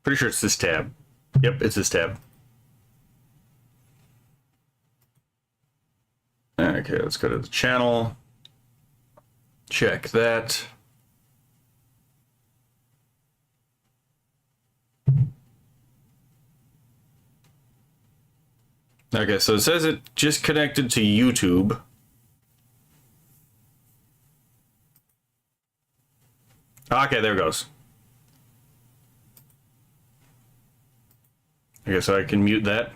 Pretty sure it's this tab. Yep, it's this tab. Okay, let's go to the channel. Check that. Okay, so it says it just connected to YouTube. Okay, there it goes. Okay, so I can mute that.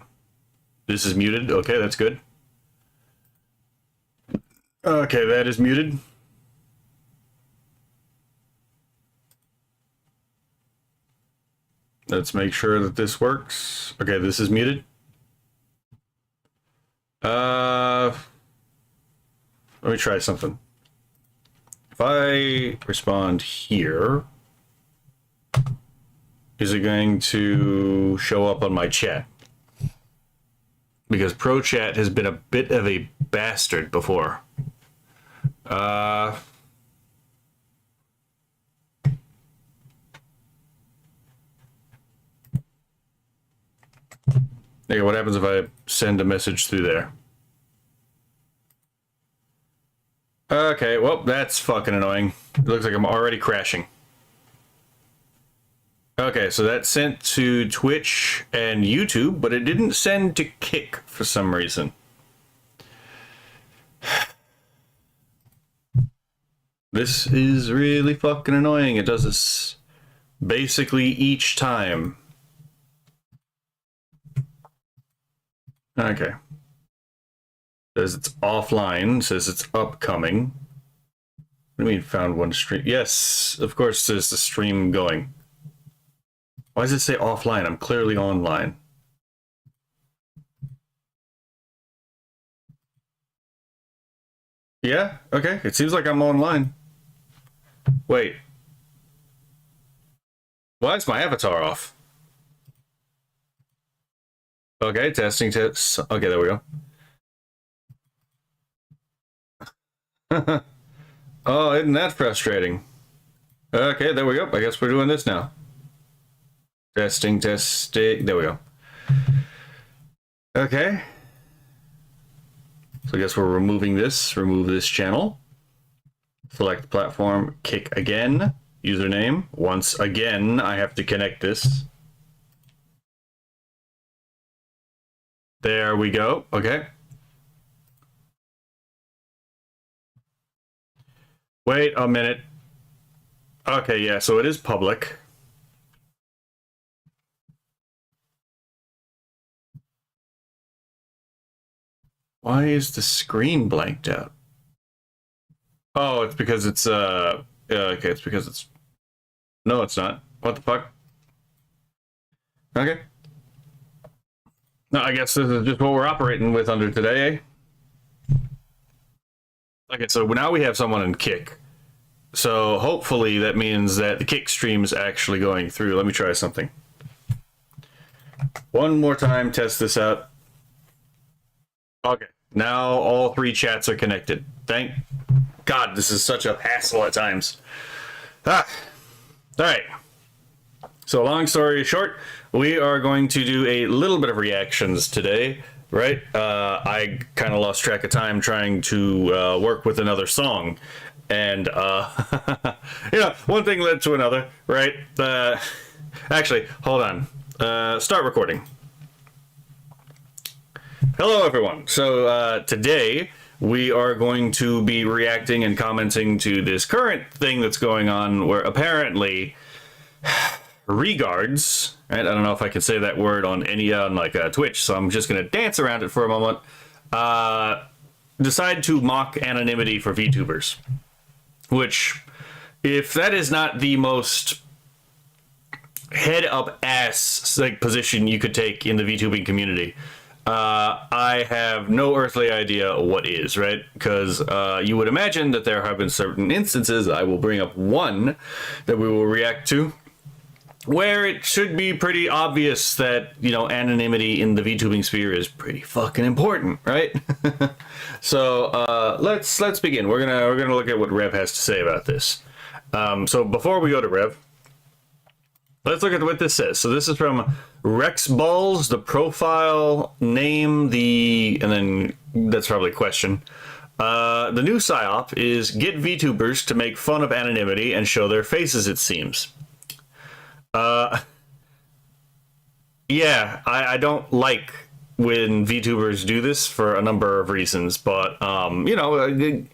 This is muted. Okay, that's good. Okay, that is muted. Let's make sure that this works. Okay, this is muted. Let me try something. If I respond here, is it going to show up on my chat? Because ProChat has been a bit of a bastard before. Okay, what happens if I send a message through there? Okay, well, that's fucking annoying. It looks like I'm already crashing. Okay, so that sent to Twitch and YouTube, but it didn't send to Kick for some reason. This is really fucking annoying. It does this basically each time. Okay. Says it's offline, says it's upcoming. What do you mean found one stream? Yes, of course there's the stream going. Why does it say offline? I'm clearly online. Yeah, okay. It seems like I'm online. Wait. Why is my avatar off? Okay, testing test. Okay, there we go. Oh, isn't that frustrating? Okay, there we go. I guess we're doing this now. Testing, testing. There we go. Okay. So I guess we're removing this. Remove this channel. Select platform. Kick again. Username. Once again, I have to connect this. There we go. Okay. Wait a minute. Okay, yeah, so it is public. Why is the screen blanked out? Oh, it's because it's okay, it's because it's no, it's not. What the fuck? Okay. No, I guess this is just what we're operating with under today, eh? Okay, so now we have someone in Kick. So hopefully that means that the Kick stream is actually going through. Let me try something. One more time, test this out. Okay, now all three chats are connected. Thank God, this is such a hassle at times. All right. So long story short, we are going to do a little bit of reactions today, right? I kind of lost track of time trying to work with another song. And, one thing led to another, right? Actually, hold on. Start recording. Hello, everyone. So today we are going to be reacting and commenting to this current thing that's going on where apparently regards, right? I don't know if I can say that word on any on Twitch, so I'm just going to dance around it for a moment. Decide to mock anonymity for VTubers, which, if that is not the most head up ass position you could take in the VTubing community, I have no earthly idea what is, right? Because you would imagine that there have been certain instances, I will bring up one that we will react to, where it should be pretty obvious that, anonymity in the VTubing sphere is pretty fucking important, right? So let's begin. We're gonna look at what Rev has to say about this. So before we go to Rev, Let's look at what this says. So this is from Rex Balls, the profile name, and then that's probably a question. The new PSYOP is get VTubers to make fun of anonymity and show their faces, it seems. Yeah, I don't like when VTubers do this for a number of reasons, but, you know,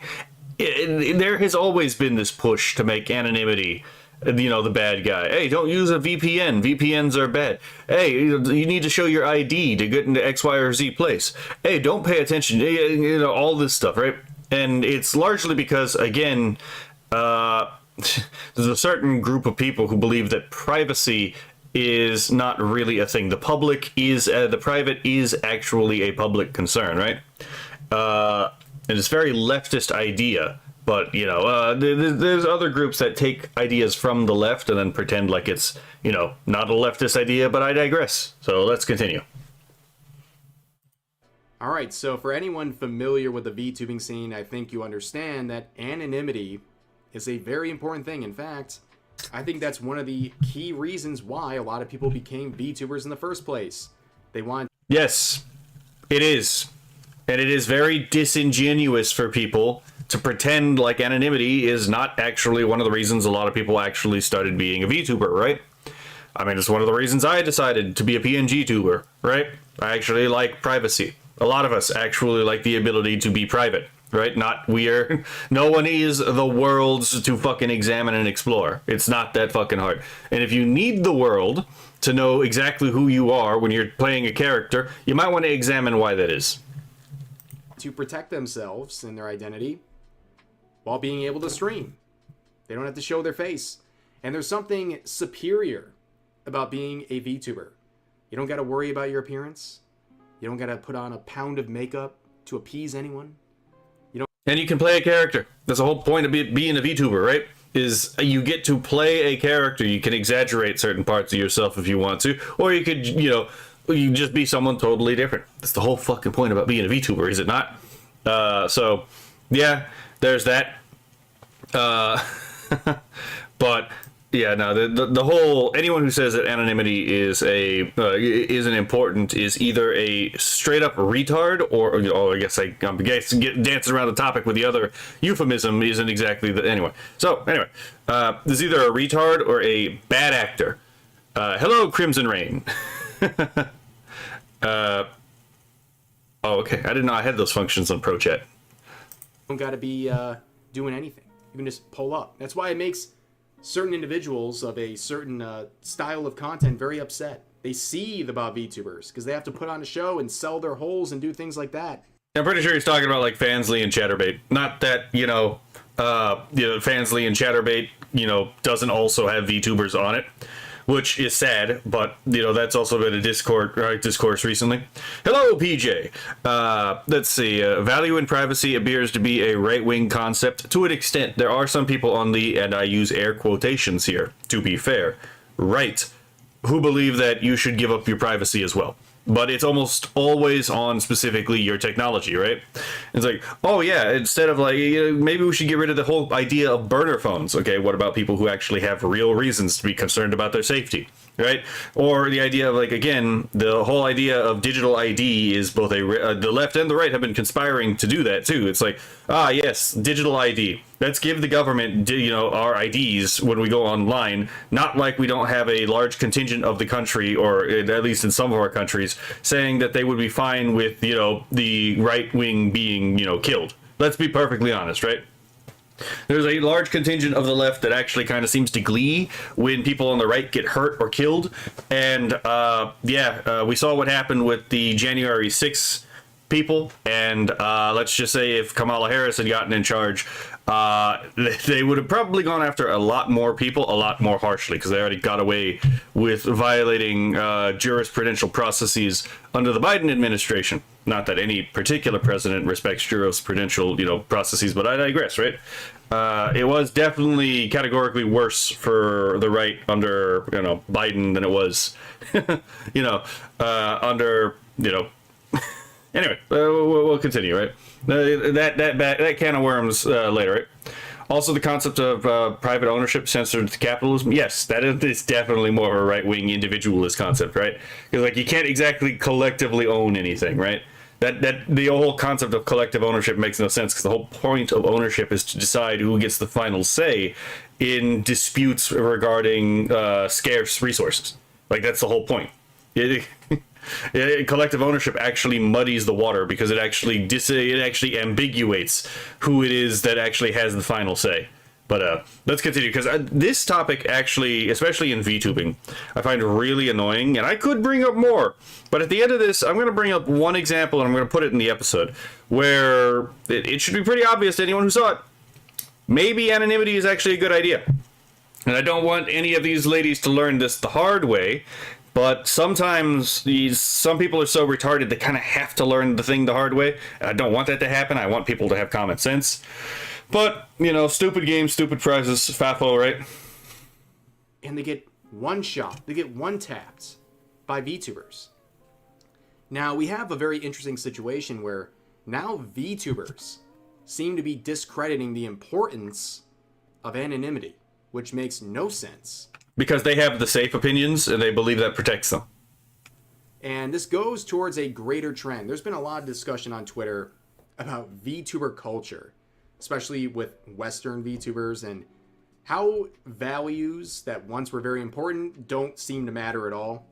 there has always been this push to make anonymity, you know, the bad guy. Hey, don't use a VPN. VPNs are bad. Hey, you need to show your ID to get into X, Y, or Z place. Hey, don't pay attention. You know, all this stuff, right? And it's largely because, again, there's a certain group of people who believe that privacy is not really a thing. The private is actually a public concern, right? And it's a very leftist idea. But, you know, there's other groups that take ideas from the left and then pretend like it's, you know, not a leftist idea, but I digress. So let's continue. All right, so for anyone familiar with the VTubing scene, I think you understand that anonymity is a very important thing. In fact, I think that's one of the key reasons why a lot of people became VTubers in the first place. They want... Yes, it is. And it is very disingenuous for people to pretend like anonymity is not actually one of the reasons a lot of people actually started being a VTuber, right? I mean, it's one of the reasons I decided to be a PNG tuber, right? I actually like privacy. A lot of us actually like the ability to be private, right? No one is the world's to fucking examine and explore. It's not that fucking hard. And if you need the world to know exactly who you are when you're playing a character, you might want to examine why that is. To protect themselves and their identity while being able to stream. They don't have to show their face. And there's something superior about being a VTuber. You don't got to worry about your appearance. You don't got to put on a pound of makeup to appease anyone. And you can play a character. That's the whole point of being a VTuber, right? Is you get to play a character. You can exaggerate certain parts of yourself if you want to. Or you could, you know, you just be someone totally different. That's the whole fucking point about being a VTuber, is it not? So, yeah, there's that. But yeah, no, the whole, anyone who says that anonymity is isn't important is either a straight up retard, or I guess I'm dancing around the topic with the other euphemism isn't exactly the anyway. So anyway, there's either a retard or a bad actor. Hello, Crimson Rain. Oh, okay. I didn't know I had those functions on Pro Chat. Don't got to be doing anything. You can just pull up. That's why it makes certain individuals of a certain style of content very upset. They see the Bob VTubers because they have to put on a show and sell their holes and do things like that. I'm pretty sure he's talking about like Fansly and Chatterbait. Not that, Fansly and Chatterbait, doesn't also have VTubers on it, which is sad, but, that's also been a discourse recently. Hello, PJ. Let's see. Value in privacy appears to be a right-wing concept to an extent. There are some people on the, and I use air quotations here, to be fair, right, who believe that you should give up your privacy as well. But it's almost always on specifically your technology, right? It's like, oh yeah, instead of like, maybe we should get rid of the whole idea of burner phones. Okay, what about people who actually have real reasons to be concerned about their safety, right? Or the idea of like, again, the whole idea of digital ID is both the left and the right have been conspiring to do that too. It's like, yes, digital ID. Let's give the government, our IDs when we go online, not like we don't have a large contingent of the country, or at least in some of our countries, saying that they would be fine with, the right wing being, killed. Let's be perfectly honest, right? There's a large contingent of the left that actually kind of seems to glee when people on the right get hurt or killed. And, we saw what happened with the January 6th people, and let's just say if Kamala Harris had gotten in charge, they would have probably gone after a lot more people a lot more harshly, because they already got away with violating jurisprudential processes under the Biden administration. Not that any particular president respects jurisprudential processes, but I digress, right? It was definitely categorically worse for the right under Biden than it was under Anyway, we'll continue, right? That can of worms later, right? Also, the concept of private ownership censored to capitalism. Yes, that is definitely more of a right-wing individualist concept, right? Because like you can't exactly collectively own anything, right? That the whole concept of collective ownership makes no sense because the whole point of ownership is to decide who gets the final say in disputes regarding scarce resources. Like that's the whole point. Collective ownership actually muddies the water because it actually ambiguates who it is that actually has the final say. But let's continue because this topic actually, especially in VTubing, I find really annoying, and I could bring up more. But at the end of this, I'm going to bring up one example, and I'm going to put it in the episode, where it should be pretty obvious to anyone who saw it. Maybe anonymity is actually a good idea. And I don't want any of these ladies to learn this the hard way, but sometimes some people are so retarded they kind of have to learn the thing the hard way. And I don't want that to happen. I want people to have common sense. But, you know, stupid games, stupid prizes, FAFO, right? And they get one shot, they get one tapped by VTubers. Now, we have a very interesting situation where now VTubers seem to be discrediting the importance of anonymity, which makes no sense. Because they have the safe opinions and they believe that protects them. And this goes towards a greater trend. There's been a lot of discussion on Twitter about VTuber culture, especially with Western VTubers, and how values that once were very important don't seem to matter at all.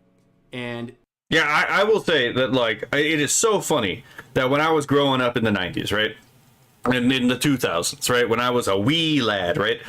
And yeah, I will say that, like, it is so funny that when I was growing up in the 90s, right? And in the 2000s, right? When I was a wee lad, right?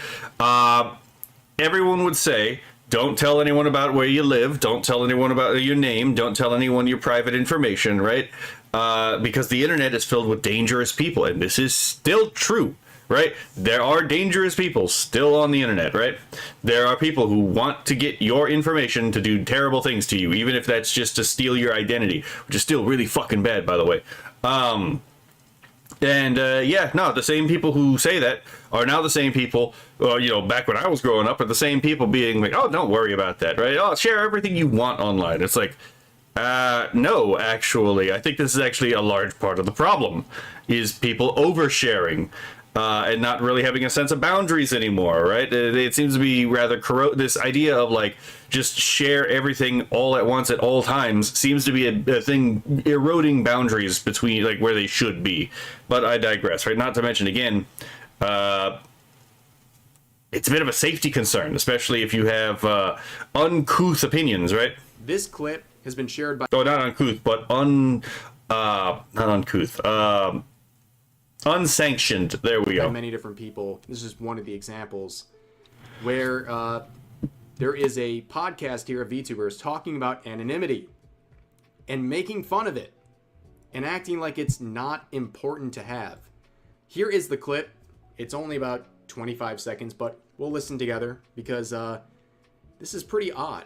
Everyone would say, don't tell anyone about where you live. Don't tell anyone about your name. Don't tell anyone your private information, right? Because the internet is filled with dangerous people, and this is still true, right? There are dangerous people still on the internet, right? There are people who want to get your information to do terrible things to you, even if that's just to steal your identity, which is still really fucking bad, by the way. Yeah, no, the same people who say that are now the same people, you know, back when I was growing up, are the same people being like, oh, don't worry about that, right? Oh, share everything you want online. It's like, no, actually, I think this is actually a large part of the problem, is people oversharing, and not really having a sense of boundaries anymore, right? It seems to be rather this idea of like, just share everything all at once at all times seems to be a thing eroding boundaries between like where they should be. But I digress, right? Not to mention again, it's a bit of a safety concern, especially if you have uncouth opinions, right? this clip has been shared by... Oh, not uncouth, but not uncouth. Unsanctioned. There we go. Many different people. This is one of the examples where there is a podcast here of VTubers talking about anonymity and making fun of it and acting like it's not important to have. Here is the clip. It's only about 25 seconds, but we'll listen together because this is pretty odd.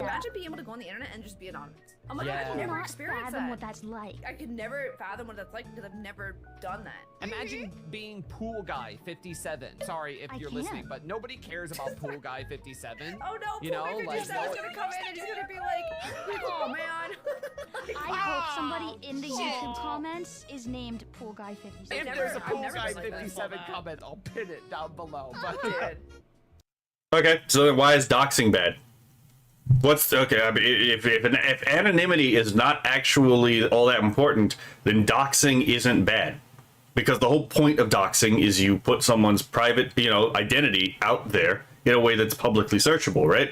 Imagine being able to go on the internet and just be anonymous. I'm like, Yeah. I could never Not experience fathom that. what that's like. I could never fathom what that's like because I've never done that. Imagine being Pool Guy 57. Sorry if I you're can't. listening, but nobody cares about Pool Guy 57. Oh no, You know, Pool like, is gonna come in and he's gonna be like, oh man. I hope somebody in the YouTube comments is named Pool Guy 57. If never- there's a I've Pool never Guy been like that. 57 comment, I'll pin it down below. But Dude. Okay, so then why is doxing bad? What's okay? I mean, if anonymity is not actually all that important, then doxing isn't bad, because the whole point of doxing is you put someone's private, identity out there in a way that's publicly searchable, right?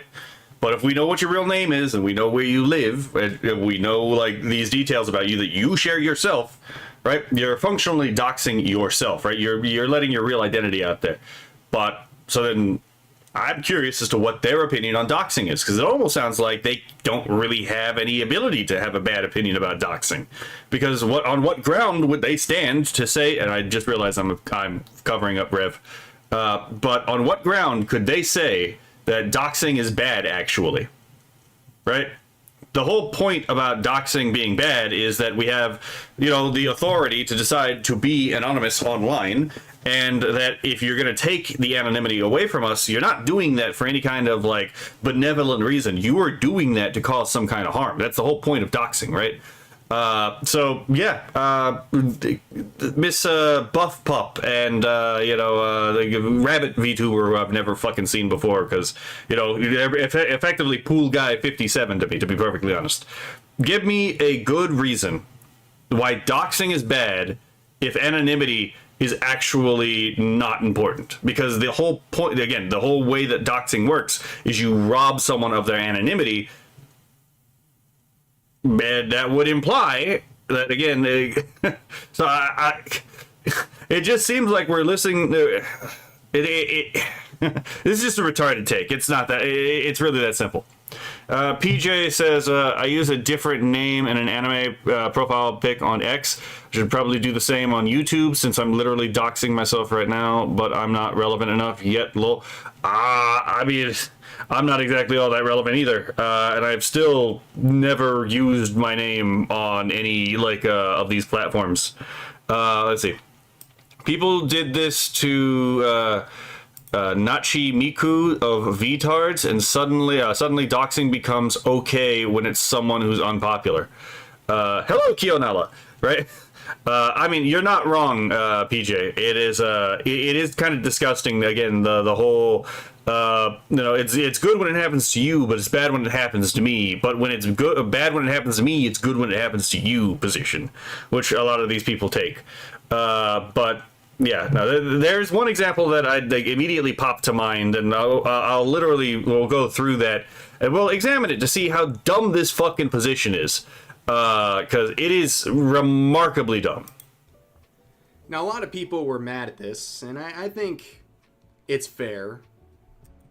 But if we know what your real name is and we know where you live and we know like these details about you that you share yourself, right? You're functionally doxing yourself, right? You're letting your real identity out there. But so then I'm curious as to what their opinion on doxing is, because it almost sounds like they don't really have any ability to have a bad opinion about doxing. Because on what ground would they stand to say, and I just realized I'm covering up Rev, but on what ground could they say that doxing is bad actually, right? The whole point about doxing being bad is that we have, the authority to decide to be anonymous online, and that if you're going to take the anonymity away from us, you're not doing that for any kind of benevolent reason. You are doing that to cause some kind of harm. That's the whole point of doxing, right? So yeah, Miss Buff Pup and the Rabbit VTuber who I've never fucking seen before because effectively Pool Guy 57 to me, to be perfectly honest. Give me a good reason why doxing is bad if anonymity is actually not important, because the whole point, again, the whole way that doxing works is you rob someone of their anonymity. And that would imply that, again, so it just seems like we're listening. This is just a retarded take. It's not that. It's really that simple. PJ says, I use a different name and an anime profile pic on X. I should probably do the same on YouTube since I'm literally doxing myself right now, but I'm not relevant enough yet. Lol. I mean, I'm not exactly all that relevant either, and I've still never used my name on any of these platforms. Let's see. People did this to Nachi Miku of VTards, and suddenly doxing becomes okay when it's someone who's unpopular. Hello, Kionala, right? I mean, you're not wrong, PJ. It is kind of disgusting. Again, the whole it's good when it happens to you, but it's bad when it happens to me. But when it's bad when it happens to me, it's good when it happens to you position, which a lot of these people take. But yeah, no, there's one example that I immediately popped to mind, and I'll literally we'll go through that and we'll examine it to see how dumb this fucking position is. Because it is remarkably dumb. Now, a lot of people were mad at this, and I think it's fair.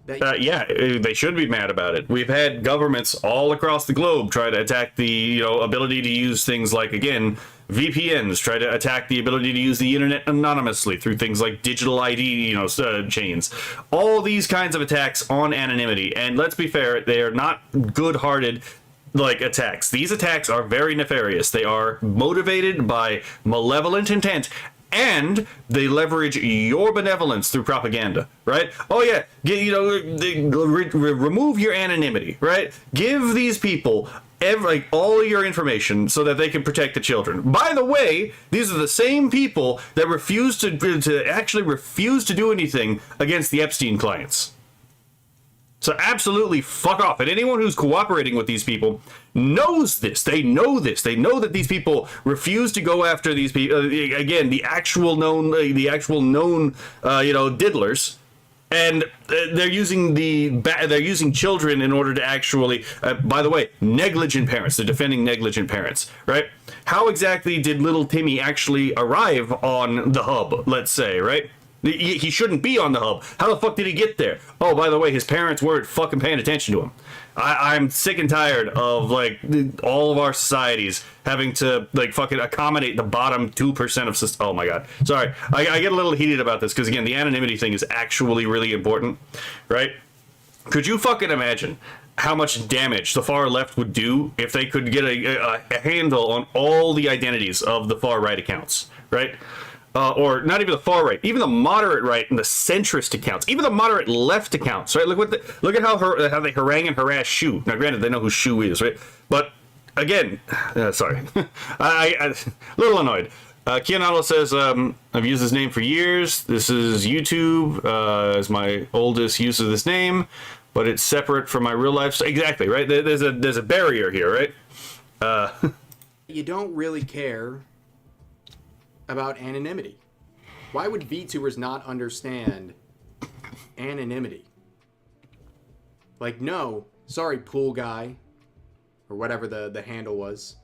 Yeah, they should be mad about it. We've had governments all across the globe try to attack the ability to use things like, again, VPNs, try to attack the ability to use the internet anonymously through things like digital ID, chains. All these kinds of attacks on anonymity. And let's be fair, they are not good-hearted attacks. These attacks are very nefarious. They are motivated by malevolent intent, and they leverage your benevolence through propaganda, right? Oh yeah, remove your anonymity, right? Give these people all your information so that they can protect the children. By the way, these are the same people that refuse to do anything against the Epstein clients. So absolutely fuck off. And anyone who's cooperating with these people knows this. They know this. They know that these people refuse to go after these people. Again, the actual known diddlers. And they're using children in order to actually, by the way, negligent parents. They're defending negligent parents, right? How exactly did little Timmy actually arrive on the hub, let's say, right? He shouldn't be on the hub. How the fuck did he get there? Oh, by the way, his parents weren't fucking paying attention to him. I'm sick and tired of all of our societies having to fucking accommodate the bottom 2% of oh my god. Sorry, I get a little heated about this because, again, the anonymity thing is actually really important, right? Could you fucking imagine how much damage the far left would do if they could get a handle on all the identities of the far right accounts, right? Or not even the far right, even the moderate right and the centrist accounts, even the moderate left accounts, right? Look at how they harangue and harass Shu. Now, granted, they know who Shu is, right? But again, sorry, I a little annoyed. Kionalo says, I've used this name for years. This is YouTube as my oldest use of this name, but it's separate from my real life. Exactly, right? There's a barrier here, right? You don't really care about anonymity. Why would VTubers not understand anonymity? No, sorry, Pool Guy, or whatever the handle was.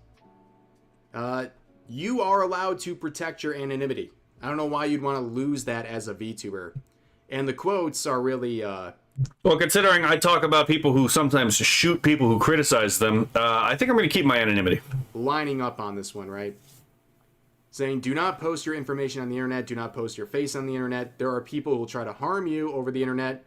You are allowed to protect your anonymity. I don't know why you'd want to lose that as a VTuber. And the quotes are really... Well, considering I talk about people who sometimes shoot people who criticize them, I think I'm going to keep my anonymity. Lining up on this one, right? Saying, do not post your information on the internet, do not post your face on the internet. There are people who will try to harm you over the internet,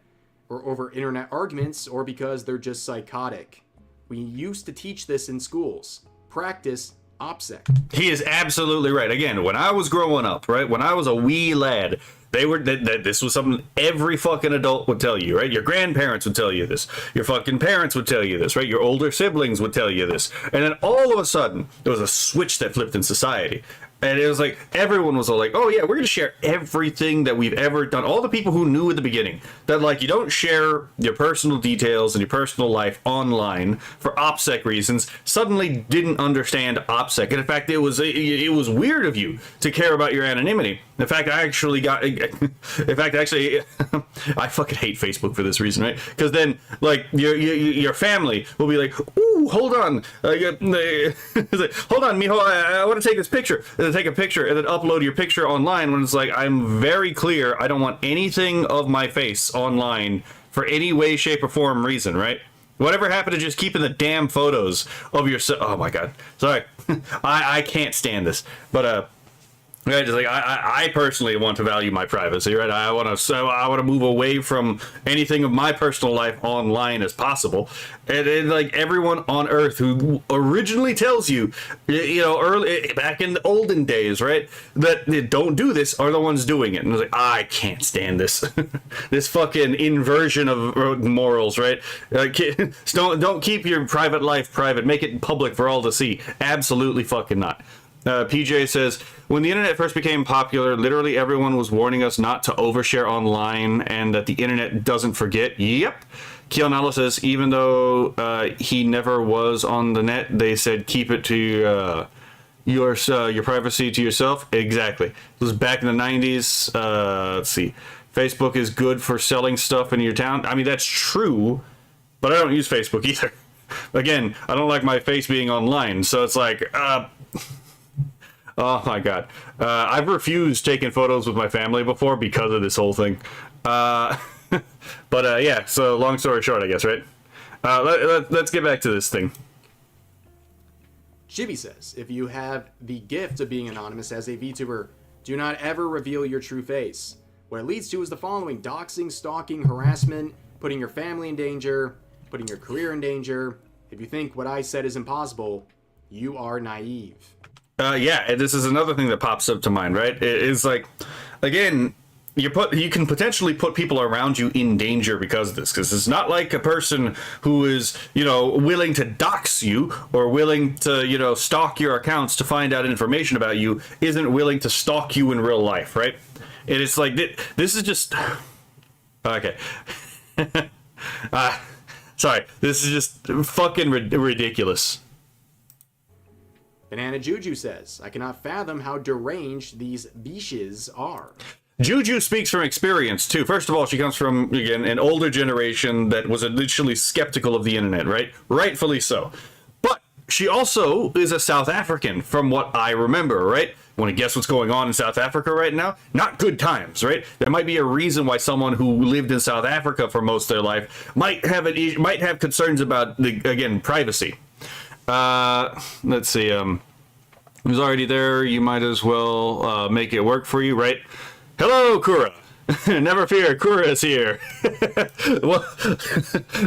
or over internet arguments, or because they're just psychotic. We used to teach this in schools. Practice OPSEC. He is absolutely right. Again, when I was growing up, right, when I was a wee lad, This was something every fucking adult would tell you, right? Your grandparents would tell you this. Your fucking parents would tell you this, right? Your older siblings would tell you this. And then all of a sudden, there was a switch that flipped in society. And it was like, everyone was all like, oh yeah, we're going to share everything that we've ever done. All the people who knew at the beginning that, like, you don't share your personal details and your personal life online for OPSEC reasons, suddenly didn't understand OPSEC. And in fact, it was weird of you to care about your anonymity. In fact, I fucking hate Facebook for this reason, right? Because then, like, your family will be like, ooh, hold on. Hold on, mijo, I want to take this picture. And then take a picture and then upload your picture online when it's like, I'm very clear, I don't want anything of my face online for any way, shape, or form reason, right? Whatever happened to just keeping the damn photos of yourself? Oh my god. Sorry. I can't stand this. But, right, just like I personally want to value my privacy, right? I want to move away from anything of my personal life online as possible, and like everyone on Earth who originally tells you, early back in the olden days, right, that they don't do this are the ones doing it, and I was like, I can't stand this, this fucking inversion of morals, right? Don't keep your private life private, make it public for all to see. Absolutely fucking not. PJ says, when the internet first became popular, literally everyone was warning us not to overshare online and that the internet doesn't forget. Yep. Kionalo says, even though he never was on the net, they said keep it to your privacy to yourself. Exactly. This was back in the 90s. Let's see. Facebook is good for selling stuff in your town. I mean, that's true, but I don't use Facebook either. Again, I don't like my face being online, so it's like... Oh my god. I've refused taking photos with my family before because of this whole thing. But yeah, so long story short, I guess, right? Let's get back to this thing. Chibi says, if you have the gift of being anonymous as a VTuber, do not ever reveal your true face. What it leads to is the following: doxing, stalking, harassment, putting your family in danger, putting your career in danger. If you think what I said is impossible, you are naive. Yeah, and this is another thing that pops up to mind, right? It's like, again, you can potentially put people around you in danger because of this, because it's not like a person who is, willing to dox you or willing to, stalk your accounts to find out information about you isn't willing to stalk you in real life, right? And it's like, this is just... Okay. Sorry, this is just fucking ridiculous. Banana Juju says, I cannot fathom how deranged these biches are. Juju speaks from experience, too. First of all, she comes from, again, an older generation that was initially skeptical of the internet, right? Rightfully so. But she also is a South African, from what I remember, right? Want to guess what's going on in South Africa right now? Not good times, right? There might be a reason why someone who lived in South Africa for most of their life might have concerns about, again, privacy. Let's see, who's already there, you might as well make it work for you, right? Hello, Kura. Never fear, Kura is here. Well,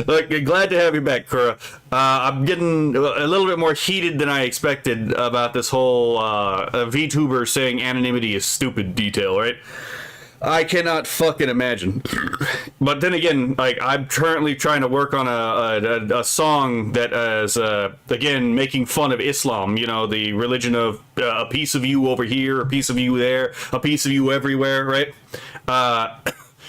look, glad to have you back, Kura. I'm getting a little bit more heated than I expected about this whole VTuber saying anonymity is stupid detail, right? I cannot fucking imagine. But then again, like, I'm currently trying to work on a song that is, again, making fun of Islam, the religion of a piece of you over here, a piece of you there, a piece of you everywhere, right?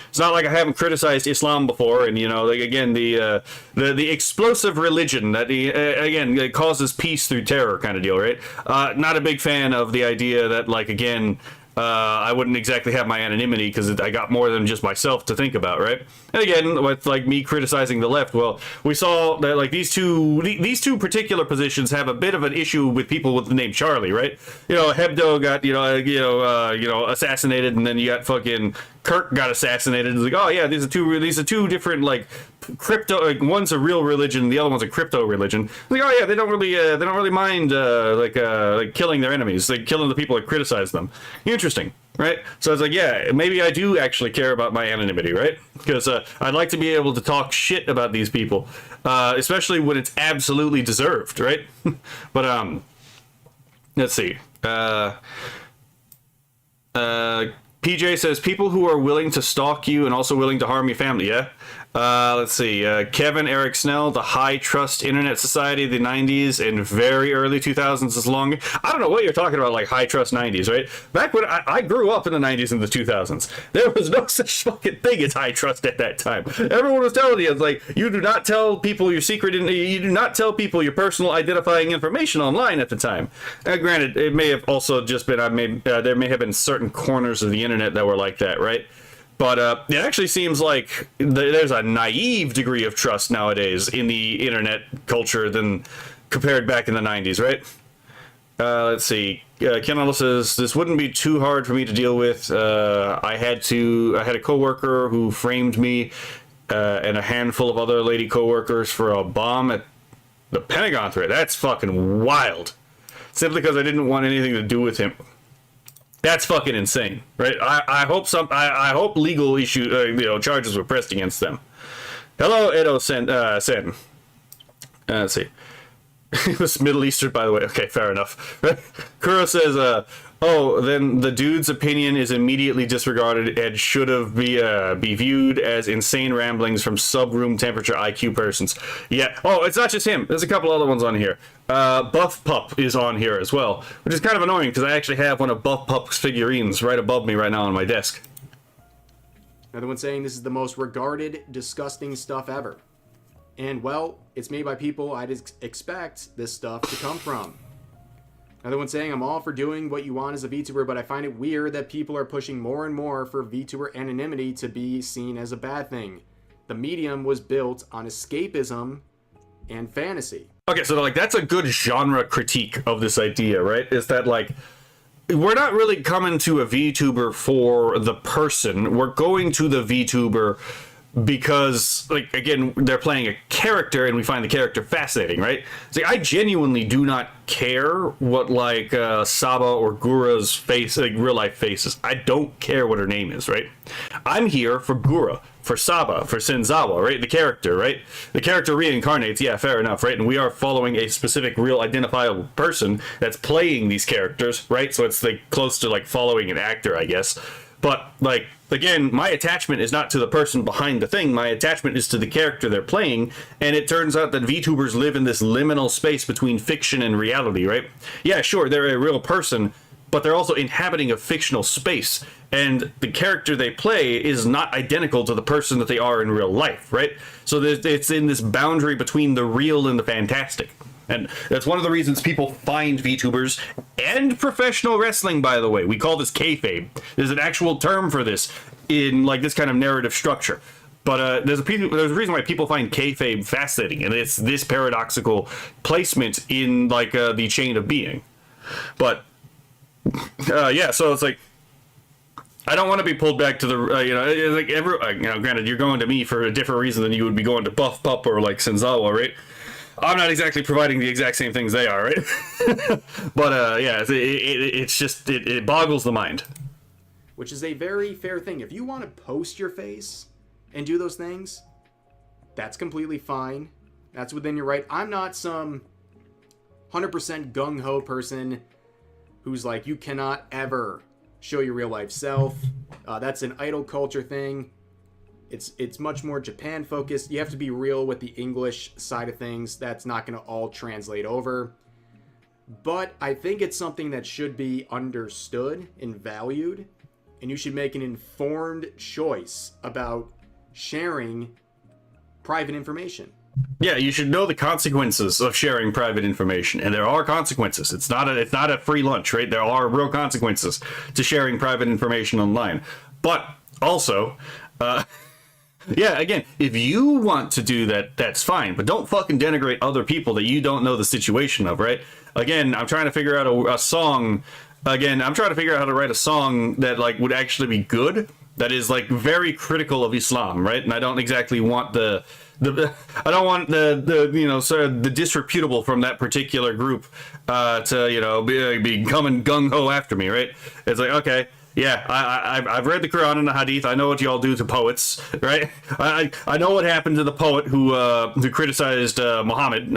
It's not like I haven't criticized Islam before, and again, the explosive religion that again causes peace through terror kind of deal, right? Not a big fan of the idea that, like, again, I wouldn't exactly have my anonymity because I got more than just myself to think about, right? And again, with like me criticizing the left, well, we saw that like these two particular positions have a bit of an issue with people with the name Charlie, right? Hebdo got assassinated, and then you got fucking Kirk got assassinated. It's like, oh yeah, these are two different like crypto. Like, one's a real religion, the other one's a crypto religion. It's like, oh yeah, they don't really mind like killing their enemies, like killing the people that criticize them. Interesting, right? So it's like, yeah, maybe I do actually care about my anonymity, right? Because I'd like to be able to talk shit about these people, especially when it's absolutely deserved, right? But let's see. PJ says people who are willing to stalk you and also willing to harm your family. Yeah. Let's see. Kevin Eric Snell, the high trust internet society of the 90s and very early 2000s is long. I don't know what you're talking about, like high trust 90s, right? Back when I grew up in the 90s and the 2000s, there was no such fucking thing as high trust at that time. Everyone was telling you, like, you do not tell people your secret, you do not tell people your personal identifying information online at the time. Granted, it may have also just been, there may have been certain corners of the internet that were like that, right? But it actually seems like there's a naive degree of trust nowadays in the internet culture than compared back in the 90s, right? Let's see. Ken says, this wouldn't be too hard for me to deal with. I had a coworker who framed me and a handful of other lady coworkers for a bomb at the Pentagon threat. That's fucking wild. Simply because I didn't want anything to do with him. That's fucking insane, right? I hope legal charges were pressed against them. Hello, Edo Sen. Let's see. It was Middle Eastern, by the way. Okay, fair enough. Kuro says, oh, then the dude's opinion is immediately disregarded and should have be viewed as insane ramblings from sub-room temperature IQ persons. Yeah. Oh, it's not just him. There's a couple other ones on here. Buff Pup is on here as well, which is kind of annoying because I actually have one of Buff Pup's figurines right above me right now on my desk. Another one saying this is the most regarded, disgusting stuff ever. And, well, it's made by people I'd expect this stuff to come from. Another one saying, I'm all for doing what you want as a VTuber, but I find it weird that people are pushing more and more for VTuber anonymity to be seen as a bad thing. The medium was built on escapism and fantasy. Okay, so like that's a good genre critique of this idea, right? Is that like we're not really coming to a VTuber for the person. We're going to the VTuber because, like, again, they're playing a character and we find the character fascinating, right? See, I genuinely do not care what, like, Saba or Gura's face, like, real-life face is. I don't care what her name is, right? I'm here for Gura, for Saba, for Senzawa, right? The character, right? The character reincarnates, yeah, fair enough, right? And we are following a specific, real, identifiable person that's playing these characters, right? So it's, like, close to, like, following an actor, I guess. But, like, again, my attachment is not to the person behind the thing. My attachment is to the character they're playing. And it turns out that VTubers live in this liminal space between fiction and reality, right? Yeah, sure, they're a real person, but they're also inhabiting a fictional space. And the character they play is not identical to the person that they are in real life, right? So it's in this boundary between the real and the fantastic. And that's one of the reasons people find VTubers and professional wrestling, by the way. We call this kayfabe. There's an actual term for this in, like, this kind of narrative structure. But there's a reason why people find kayfabe fascinating, and it's this paradoxical placement in, like, the chain of being. But, yeah, so it's like, I don't want to be pulled back to the, like, granted, you're going to me for a different reason than you would be going to Buff Pup or, like, Senzawa, right? I'm not exactly providing the exact same things they are, right? But, yeah, it's just, it boggles the mind. Which is a very fair thing. If you want to post your face and do those things, that's completely fine. That's within your right. I'm not some 100% gung-ho person who's like, you cannot ever show your real-life self. That's an idol culture thing. It's much more Japan focused. You have to be real with the English side of things. That's not going to all translate over. But I think it's something that should be understood and valued. And you should make an informed choice about sharing private information. Yeah, you should know the consequences of sharing private information, and there are consequences. It's not a free lunch, right? There are real consequences to sharing private information online. But also, yeah, again, if you want to do that, that's fine. But don't fucking denigrate other people that you don't know the situation of, right? Again, I'm trying to figure out a song. Again, I'm trying to figure out how to write a song that, like, would actually be good. That is, like, very critical of Islam, right? And I don't exactly want the disreputable from that particular group to, be coming gung-ho after me, right? It's like, okay, yeah, I've read the Quran and the Hadith. I know what y'all do to poets, right? I know what happened to the poet who criticized Muhammad.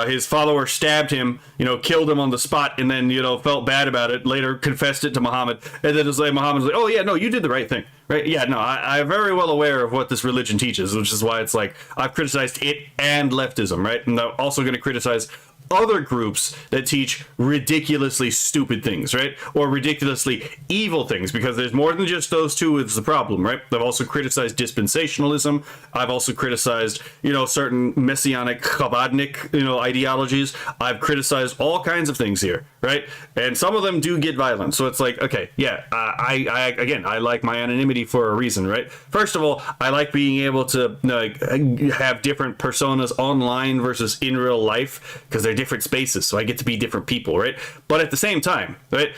His follower stabbed him, killed him on the spot, and then felt bad about it. Later confessed it to Muhammad, and then Muhammad's like, oh yeah, no, you did the right thing, right? Yeah, no, I'm very well aware of what this religion teaches, which is why it's like I've criticized it and leftism, right? And I'm also going to criticize other groups that teach ridiculously stupid things, right? Or ridiculously evil things, because there's more than just those two is the problem, right? I've also criticized dispensationalism. I've also criticized, certain messianic Chabadnik, ideologies. I've criticized all kinds of things here, right? And some of them do get violent. So it's like, okay, yeah, I like my anonymity for a reason, right? First of all, I like being able to have different personas online versus in real life, because they're different spaces, so I get to be different people, right? But at the same time, right,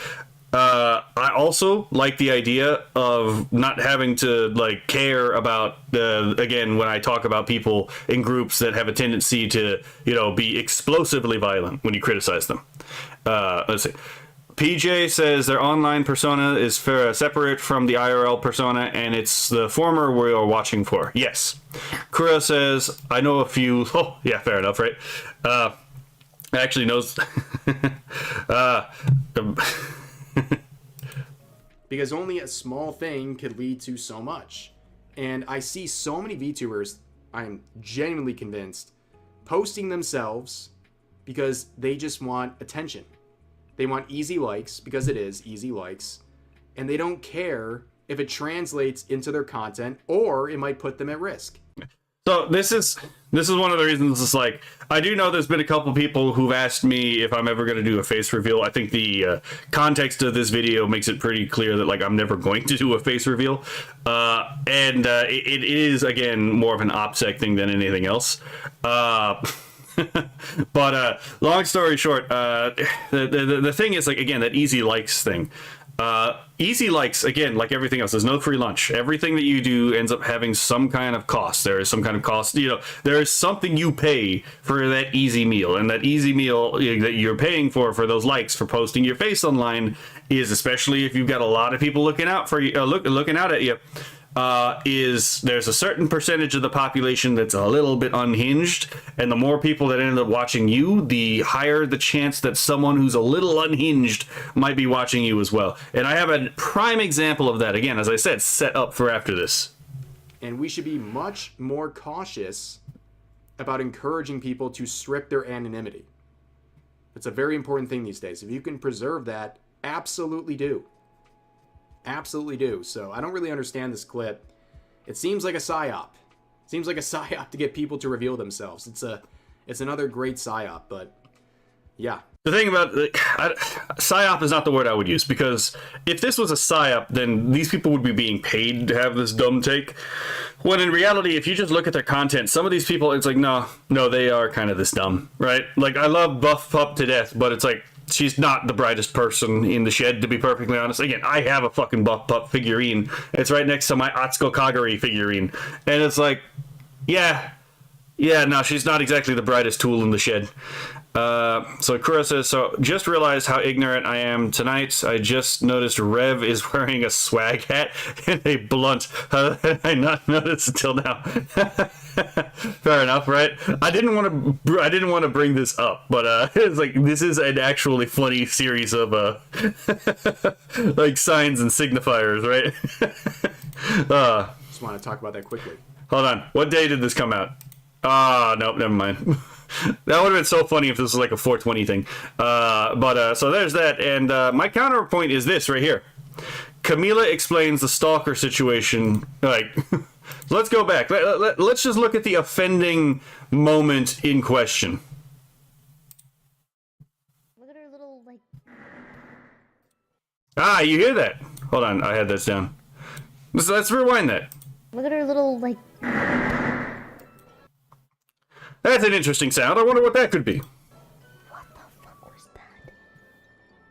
I also like the idea of not having to care about again, when I talk about people in groups that have a tendency to be explosively violent when you criticize them. Let's see. PJ says their online persona is separate from the IRL persona, and it's the former we are watching for. Yes. Kura says, I know a few. Oh, yeah, fair enough, right? Actually knows. Because only a small thing could lead to so much. And I see so many VTubers, I'm genuinely convinced, posting themselves because they just want attention. They want easy likes, because it is easy likes, and they don't care if it translates into their content or it might put them at risk. So this is one of the reasons it's like, I do know there's been a couple people who've asked me if I'm ever going to do a face reveal. I think the context of this video makes it pretty clear that I'm never going to do a face reveal. It is, again, more of an OPSEC thing than anything else. But long story short, the thing is, again, that easy likes thing. Easy likes, again, like everything else, there's no free lunch. Everything that you do ends up having some kind of cost. There is some kind of cost, there is something you pay for that easy meal, and that easy meal that you're paying for those likes, for posting your face online, is, especially if you've got a lot of people looking out for you, looking out at you, there's a certain percentage of the population that's a little bit unhinged, and the more people that end up watching you, the higher the chance that someone who's a little unhinged might be watching you as well. And I have a prime example of that, again, as I said, set up for after this. And we should be much more cautious about encouraging people to strip their anonymity. It's a very important thing these days. If you can preserve that, absolutely do. Absolutely do. So I don't really understand this clip. It seems like a psyop. It seems like a psyop to get people to reveal themselves. It's another great psyop, but yeah. The thing about psyop is not the word I would use, because if this was a psyop, then these people would be being paid to have this dumb take. When in reality, if you just look at their content, some of these people, it's like, no, they are kind of this dumb, right? I love Buff Pup to death, but it's like, she's not the brightest person in the shed, to be perfectly honest. Again, I have a fucking Buff Pup figurine. It's right next to my Atsuko Kagari figurine. And it's like, yeah, no, she's not exactly the brightest tool in the shed. So Kura says, so just realized how ignorant I am tonight. I just noticed Rev is wearing a swag hat and a blunt. How did I not notice until now? Fair enough, right? I didn't want to bring this up, but it's like, this is an actually funny series of signs and signifiers, right? Just want to talk about that quickly. Hold on. What day did this come out? Nope, never mind. That would have been so funny if this was like a 420 thing. So there's that. And my counterpoint is this right here. Camila explains the stalker situation. Let's go back. Let's just look at the offending moment in question. Look at her little, You hear that? Hold on, I had this down. Let's rewind that. Look at her little, That's an interesting sound. I wonder what that could be. What the fuck was that?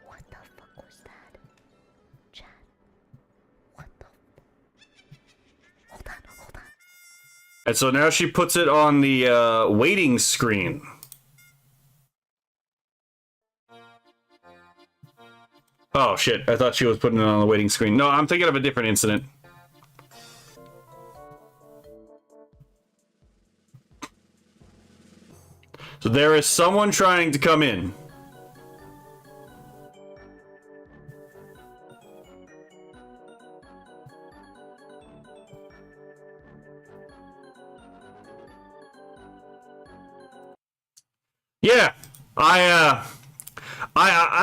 What the fuck was that? Chat. What the... Hold on. And so now she puts it on the waiting screen. Oh, shit. I thought she was putting it on the waiting screen. No, I'm thinking of a different incident. So there is someone trying to come in. Yeah,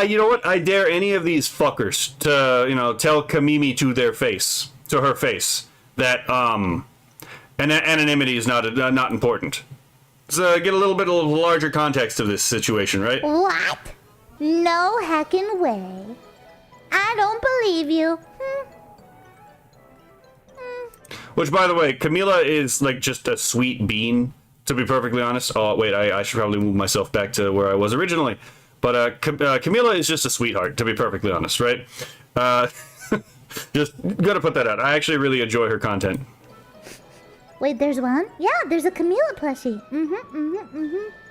you know what? I dare any of these fuckers to, you know, tell Kamimi to her face, that anonymity is not important. So get a little bit of a larger context of this situation, right? What? No heckin' way. I don't believe you. Which, by the way, Camila is like just a sweet bean, to be perfectly honest. Oh, wait, I should probably move myself back to where I was originally. But Camila is just a sweetheart, to be perfectly honest, right? Just gotta put that out. I actually really enjoy her content. Wait, there's one? Yeah, there's a Camila plushie.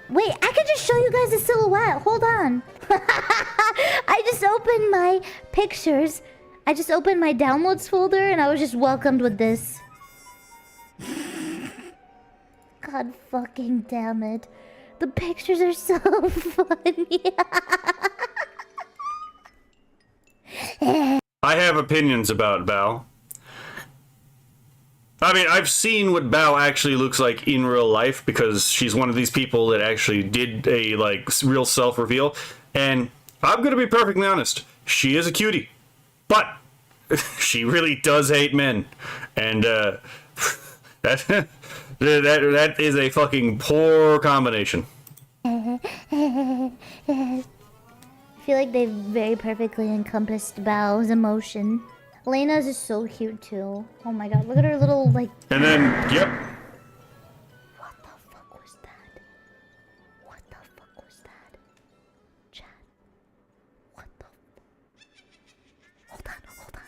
Wait, I can just show you guys the silhouette. Hold on. I just opened my pictures. I just opened my downloads folder and I was just welcomed with this. God fucking damn it. The pictures are so funny. I have opinions about Bao. I mean, I've seen what Bao actually looks like in real life because she's one of these people that actually did a, like, real self-reveal. And I'm gonna be perfectly honest, she is a cutie. But she really does hate men. And, that is a fucking poor combination. I feel like they very perfectly encompassed Bao's emotion. Lena's is so cute too. Oh my god, look at her little, like... And then, yep. What the fuck was that? What the fuck was that? Chat. What the... Hold on.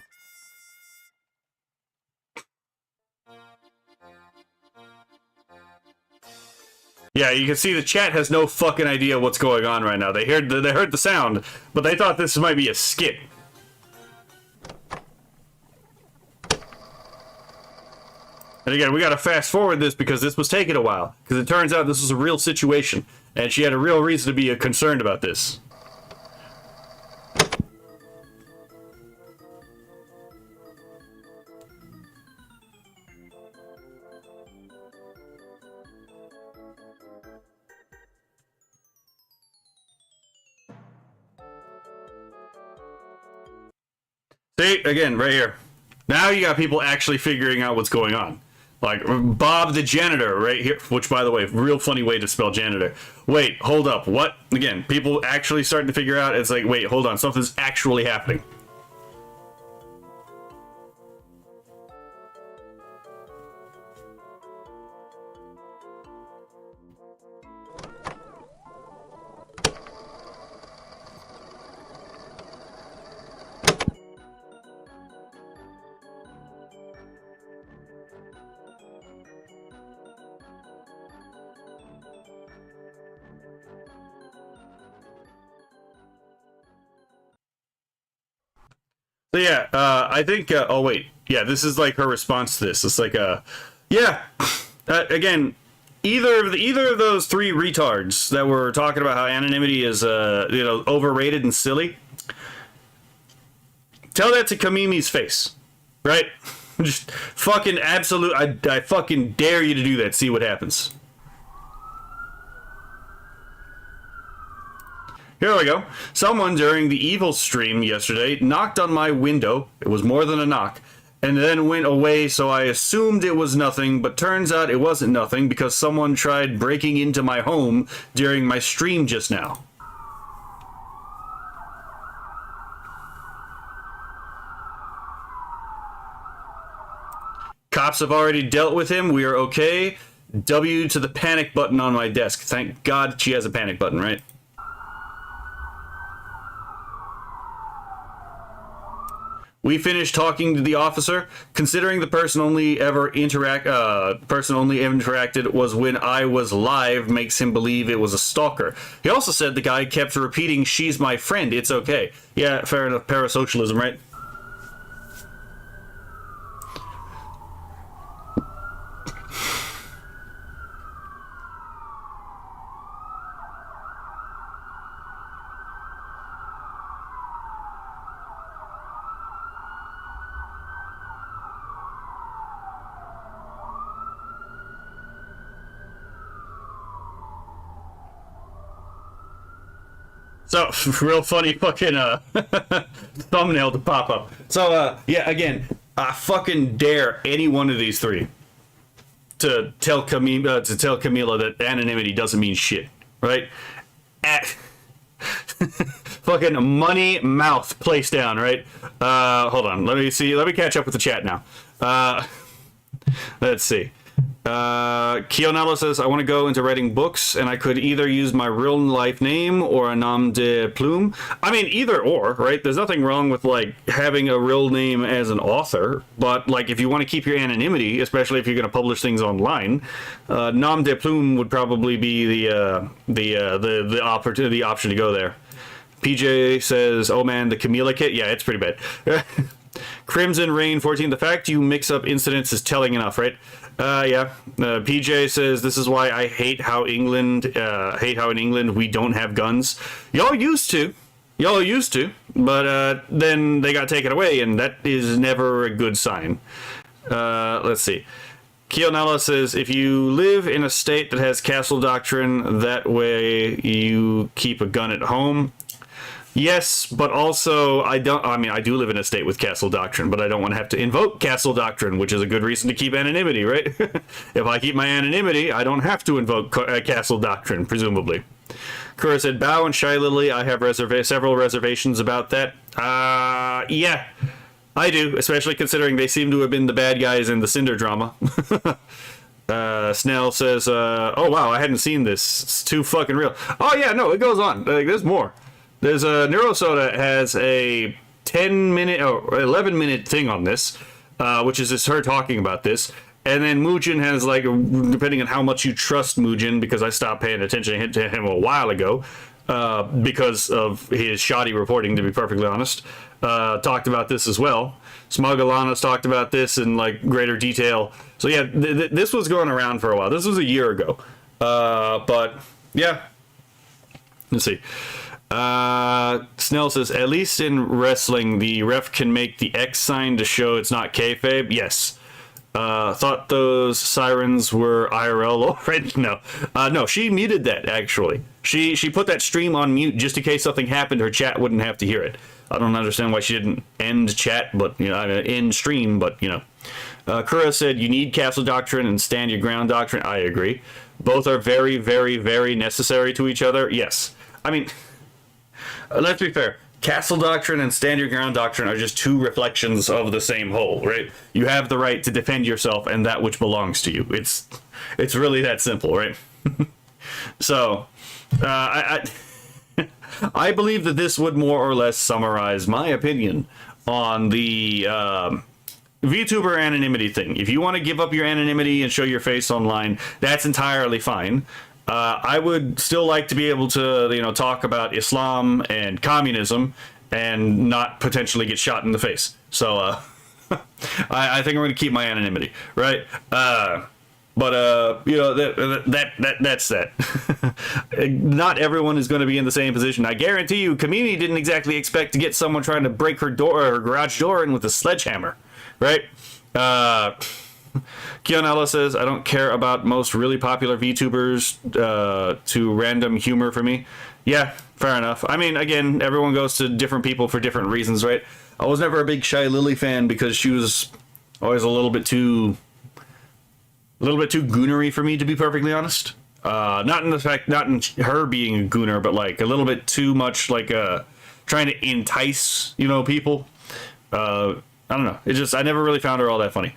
Yeah, you can see the chat has no fucking idea what's going on right now. They heard the sound, but they thought this might be a skit. And again, we gotta fast forward this because this was taking a while. Because it turns out this was a real situation, and she had a real reason to be concerned about this. See, again, right here. Now you got people actually figuring out what's going on. Like, Bob the janitor, right here. Which, by the way, real funny way to spell janitor. Wait, hold up, what? Again, people actually starting to figure out, it's like, wait, hold on, something's actually happening. So yeah, I think, oh wait, yeah, this is like her response to this. It's like, yeah, again, either of those three retards that were talking about how anonymity is, you know, overrated and silly, tell that to Kamimi's face, right? Just fucking absolute, I fucking dare you to do that, see what happens. Here we go. Someone during the evil stream yesterday knocked on my window. It was more than a knock. And then went away, so I assumed it was nothing, but turns out it wasn't nothing because someone tried breaking into my home during my stream just now. Cops have already dealt with him. We are okay. W to the panic button on my desk. Thank God she has a panic button, right? We finished talking to the officer. Considering the person only interacted was when I was live makes him believe it was a stalker. He also said the guy kept repeating, "She's my friend, it's okay." Yeah, fair enough. Parasocialism, right? So, real funny fucking thumbnail to pop up. So, yeah, again, I fucking dare any one of these three to tell Camila that anonymity doesn't mean shit, right? Fucking money mouth place down, right? Hold on, let me catch up with the chat now. Let's see. Kionello says, I want to go into writing books, and I could either use my real life name or a nom de plume. I mean, either or, right? There's nothing wrong with, like, having a real name as an author, but, like, if you want to keep your anonymity, especially if you're going to publish things online, nom de plume would probably be the option to go there. PJ says, oh man, the Camila kit? Yeah, it's pretty bad. Crimson Rain 14, the fact you mix up incidents is telling enough, right? Yeah. PJ says, this is why I hate how in England we don't have guns. Y'all used to, but then they got taken away, and that is never a good sign. Let's see. Kionella says, if you live in a state that has castle doctrine, that way you keep a gun at home. Yes, but also I do live in a state with castle doctrine, but I don't want to have to invoke castle doctrine, which is a good reason to keep anonymity, right? If I keep my anonymity, I don't have to invoke castle doctrine, presumably. Kura said, Bow and Shy Lily, I have several reservations about that. Yeah, I do, especially considering they seem to have been the bad guys in the Cinder drama. Snell says, oh wow, I hadn't seen this. It's too fucking real. Oh yeah, no, it goes on. There's more. There's a Neurosoda has a 10-minute or 11-minute thing on this, which is just her talking about this. And then Mugen has, like, depending on how much you trust Mugen, because I stopped paying attention to him a while ago, because of his shoddy reporting, to be perfectly honest, talked about this as well. Smugalanas talked about this in, like, greater detail. So yeah, this was going around for a while. This was a year ago. But yeah, let's see. Snell says, at least in wrestling, the ref can make the X sign to show it's not kayfabe. Yes. Thought those sirens were IRL already. No. No, she muted that, actually. She put that stream on mute just in case something happened, her chat wouldn't have to hear it. I don't understand why she didn't end chat, but, you know, I mean, end stream, but, you know. Kura said, you need castle doctrine and stand your ground doctrine. I agree. Both are very, very, very necessary to each other. Yes. I mean... let's be fair. Castle doctrine and stand your ground doctrine are just two reflections of the same whole, right? You have the right to defend yourself and that which belongs to you. It's really that simple, right? So, I believe that this would more or less summarize my opinion on the VTuber anonymity thing. If you want to give up your anonymity and show your face online, that's entirely fine. I would still like to be able to, you know, talk about Islam and communism and not potentially get shot in the face. So, I think I'm going to keep my anonymity, right? But you know, that's that. Not everyone is going to be in the same position. I guarantee you, Kamini didn't exactly expect to get someone trying to break her door, or her garage door in with a sledgehammer, right? Kionella says, I don't care about most really popular VTubers to random humor for me. Yeah, fair enough. I mean, again, everyone goes to different people for different reasons, right? I was never a big Shy Lily fan because she was always a little bit too goonery for me, to be perfectly honest. Not in her being a gooner, but like a little bit too much like trying to entice, you know, people. I don't know. I never really found her all that funny.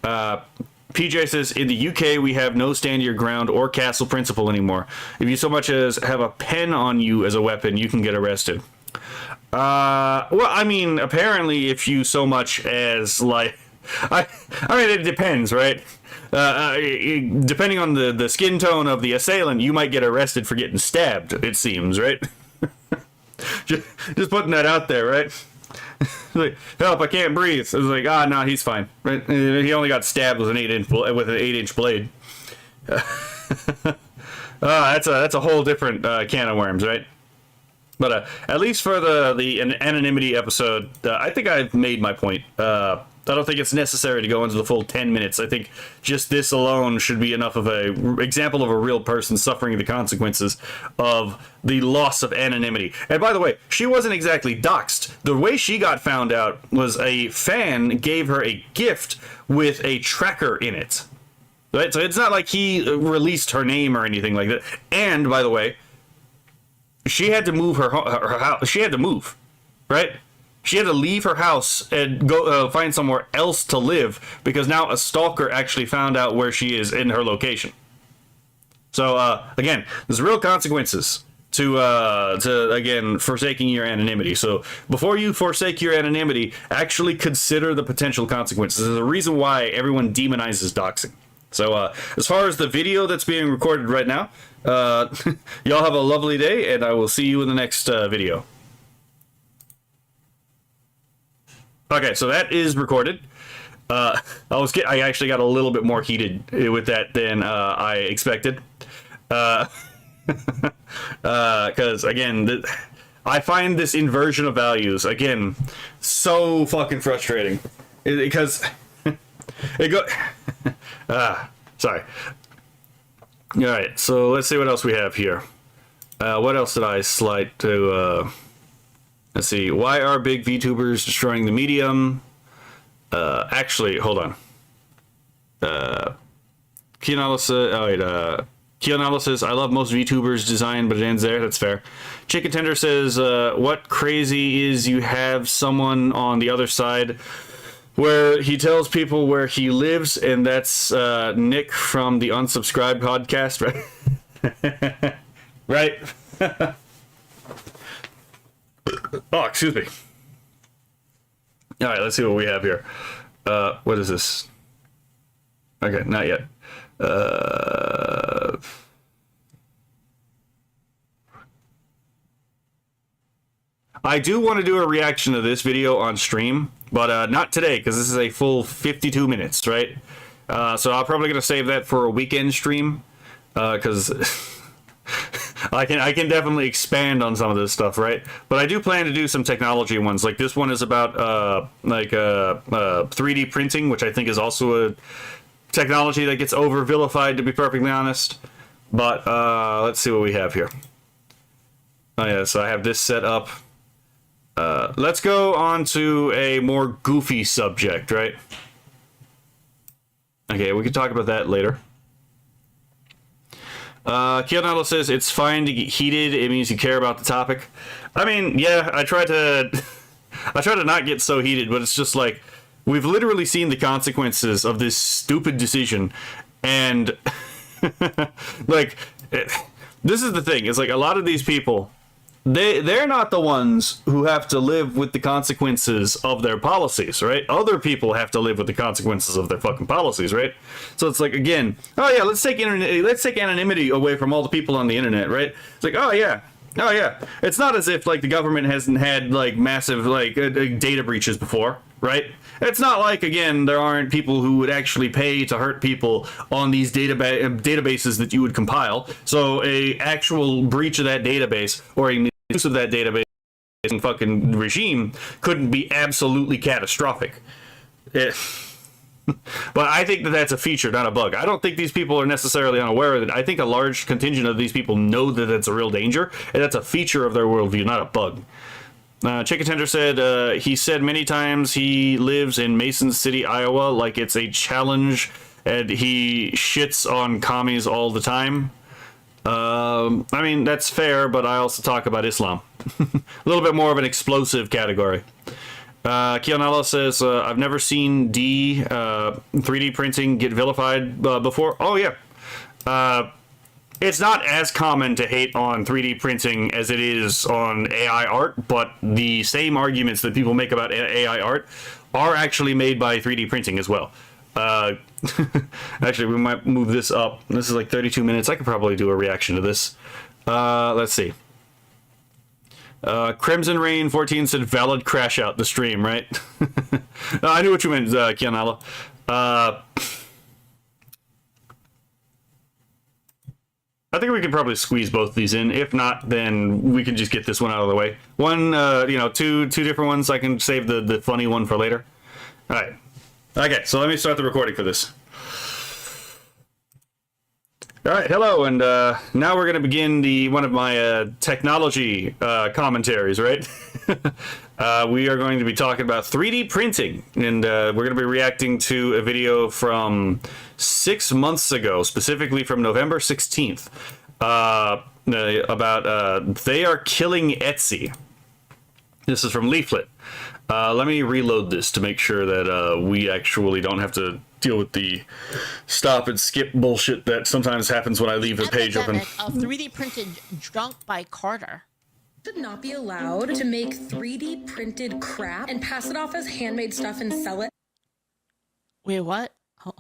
PJ says, in the UK, we have no stand your ground or castle principle anymore. If you so much as have a pen on you as a weapon, you can get arrested. Well, I mean, apparently, if you so much as like, I mean, it depends, right? Depending on the skin tone of the assailant, you might get arrested for getting stabbed. It seems, right? just putting that out there, right? Like, help! I can't breathe. It's like, no, he's fine. Right? He only got stabbed with an 8-inch blade. That's a whole different can of worms, right? But at least for the anonymity episode, I think I've made my point. I don't think it's necessary to go into the full 10 minutes. I think just this alone should be enough of a example of a real person suffering the consequences of the loss of anonymity. And by the way, she wasn't exactly doxxed. The way she got found out was a fan gave her a gift with a tracker in it. Right? So it's not like he released her name or anything like that. And by the way, she had to move her house. She had to move, right? She had to leave her house and go find somewhere else to live because now a stalker actually found out where she is in her location. So again, there's real consequences to again forsaking your anonymity. So before you forsake your anonymity, actually consider the potential consequences. There's a reason why everyone demonizes doxing. So as far as the video that's being recorded right now, y'all have a lovely day, and I will see you in the next video. Okay, so that is recorded. I actually got a little bit more heated with that than I expected. Because again, I find this inversion of values again so fucking frustrating. Because it go. Sorry. All right, so let's see what else we have here. What else did I slide to? Let's see. Why are big VTubers destroying the medium? Actually, hold on. Keyanalysis says, I love most VTubers' design, but it ends there. That's fair. Chicken Tender says, what crazy is you have someone on the other side where he tells people where he lives, and that's Nick from the Unsubscribed podcast, right? Right? Oh, excuse me. All right, let's see what we have here. What is this? Okay, not yet. I do want to do a reaction to this video on stream, but not today because this is a full 52 minutes, right? So I'm probably gonna save that for a weekend stream because I can definitely expand on some of this stuff, right? But I do plan to do some technology ones. Like this one is about 3D printing, which I think is also a technology that gets over vilified, to be perfectly honest. But let's see what we have here. Oh yeah, so I have this set up. Let's go on to a more goofy subject, right? Okay, we can talk about that later. Kionado says it's fine to get heated. It means you care about the topic. I mean, yeah, I try to not get so heated, but it's just like we've literally seen the consequences of this stupid decision, and like this is the thing. It's like a lot of these people, they're not the ones who have to live with the consequences of their policies, right? Other people have to live with the consequences of their fucking policies, right? So it's like, again, oh yeah, let's take anonymity away from all the people on the internet, right? It's like, oh yeah. It's not as if like the government hasn't had like massive like data breaches before, right? It's not like, again, there aren't people who would actually pay to hurt people on these databases that you would compile. So a actual breach of that database or a misuse of that database and fucking regime couldn't be absolutely catastrophic. But I think that that's a feature, not a bug. I don't think these people are necessarily unaware of it. I think a large contingent of these people know that it's a real danger, and that's a feature of their worldview, not a bug. Chicken Tender said, he said many times he lives in Mason City, Iowa, like it's a challenge, and he shits on commies all the time. I mean, that's fair, but I also talk about Islam. A little bit more of an explosive category. Kionala says, I've never seen 3D printing get vilified before. Oh, yeah. it's not as common to hate on 3D printing as it is on AI art, but the same arguments that people make about AI art are actually made by 3D printing as well. Actually, we might move this up. This is like 32 minutes. I could probably do a reaction to this. Let's see. Crimson Rain 14 said valid crash out the stream, right? No, I knew what you meant, Kianala. I think we could probably squeeze both of these in. If not, then we can just get this one out of the way. One, two different ones. I can save the funny one for later. All right. Okay, so let me start the recording for this. All right, hello, and now we're going to begin one of my technology commentaries, right? We are going to be talking about 3D printing, and we're going to be reacting to a video from 6 months ago, specifically from November 16th, about they are killing Etsy. This is from Leaflet. Let me reload this to make sure that we actually don't have to deal with the stop and skip bullshit that sometimes happens when I leave the page open. Of 3D printed junk by Carter. Should not be allowed to make 3D printed crap and pass it off as handmade stuff and sell it. Wait, what? Oh.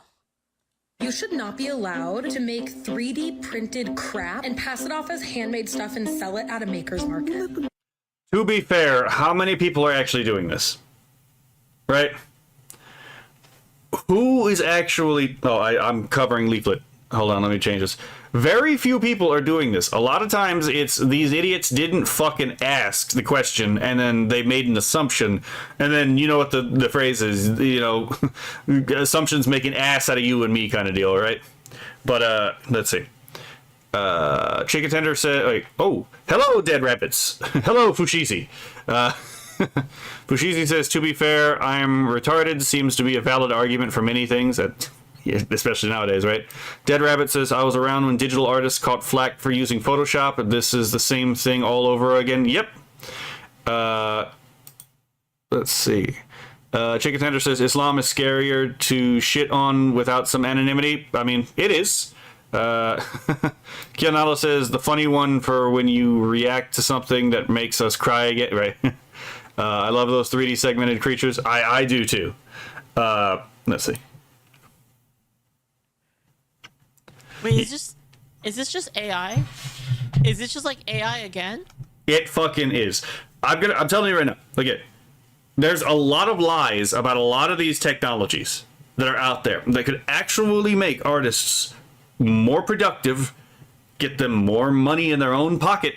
You should not be allowed to make 3D printed crap and pass it off as handmade stuff and sell it at a maker's market. To be fair, how many people are actually doing this? Right? Who is actually... Oh, I'm covering Leaflet. Hold on, let me change this. Very few people are doing this. A lot of times it's these idiots didn't fucking ask the question and then they made an assumption. And then you know what the phrase is, assumptions make an ass out of you and me kind of deal, right? But let's see. Chicken Tender said, like, oh, hello, Dead Rabbits. Hello, Fushizi. Fushizi says, to be fair, I'm retarded. Seems to be a valid argument for many things, especially nowadays, right? Dead Rabbit says, I was around when digital artists caught flack for using Photoshop. This is the same thing all over again. Yep. Let's see. Chicken Tender says, Islam is scarier to shit on without some anonymity. I mean, it is. Kianala says, the funny one for when you react to something that makes us cry again, right? I love those 3D segmented creatures. I do too. Let's see. Wait, is this just AI? Is this just like AI again? It fucking is. I'm telling you right now. Look at. There's a lot of lies about a lot of these technologies that are out there that could actually make artists more productive, get them more money in their own pocket,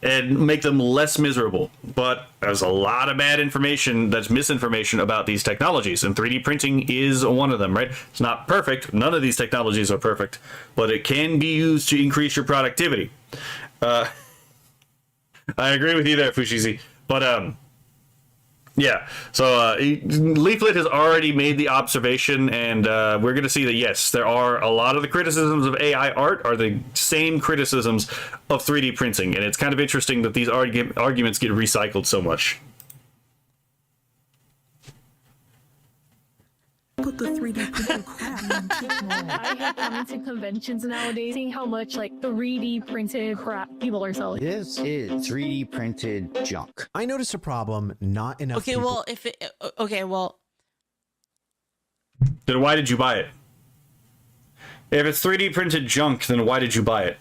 and make them less miserable. But there's a lot of bad information that's misinformation about these technologies, and 3D printing is one of them, right? It's not perfect. None of these technologies are perfect, but it can be used to increase your productivity. I agree with you there, Fushizi. But yeah, so Leaflet has already made the observation, and we're going to see that, yes, there are a lot of the criticisms of AI art are the same criticisms of 3D printing, and it's kind of interesting that these arguments get recycled so much. Put the 3D printed crap I hate coming to conventions nowadays, seeing how much like 3D printed crap people are selling. This is 3D printed junk. I noticed a problem. Not enough. Okay, well, if it Then why did you buy it? If it's 3D printed junk, then why did you buy it?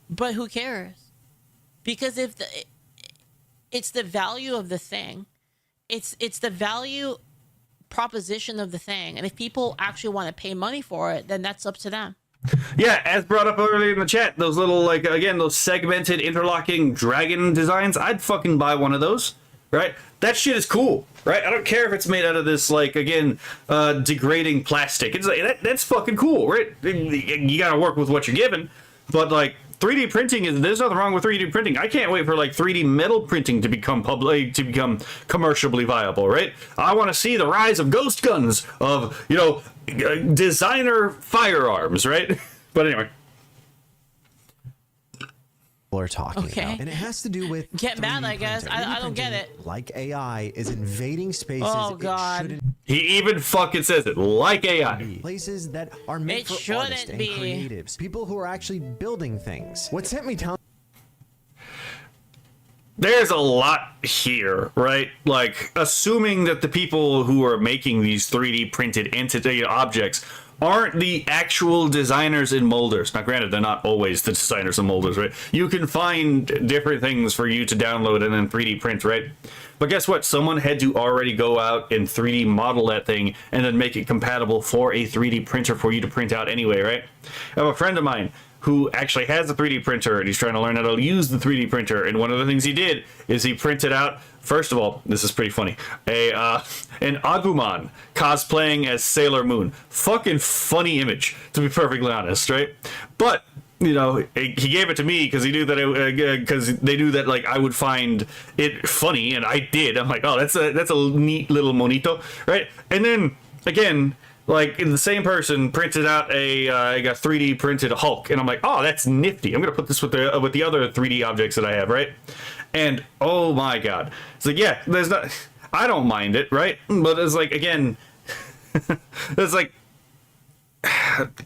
but who cares? Because if it's the value of the thing, it's the value proposition of the thing, and if people actually want to pay money for it, then that's up to them. Yeah, as brought up earlier in the chat, those little, like, again, those segmented interlocking dragon designs, I'd fucking buy one of those, right? That shit is cool, right? I don't care if it's made out of this, like, again, degrading plastic. It's like, that's fucking cool, right? You gotta work with what you're given, but, like, 3D printing is, there's nothing wrong with 3D printing. I can't wait for like 3D metal printing to become commercially viable, right? I want to see the rise of ghost guns, of, you know, designer firearms, right? But anyway. People are talking about. And it has to do with get mad, I guess. I don't get it. Like AI is invading spaces. Oh God. He even fucking says it, like AI. Places that are made It for shouldn't artists and be. creatives. People who are actually building things. What sent me down... There's a lot here, right? Like, assuming that the people who are making these 3D printed entity objects aren't the actual designers and molders. Now, granted, they're not always the designers and molders, right? You can find different things for you to download and then 3D print, right? But guess what? Someone had to already go out and 3D model that thing and then make it compatible for a 3D printer for you to print out anyway, right? I have a friend of mine who actually has a 3D printer, and he's trying to learn how to use the 3D printer. And one of the things he did is he printed out, first of all, this is pretty funny, an Agumon cosplaying as Sailor Moon. Fucking funny image, to be perfectly honest, right? But you know, he gave it to me because he knew that because they knew that like I would find it funny, and I did. I'm like, oh, that's a neat little monito, right? And then again, like the same person printed out a 3D printed Hulk, and I'm like, oh, that's nifty. I'm gonna put this with the other 3D objects that I have, right? And oh my god, it's like, yeah, there's not, I don't mind it, right? But it's like, again, it's like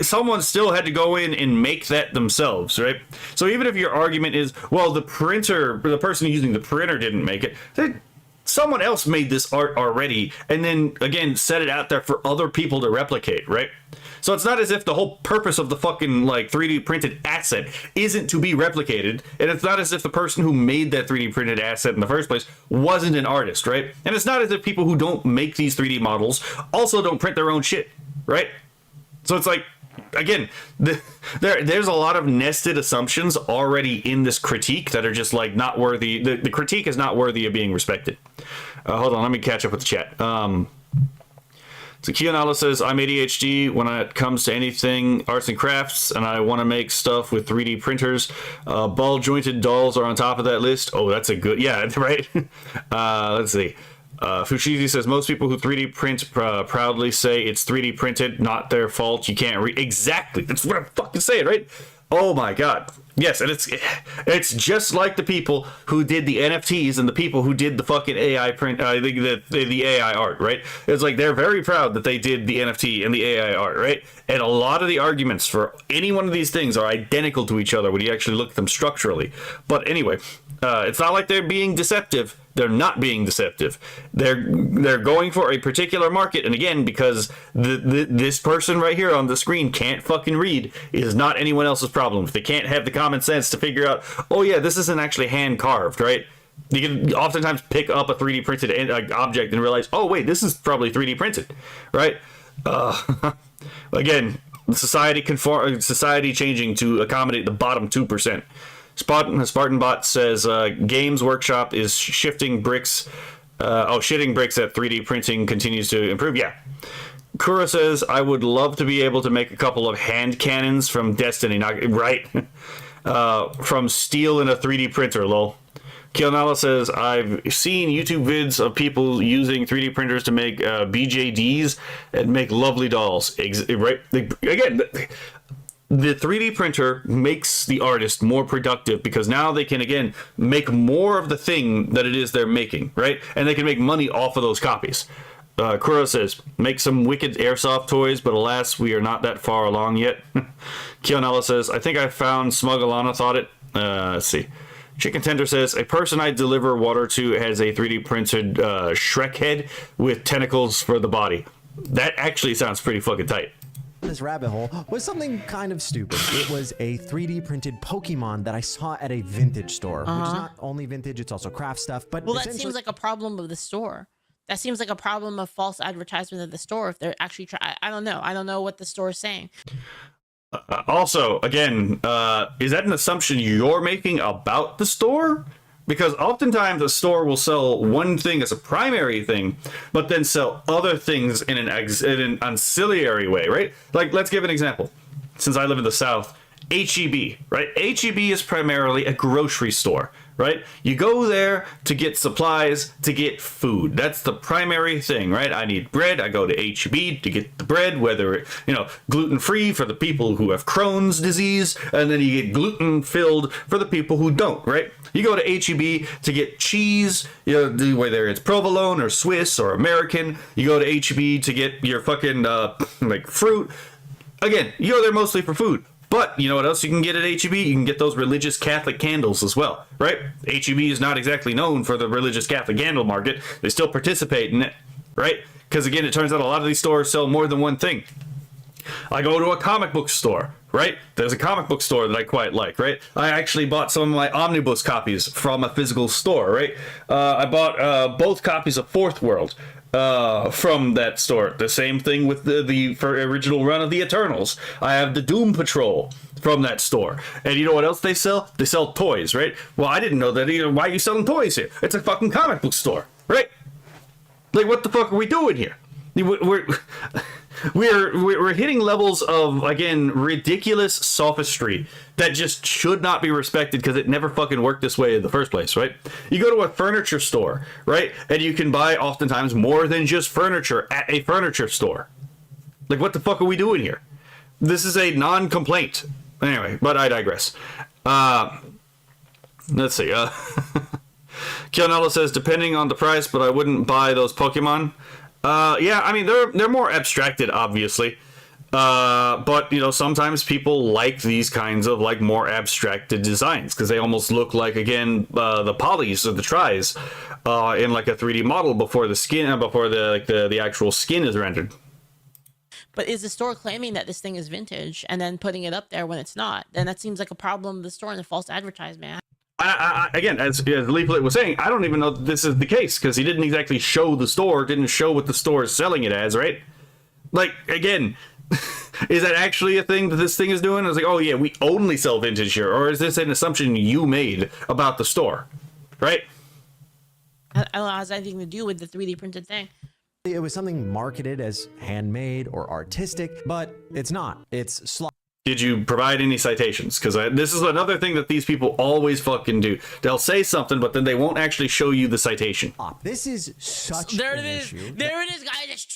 someone still had to go in and make that themselves, right? So even if your argument is, well, the person using the printer didn't make it, someone else made this art already and then again set it out there for other people to replicate, right? So it's not as if the whole purpose of the fucking like 3D printed asset isn't to be replicated, and it's not as if the person who made that 3D printed asset in the first place wasn't an artist, right? And it's not as if people who don't make these 3D models also don't print their own shit, right? So it's like, again, there's a lot of nested assumptions already in this critique that are just like not worthy. The critique is not worthy of being respected. Hold on, let me catch up with the chat. So Kionala says, I'm ADHD when it comes to anything arts and crafts, and I want to make stuff with 3D printers. Ball jointed dolls are on top of that list. Oh, that's a good, yeah, right? Let's see. Fushizi says, most people who 3D print proudly say it's 3D printed, not their fault. You can't read. Exactly. That's what I'm fucking saying, right? Oh my god. Yes, and it's just like the people who did the NFTs and the people who did the fucking AI print, the AI art, right? It's like they're very proud that they did the NFT and the AI art, right? And a lot of the arguments for any one of these things are identical to each other when you actually look at them structurally. But anyway, it's not like they're being deceptive. They're not being deceptive. They're going for a particular market, and again, because this person right here on the screen can't fucking read, is not anyone else's problem. If they can't have the common sense to figure out, oh yeah, this isn't actually hand carved, right? You can oftentimes pick up a 3D printed object and realize, oh wait, this is probably 3D printed, right? Again, society changing to accommodate the bottom 2%. Spartanbot says Games Workshop is shifting bricks. Shitting bricks at 3D printing continues to improve. Yeah. Kura says, I would love to be able to make a couple of hand cannons from Destiny. Right. From steel in a 3D printer, lol. Kionala says, I've seen YouTube vids of people using 3D printers to make BJDs and make lovely dolls. Right. Again, the 3D printer makes the artist more productive because now they can, again, make more of the thing that it is they're making, right? And they can make money off of those copies. Kuro says, make some wicked airsoft toys, but alas, we are not that far along yet. Kionella says, I think I found Smuggalana thought it. Let's see. Chicken Tender says, a person I deliver water to has a 3D printed Shrek head with tentacles for the body. That actually sounds pretty fucking tight. This rabbit hole was something kind of stupid. It was a 3D printed Pokemon that I saw at a vintage store, which is not only vintage, it's also craft stuff. But well, that seems like a problem of the store. That seems like a problem of false advertisement of the store. If they're actually I don't know. I don't know what the store is saying. Also, again, is that an assumption you're making about the store? Because oftentimes a store will sell one thing as a primary thing, but then sell other things in an ancillary way, right? Like, let's give an example. Since I live in the South, HEB, right? HEB is primarily a grocery store, right? You go there to get supplies, to get food. That's the primary thing, right? I need bread. I go to HEB to get the bread, whether it, gluten-free for the people who have Crohn's disease, and then you get gluten-filled for the people who don't, right? You go to HEB to get cheese, whether it's provolone or Swiss or American. You go to HEB to get your fucking like fruit. Again, you go there mostly for food. But you know what else you can get at HEB? You can get those religious Catholic candles as well, right? HEB is not exactly known for the religious Catholic candle market. They still participate in it, right? Because again, it turns out a lot of these stores sell more than one thing. I go to a comic book store, right? There's a comic book store that I quite like, right? I actually bought some of my omnibus copies from a physical store, right? I bought both copies of Fourth World from that store. The same thing with the original run of the Eternals. I have the Doom Patrol from that store. And you know what else they sell? They sell toys, right? Well, I didn't know that either. Why are you selling toys here? It's a fucking comic book store, right? Like, what the fuck are we doing here? We're hitting levels of, again, ridiculous sophistry that just should not be respected because it never fucking worked this way in the first place, right? You go to a furniture store, right? And you can buy oftentimes more than just furniture at a furniture store. Like, what the fuck are we doing here? This is a non-complaint. Anyway, but I digress. Let's see. Kionella says, depending on the price, but I wouldn't buy those Pokemon. Yeah, I mean, they're more abstracted, obviously. But, sometimes people like these kinds of, like, more abstracted designs because they almost look like, again, the polys or the tries in, like, a 3D model before the skin, before the actual skin is rendered. But is the store claiming that this thing is vintage and then putting it up there when it's not? Then that seems like a problem of the store and a false advertisement. Again, as Leaflet was saying, I don't even know that this is the case because he didn't exactly show the store, didn't show what the store is selling it as, right? Like, again, is that actually a thing that this thing is doing? I was like, oh yeah, we only sell vintage here, or is this an assumption you made about the store, right? I don't know, has anything to do with the 3D printed thing. It was something marketed as handmade or artistic, but it's not. It's slop. Did you provide any citations? Because this is another thing that these people always fucking do. They'll say something, but then they won't actually show you the citation. This is such there an it is. issue. There it is, guys.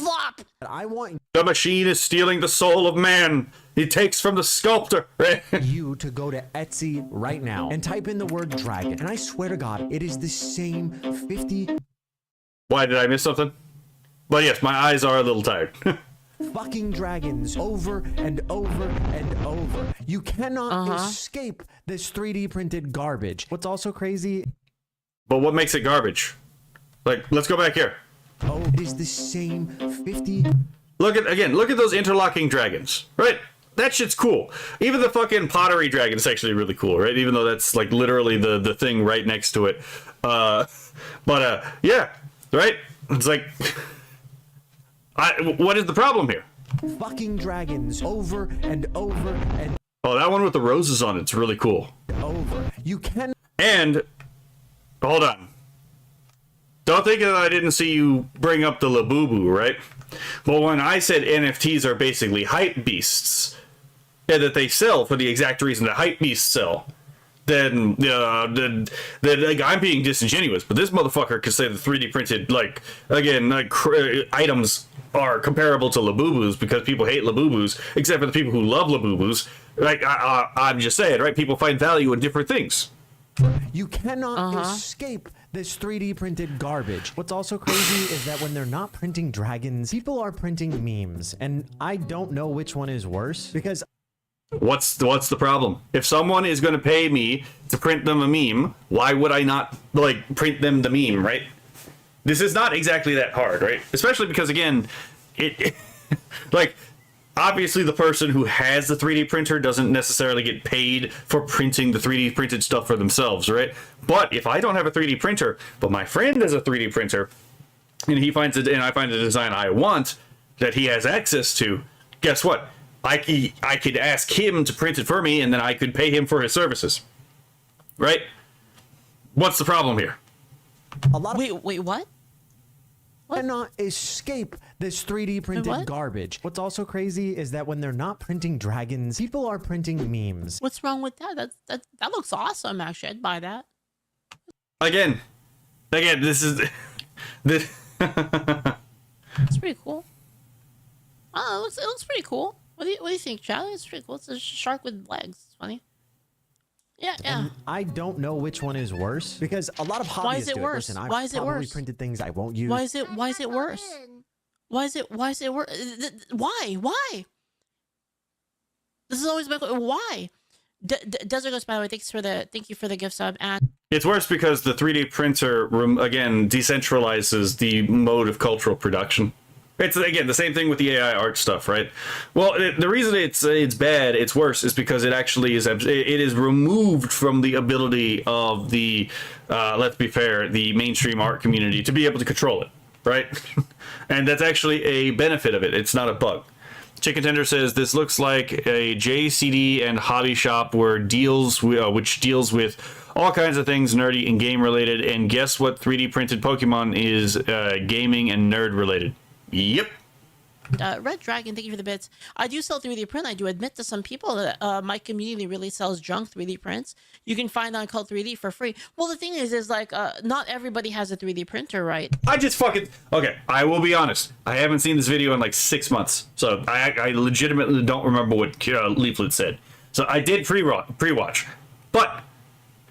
Flop. I want the machine is stealing the soul of man. He takes from the sculptor. Right? you to go to Etsy right now and type in the word dragon. And I swear to God, it is the same 50... Why did I miss something? But yes, my eyes are a little tired. fucking dragons over and over and over. You cannot escape this 3D printed garbage. What's also crazy... But what makes it garbage? Like, let's go back here. Oh, it is the same 50... Look at those interlocking dragons, right? That shit's cool. Even the fucking pottery dragon is actually really cool, right? Even though that's, like, literally the thing right next to it. Yeah, right? It's like... what is the problem here? Fucking dragons over and over and oh, that one with the roses on it's really cool. over. You can. And hold on. Don't think that I didn't see you bring up the Labubu, right? Well, when I said NFTs are basically hype beasts, and that they sell for the exact reason that hype beasts sell, then like, I'm being disingenuous. But this motherfucker could say the 3D printed, like, again, like, items are comparable to Labubus because people hate Labubus, except for the people who love Labubus. Like, I'm just saying, right? People find value in different things. You cannot escape this 3D printed garbage. What's also crazy is that when they're not printing dragons, people are printing memes. And I don't know which one is worse because... What's the problem? If someone is going to pay me to print them a meme, why would I not, like, print them the meme, right? This is not exactly that hard, right? Especially because, again, it like, obviously the person who has the 3D printer doesn't necessarily get paid for printing the 3D printed stuff for themselves, right? But if I don't have a 3D printer, but my friend has a 3D printer, and he finds it, and I find a design I want that he has access to, guess what? I could ask him to print it for me, and then I could pay him for his services, right? What's the problem here? A lot of... Wait, what? cannot escape this 3D printed what? garbage. What's also crazy is that when they're not printing dragons, people are printing memes. What's wrong with that? That looks awesome. Actually, I'd buy that. Again, this is this. It's pretty cool. Oh, it looks pretty cool. What do you think, Charlie? It's pretty cool. It's a shark with legs. It's funny. Yeah. And I don't know which one is worse because a lot of hobbyists Why is it do worse? Listen, I've Why is it probably worse? printed things I won't use. Why is it worse? Why is it worse? Why? This is always my question. Why? Desert Ghost, by the way, thank you for the gift sub. And It's worse because the 3D printer again decentralizes the mode of cultural production. It's again the same thing with the AI art stuff, right? Well, the reason it's bad, it's worse, is because it actually is removed from the ability of the let's be fair, the mainstream art community to be able to control it, right? And that's actually a benefit of it. It's not a bug. Chicken Tender says this looks like a JCD and hobby shop which deals with all kinds of things nerdy and game related. And guess what? 3D printed Pokemon is gaming and nerd related. Yep. Red Dragon, thank you for the bits. I do sell 3D print. I do admit to some people that my community really sells junk 3D prints. You can find on Cult 3D for free. Well, the thing is like not everybody has a 3D printer, right? Okay, I will be honest. I haven't seen this video in like 6 months, so I legitimately don't remember what Leaflet said. So I did pre-watch, but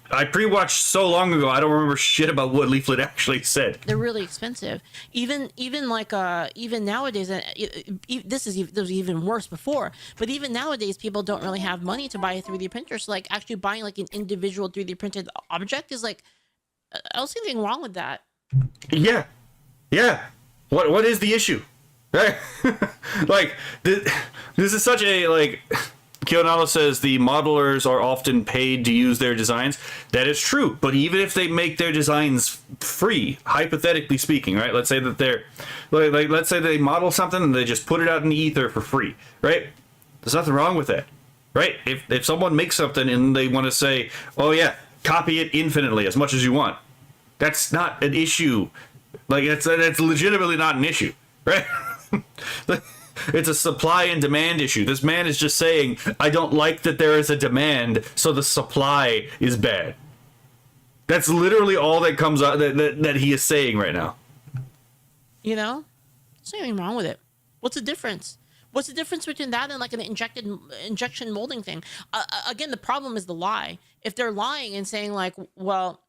I pre-watched so long ago I don't remember shit about what Leaflet actually said. They're really expensive. Even nowadays, this was even worse before. But even nowadays, people don't really have money to buy a 3D printer. So like actually buying like an individual 3D printed object is like, I don't see anything wrong with that. Yeah. What is the issue? Like this is such a like. Kionalo says the modelers are often paid to use their designs. That is true, but even if they make their designs free, hypothetically speaking, right? Let's say that let's say they model something and they just put it out in the ether for free, right? There's nothing wrong with that, right? If someone makes something and they want to say, oh yeah, copy it infinitely as much as you want, that's not an issue. Like that's legitimately not an issue, right? It's a supply and demand issue. This man is just saying, I don't like that there is a demand, so the supply is bad. That's literally all that comes out that he is saying right now. You know? There's nothing wrong with it. What's the difference? What's the difference between that and like an injection molding thing? Again, the problem is the lie. If they're lying and saying like, well,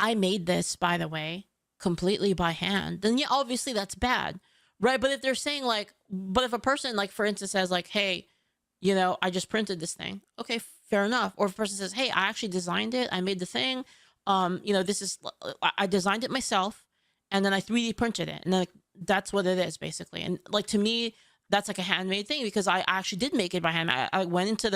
I made this, by the way, completely by hand, then yeah, obviously that's bad. Right, but if they're saying like, but if a person like, for instance, says like, hey, you know, I just printed this thing. Okay, fair enough. Or if a person says, hey, I actually designed it. I made the thing. You know, I designed it myself, and then I 3D printed it, and then like, that's what it is basically. And like to me, that's like a handmade thing because I actually did make it by hand. I went into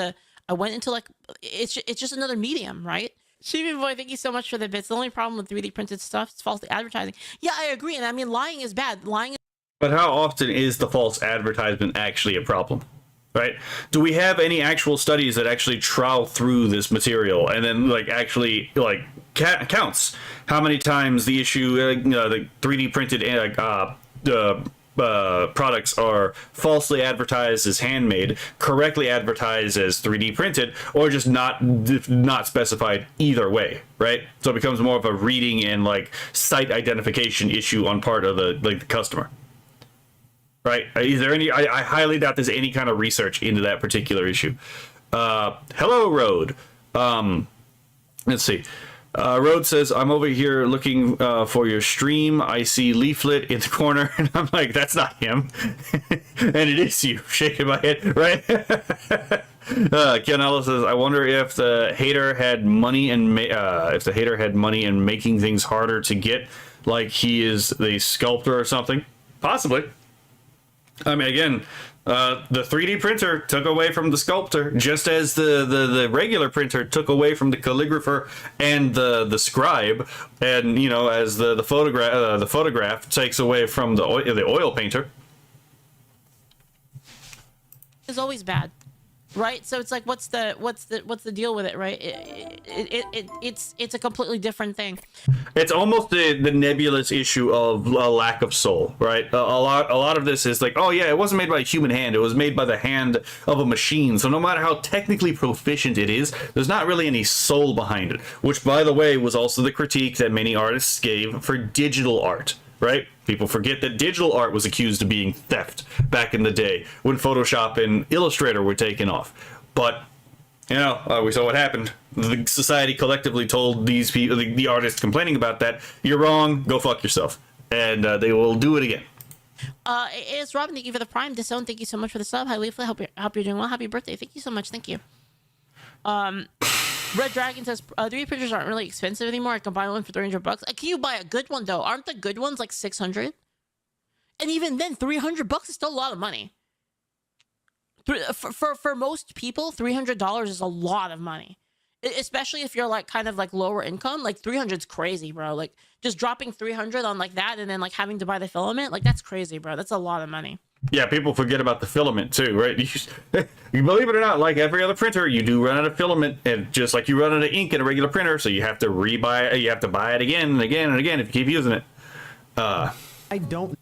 like it's just another medium, right? Sheepy Boy, thank you so much for the bits. The only problem with 3D printed stuff is false advertising. Yeah, I agree, and I mean lying is bad. But how often is the false advertisement actually a problem, right? Do we have any actual studies that actually trowel through this material and then like actually like counts how many times the issue, the 3D printed products are falsely advertised as handmade, correctly advertised as 3D printed, or just not specified either way, right? So it becomes more of a reading and like site identification issue on part of the customer. Right? Is there any? I highly doubt there's any kind of research into that particular issue. Hello, Road. Let's see. Road says, I'm over here looking for your stream. I see Leaflet in the corner, and I'm like, that's not him. And it is you, shaking my head, right? Kianello says, I wonder if the hater had money and making things harder to get, like he is the sculptor or something. Possibly. I mean, again, the 3D printer took away from the sculptor, just as the regular printer took away from the calligrapher and the scribe, and you know, as the photograph takes away from the oil painter. It's always bad. right? So it's like, what's the deal with it, right? It's a completely different thing. It's almost the nebulous issue of a lack of soul, right? A lot of this is like, oh yeah, it wasn't made by a human hand, it was made by the hand of a machine. So no matter how technically proficient it is, there's not really any soul behind it. Which, by the way, was also the critique that many artists gave for digital art. Right? People forget that digital art was accused of being theft back in the day when Photoshop and Illustrator were taken off. But, you know, we saw what happened. The society collectively told these people, the artists complaining about that, you're wrong, go fuck yourself. And they will do it again. It's Robin, thank you for the Prime. Disown, thank you so much for the sub. Hi, Leaflet, hope you're doing well. Happy birthday. Thank you so much. Thank you. Red Dragon says 3D printers aren't really expensive anymore. I can buy one for $300. Can you buy a good one though? Aren't the good ones like 600? And even then, $300 is still a lot of money. For most people, $300 is a lot of money, especially if you're like kind of like lower income. Like 300 is crazy, bro. Like just dropping 300 on like that and then like having to buy the filament, like that's crazy, bro. That's a lot of money. Yeah, people forget about the filament too, right? You believe it or not, like every other printer, you do run out of filament, and just like you run out of ink in a regular printer, so you have to buy it again and again and again if you keep using it. I don't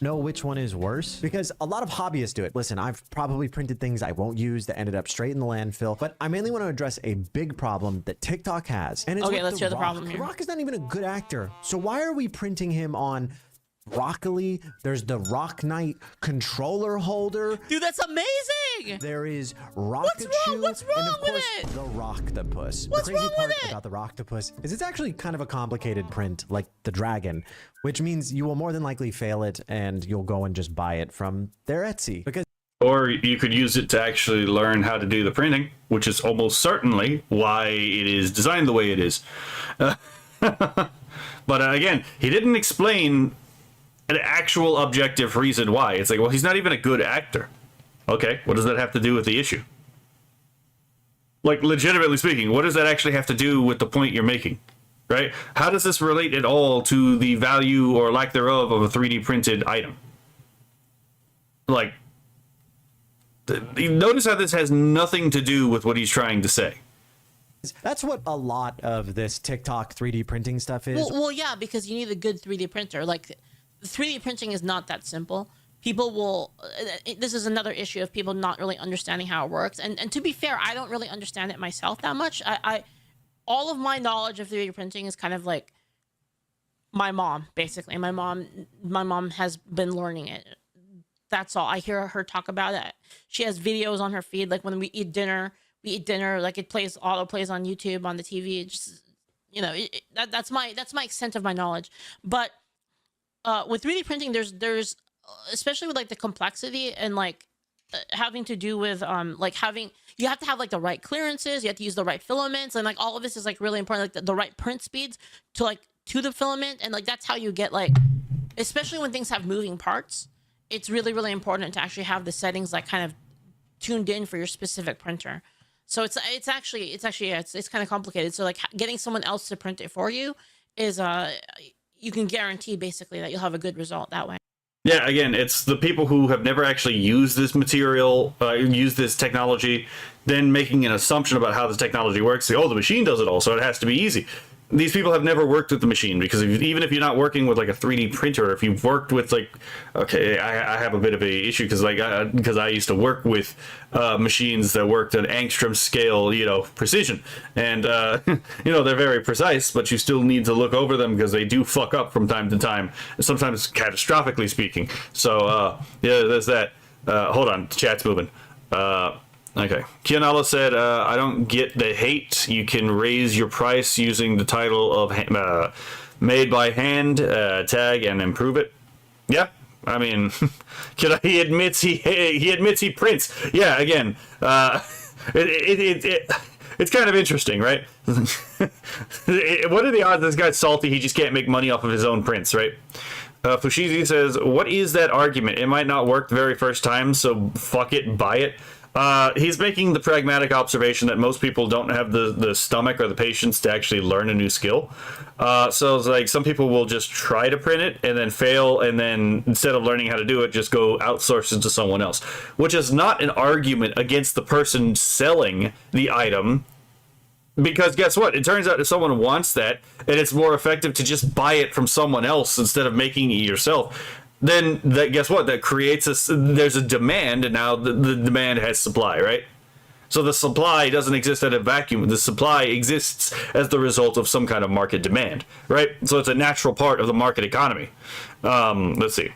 know which one is worse because a lot of hobbyists do it. Listen, I've probably printed things I won't use that ended up straight in the landfill, but I mainly want to address a big problem that TikTok has. And it's okay, let's hear the problem here. The Rock is not even a good actor, so why are we printing him on Broccoli? There's the Rock Knight controller holder. Dude, that's amazing. There is Rocket Shoe. What's wrong and of course, with it? the Rocktopus. What's the crazy wrong part with it? about the Rocktopus is it's actually kind of a complicated print, like the dragon, which means you will more than likely fail it, and you'll go and just buy it from their Etsy. Because or you could use it to actually learn how to do the printing, which is almost certainly why it is designed the way it is. But again, he didn't explain an actual objective reason why. It's like, well, he's not even a good actor. Okay, what does that have to do with the issue? Like, legitimately speaking, what does that actually have to do with the point you're making? Right? How does this relate at all to the value or lack thereof of a 3D printed item? Like, notice how this has nothing to do with what he's trying to say. that's what a lot of this TikTok 3D printing stuff is. Well, yeah, because you need a good 3D printer. Like, 3D printing is not that simple. People will, this is another issue of people not really understanding how it works. And to be fair, I don't really understand it myself that much. All of my knowledge of 3D printing is kind of like my mom, basically. My mom has been learning it. That's all. I hear her talk about it. She has videos on her feed. Like when we eat dinner, like it auto plays on YouTube, on the TV. It just, you know, that's my extent of my knowledge. But with 3D printing, there's especially with like the complexity and like having to do with you have to have like the right clearances, you have to use the right filaments, and like all of this is like really important, like the right print speeds to the filament, and like that's how you get, like, especially when things have moving parts, it's really, really important to actually have the settings like kind of tuned in for your specific printer. So it's kind of complicated. So like getting someone else to print it for you is you can guarantee basically that you'll have a good result that way. Yeah, again, it's the people who have never actually used this material, used this technology, then making an assumption about how the technology works. Say, oh, the machine does it all, so it has to be easy. These people have never worked with the machine, because even if you're not working with like a 3D printer, if you've worked with like, okay, I have a bit of a issue because I used to work with machines that worked at angstrom scale, precision, and they're very precise, but you still need to look over them because they do fuck up from time to time, sometimes catastrophically speaking. So yeah, there's that. Hold on, chat's moving. Okay. Kianala said, I don't get the hate. You can raise your price using the title of made by hand tag and improve it. Yeah. I mean, he admits he prints. Yeah, again, it's kind of interesting, right? What are the odds this guy's salty? He just can't make money off of his own prints, right? Fushizi says, what is that argument? It might not work the very first time, so fuck it, buy it. He's making the pragmatic observation that most people don't have the stomach or the patience to actually learn a new skill. So it's like some people will just try to print it and then fail, and then instead of learning how to do it, just go outsource it to someone else, which is not an argument against the person selling the item. Because guess what? It turns out if someone wants that, and it's more effective to just buy it from someone else instead of making it yourself, then that, guess what? That creates there's a demand, and now the demand has supply, right? So the supply doesn't exist at a vacuum. The supply exists as the result of some kind of market demand, right? So it's a natural part of the market economy. Let's see.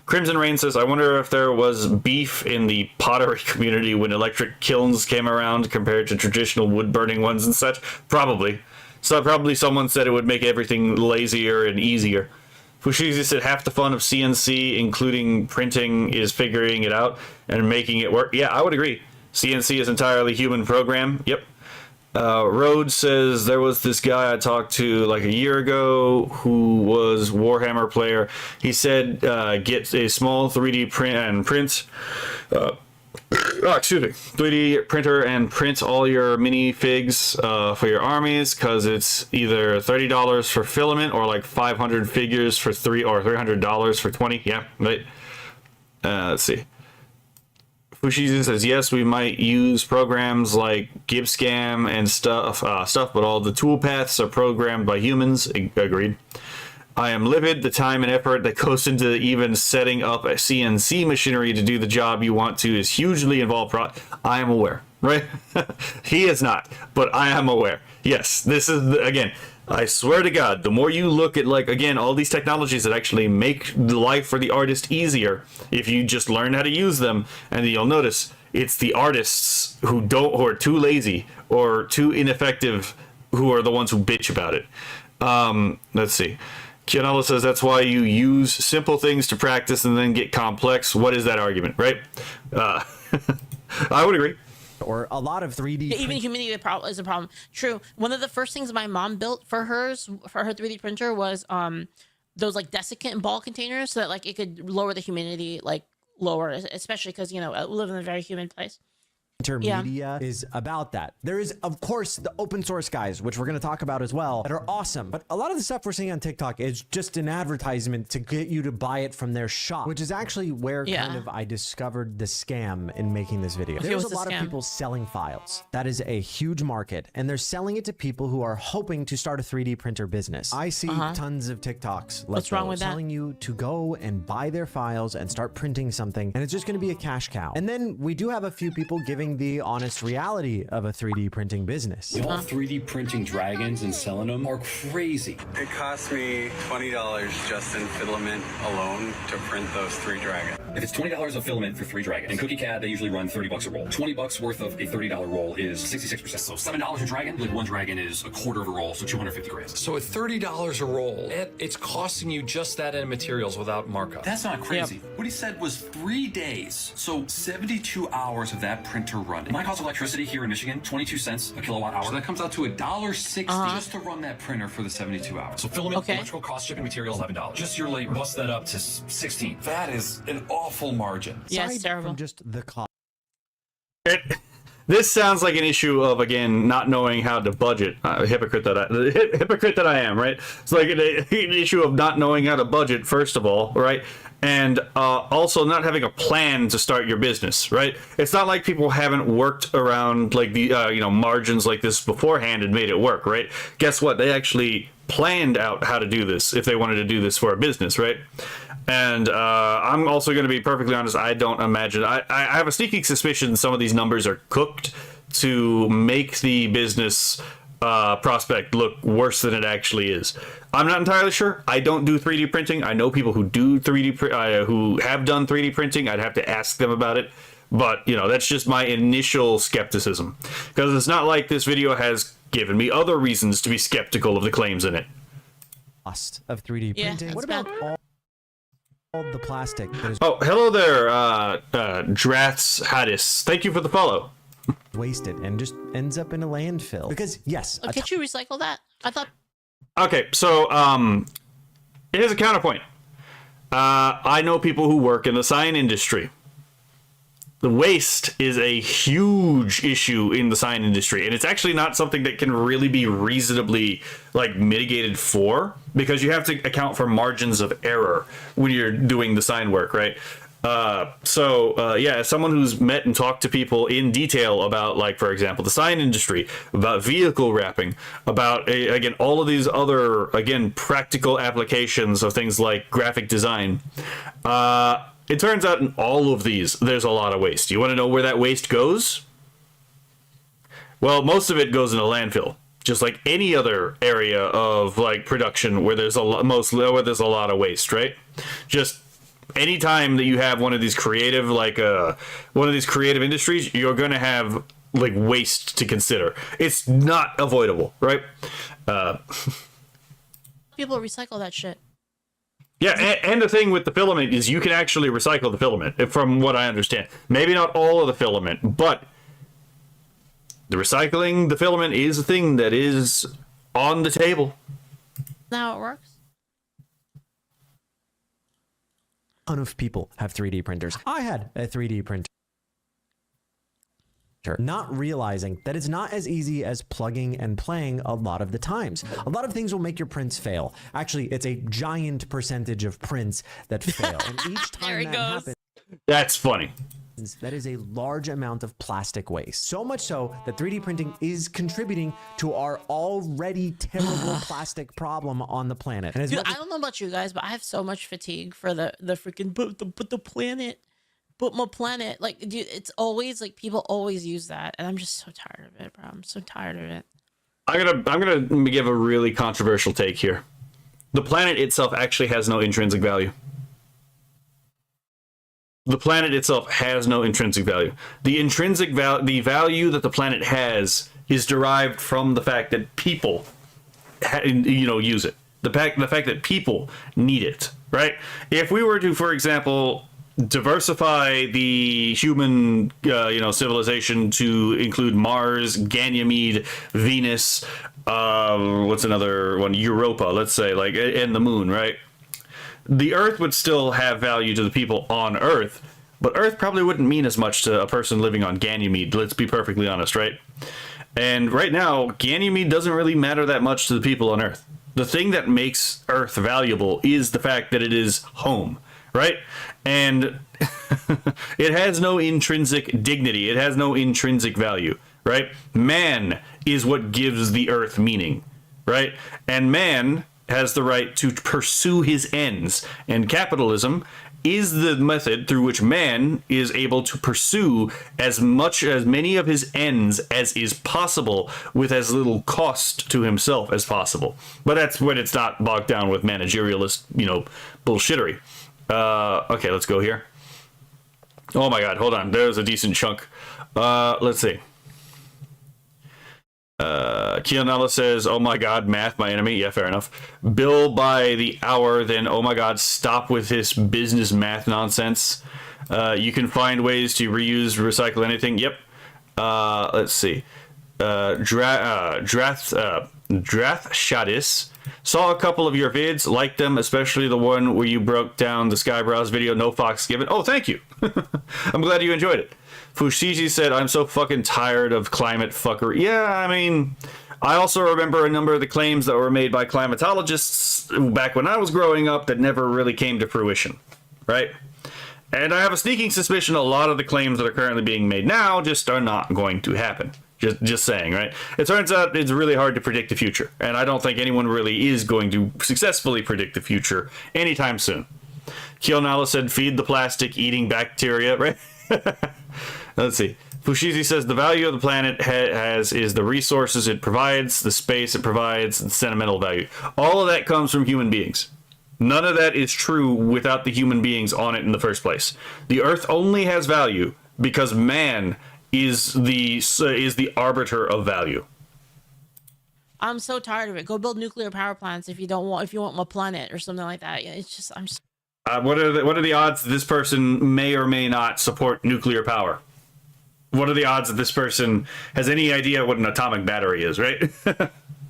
Crimson Rain says, I wonder if there was beef in the pottery community when electric kilns came around compared to traditional wood burning ones and such. Probably. So probably someone said it would make everything lazier and easier. Fushizi said half the fun of CNC, including printing, is figuring it out and making it work. Yeah, I would agree. CNC is entirely human program. Yep. Rhodes says there was this guy I talked to like a year ago who was Warhammer player. He said get a small 3D print and print. 3D printer and print all your minifigs for your armies, because it's either $30 for filament or like 500 figures for $300 for 20. Yeah, right. Let's see. Fushizi says, yes, we might use programs like GibScam and stuff, but all the toolpaths are programmed by humans. Agreed. I am livid. The time and effort that goes into even setting up a CNC machinery to do the job you want to is hugely involved. I am aware, right? He is not, but I am aware. Yes, this is, again, I swear to God, the more you look at, like, again, all these technologies that actually make the life for the artist easier, if you just learn how to use them, and you'll notice it's the artists who are too lazy or too ineffective who are the ones who bitch about it. Let's see. Kianella says that's why you use simple things to practice and then get complex. What is that argument, right? I would agree. Or a lot of 3D. Even humidity is a problem. True. One of the first things my mom built for her 3D printer was those like desiccant and ball containers so that like it could lower the humidity like lower, especially because we live in a very humid place. Intermedia is about that. There is, of course, the open source guys, which we're going to talk about as well, that are awesome. But a lot of the stuff we're seeing on TikTok is just an advertisement to get you to buy it from their shop, which is actually where kind of I discovered the scam in making this video. There's a lot of people selling files. That is a huge market, and they're selling it to people who are hoping to start a 3D printer business. I see tons of TikToks What's wrong with telling you to go and buy their files and start printing something, and it's just going to be a cash cow. And then we do have a few people giving the honest reality of a 3D printing business. Y'all 3D printing dragons and selling them are crazy. It cost me $20 just in filament alone to print those 3 dragons. If it's $20 of filament for 3 dragons, in Cookie Cat they usually run $30 a roll. $20 worth of a $30 roll is 66%. So $7 a dragon, like 1 dragon is a quarter of a roll, so 250 grams. So at $30 a roll, it's costing you just that in materials without markup. That's not crazy. What he said was 3 days, so 72 hours of that printer running. My cost of electricity here in Michigan, 22 cents a kilowatt hour. So that comes out to $1.60 just to run that printer for the 72 hours. So filament, electrical cost, shipping materials, $11. Just your labor, bust that up to 16. That is an awful margin. Yeah, it's terrible. From just the cost. This sounds like an issue of, again, not knowing how to budget. Hypocrite that I am, right? It's like an issue of not knowing how to budget, first of all, right? And also not having a plan to start your business, right? It's not like people haven't worked around like the margins like this beforehand and made it work, right? Guess what? They actually planned out how to do this if they wanted to do this for a business, right? And I'm also going to be perfectly honest. I don't imagine. I have a sneaking suspicion some of these numbers are cooked to make the business prospect look worse than it actually is. I'm not entirely sure. I don't do 3D printing. I know people who do who have done 3D printing. I'd have to ask them about it. But, that's just my initial skepticism. Because it's not like this video has given me other reasons to be skeptical of the claims in it. Cost of 3D printing. What about all the plastic that is hello there, Draths Hadis. Thank you for the follow. Wasted and just ends up in a landfill. Because, yes. Can't you recycle that? I thought... Okay, so here's a counterpoint. I know people who work in the sign industry. The waste is a huge issue in the sign industry, and it's actually not something that can really be reasonably like mitigated for, because you have to account for margins of error when you're doing the sign work, right? Yeah, as someone who's met and talked to people in detail about, like, for example, the sign industry, about vehicle wrapping, about, again, all of these other, again, practical applications of things like graphic design, it turns out in all of these, there's a lot of waste. You want to know where that waste goes? Well, most of it goes in a landfill, just like any other area of, like, production where there's a lot of waste, right? Just anytime that you have one of these creative, like one of these creative industries, you're going to have like waste to consider. It's not avoidable, right? People recycle that shit. Yeah, and the thing with the filament is you can actually recycle the filament, from what I understand. Maybe not all of the filament, but the recycling the filament is a thing that is on the table. Now it works. Ton of people have 3D printers. I had a 3D printer, not realizing that it's not as easy as plugging and playing a lot of the times. A lot of things will make your prints fail. Actually, it's a giant percentage of prints that fail. And each time that happens, that's funny. That is a large amount of plastic waste. So much so that 3D printing is contributing to our already terrible plastic problem on the planet. And Dude, I don't know about you guys, but I have so much fatigue for the freaking put my planet. Like, dude, it's always like people always use that, and I'm just so tired of it, bro. I'm so tired of it. I'm gonna give a really controversial take here. The planet itself actually has no intrinsic value. The planet itself has no intrinsic value. The intrinsic value, the value that the planet has, is derived from the fact that people, use it. The fact that people need it, right? If we were to, for example, diversify the human, civilization to include Mars, Ganymede, Venus, what's another one? Europa, let's say, and the moon, right? The Earth would still have value to the people on Earth, but Earth probably wouldn't mean as much to a person living on Ganymede, let's be perfectly honest, right? And right now, Ganymede doesn't really matter that much to the people on Earth. The thing that makes Earth valuable is the fact that it is home, right? And it has no intrinsic dignity. It has no intrinsic value, right? Man is what gives the Earth meaning, right? And man has the right to pursue his ends, and capitalism is the method through which man is able to pursue as many of his ends as is possible with as little cost to himself as possible. But that's when it's not bogged down with managerialist, bullshittery. Okay, let's go here. Oh my god, hold on, there's a decent chunk. Let's see. Kianella says, oh my god, math, my enemy. Yeah, fair enough. Bill by the hour, then oh my god, stop with this business math nonsense. You can find ways to reuse, recycle anything. Yep. Let's see. Drathshadis. Saw a couple of your vids, liked them, especially the one where you broke down the Skybrowse video, no fox given. Oh, thank you. I'm glad you enjoyed it. Fushiji said, I'm so fucking tired of climate fuckery. Yeah, I mean, I also remember a number of the claims that were made by climatologists back when I was growing up that never really came to fruition, right? And I have a sneaking suspicion a lot of the claims that are currently being made now just are not going to happen. Just saying, right? It turns out it's really hard to predict the future, and I don't think anyone really is going to successfully predict the future anytime soon. Kionala said, feed the plastic eating bacteria, right? Let's see. Fushizi says the value of the planet is the resources it provides, the space it provides, and sentimental value. All of that comes from human beings. None of that is true without the human beings on it in the first place. The Earth only has value because man is the arbiter of value. I'm so tired of it. Go build nuclear power plants if you want my planet or something like that. It's just what are the odds that this person may or may not support nuclear power? What are the odds that this person has any idea what an atomic battery is, right?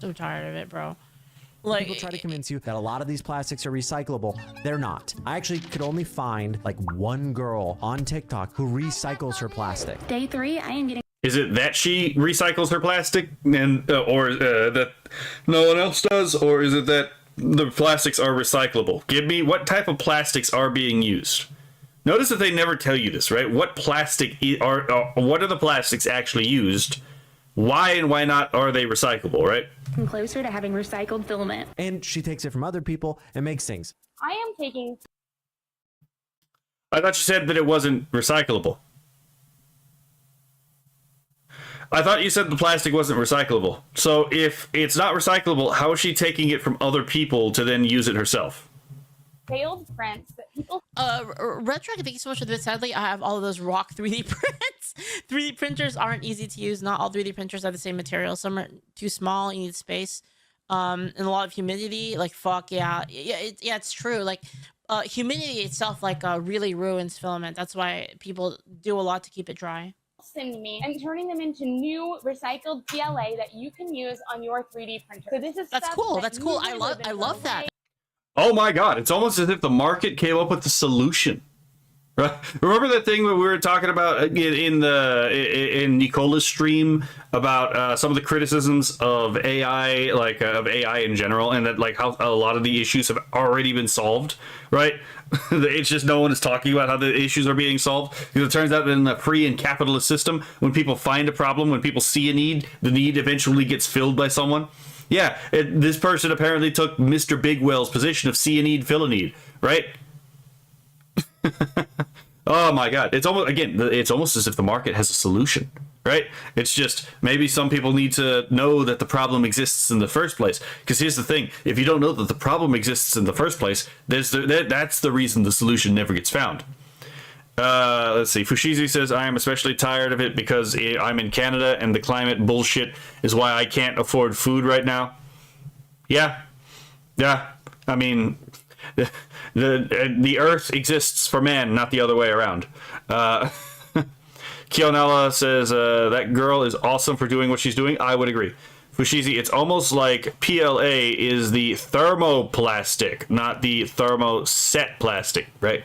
So tired of it, bro. Like, people try to convince you that a lot of these plastics are recyclable. They're not. I actually could only find like one girl on TikTok who recycles her plastic. Day 3, I am getting. Is it that she recycles her plastic and or that no one else does, or is it that the plastics are recyclable? Give me what type of plastics are being used. Notice that they never tell you this, right? What plastic what are the plastics actually used? Why and why not are they recyclable, right? I'm closer to having recycled filament. And she takes it from other people and makes things. I am taking. I thought you said that it wasn't recyclable. I thought you said the plastic wasn't recyclable. So if it's not recyclable, how is she taking it from other people to then use it herself? Failed prints that people. Redtrack, thank you so much for this. Sadly, I have all of those rock 3D prints. 3D printers aren't easy to use. Not all 3D printers have the same material. Some are too small. You need space. And a lot of humidity. Like, fuck, yeah. It's true. Like, humidity itself, like, really ruins filament. That's why people do a lot to keep it dry. Send me and turning them into new recycled PLA that you can use on your 3D printer. So this is That's cool. That's cool. I love that. Oh my god, it's almost as if the market came up with the solution. Right? Remember that thing that we were talking about in Nicola's stream about some of the criticisms of AI, like of AI in general, and that like how a lot of the issues have already been solved, right? It's just no one is talking about how the issues are being solved, because it turns out that in a free and capitalist system, when people find a problem, when people see a need, the need eventually gets filled by someone. Yeah, this person apparently took Mr. Bigwell's position of see a need, fill a need, right? Oh my god, it's almost as if the market has a solution, right? It's just maybe some people need to know that the problem exists in the first place. Because here's the thing, if you don't know that the problem exists in the first place, that's the reason the solution never gets found. Let's see. Fushizi says, I am especially tired of it because I'm in Canada and the climate bullshit is why I can't afford food right now. Yeah. I mean, the earth exists for man, not the other way around. Kionella says, that girl is awesome for doing what she's doing. I would agree. Fushizi, it's almost like PLA is the thermoplastic, not the thermoset plastic, right?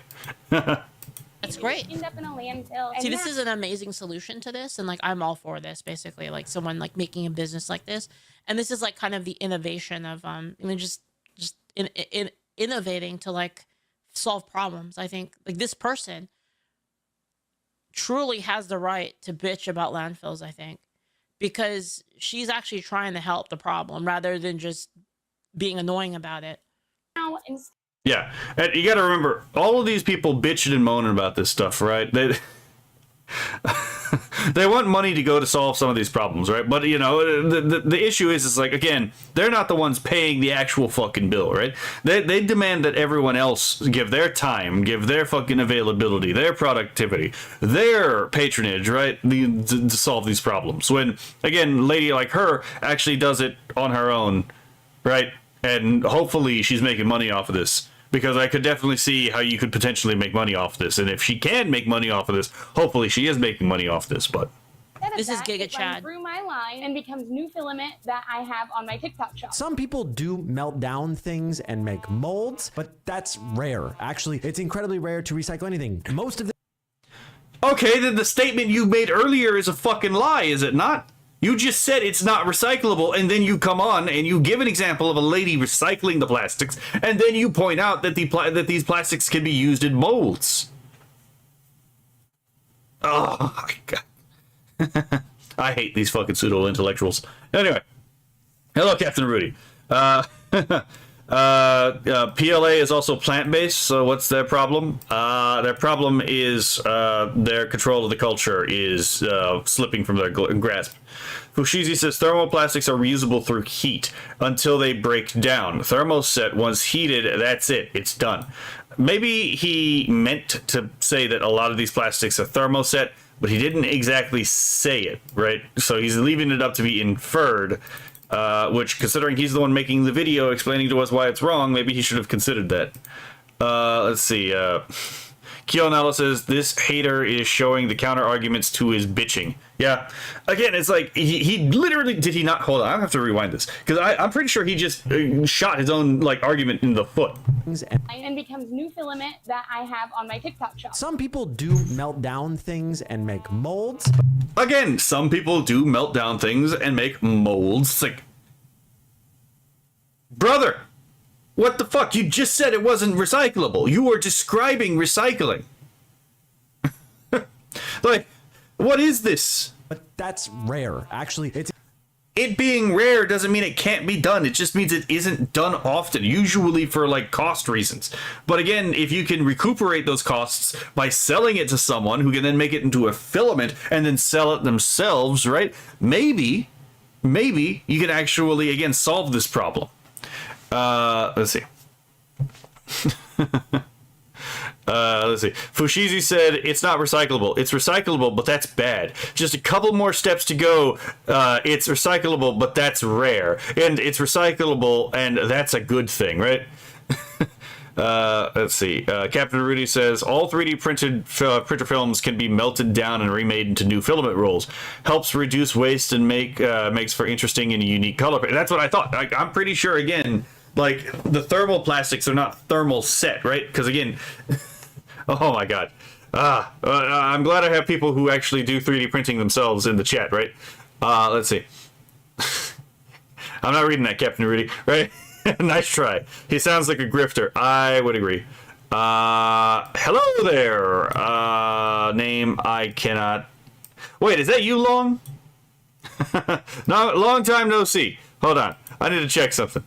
That's great. End up in a landfill. See, this is an amazing solution to this, and like I'm all for this. Basically, like someone like making a business like this, and this is like kind of the innovation of just innovating to like solve problems. I think like this person truly has the right to bitch about landfills. I think because she's actually trying to help the problem rather than just being annoying about it. Now, yeah, and you got to remember, all of these people bitching and moaning about this stuff, right? They want money to go to solve some of these problems, right? But, you know, the issue is like, again, they're not the ones paying the actual fucking bill, right? They demand that everyone else give their time, give their fucking availability, their productivity, their patronage, right, to solve these problems. When, again, a lady like her actually does it on her own, right? And hopefully she's making money off of this. Because I could definitely see how you could potentially make money off this. And if she can make money off of this, hopefully she is making money off this. But this is Giga Chad. Through my line and becomes new filament that I have on my TikTok shop. Some people do melt down things and make molds, but that's rare. Actually, it's incredibly rare to recycle anything. Most of the... Okay, then the statement you made earlier is a fucking lie, is it not? You just said it's not recyclable, and then you come on and you give an example of a lady recycling the plastics, and then you point out that that these plastics can be used in molds. Oh my god. I hate these fucking pseudo-intellectuals. Anyway. Hello, Captain Rudy. PLA is also plant-based, so what's their problem? Their problem is their control of the culture is slipping from their grasp. Fushizi says thermoplastics are reusable through heat until they break down. Thermoset, once heated, that's it. It's done. Maybe he meant to say that a lot of these plastics are thermoset, but he didn't exactly say it, right? So he's leaving it up to be inferred, which, considering he's the one making the video explaining to us why it's wrong, maybe he should have considered that. Let's see. Kionella says, this hater is showing the counter arguments to his bitching. Yeah. Again, it's like, he literally, did he not? Hold on, I have to rewind this. Because I'm pretty sure he just shot his own, like, argument in the foot. And becomes new filament that I have on my TikTok shop. Some people do melt down things and make molds. Again, some people do melt down things and make molds. It's like, brother, what the fuck? You just said it wasn't recyclable. You were describing recycling. Like, what is this? But that's rare. Actually, it being rare doesn't mean it can't be done. It just means it isn't done often, usually for like cost reasons. But again, if you can recuperate those costs by selling it to someone who can then make it into a filament and then sell it themselves, right? Maybe you can actually, again, solve this problem. Let's see. Let's see. Fushizi said it's not recyclable. It's recyclable, but that's bad. Just a couple more steps to go. It's recyclable, but that's rare. And it's recyclable, and that's a good thing, right? Let's see. Captain Rudy says all 3D printed printer films can be melted down and remade into new filament rolls. Helps reduce waste and makes for interesting and unique color. And that's what I thought. I'm pretty sure, again, like the thermal plastics are not thermal set, right? Because again, oh my god. I'm glad I have people who actually do 3D printing themselves in the chat, right? Let's see. I'm not reading that, Captain Rudy, right? Nice try. He sounds like a grifter. I would agree. Hello there. Name I cannot. Wait, is that you, Long? No, long time no see. Hold on. I need to check something.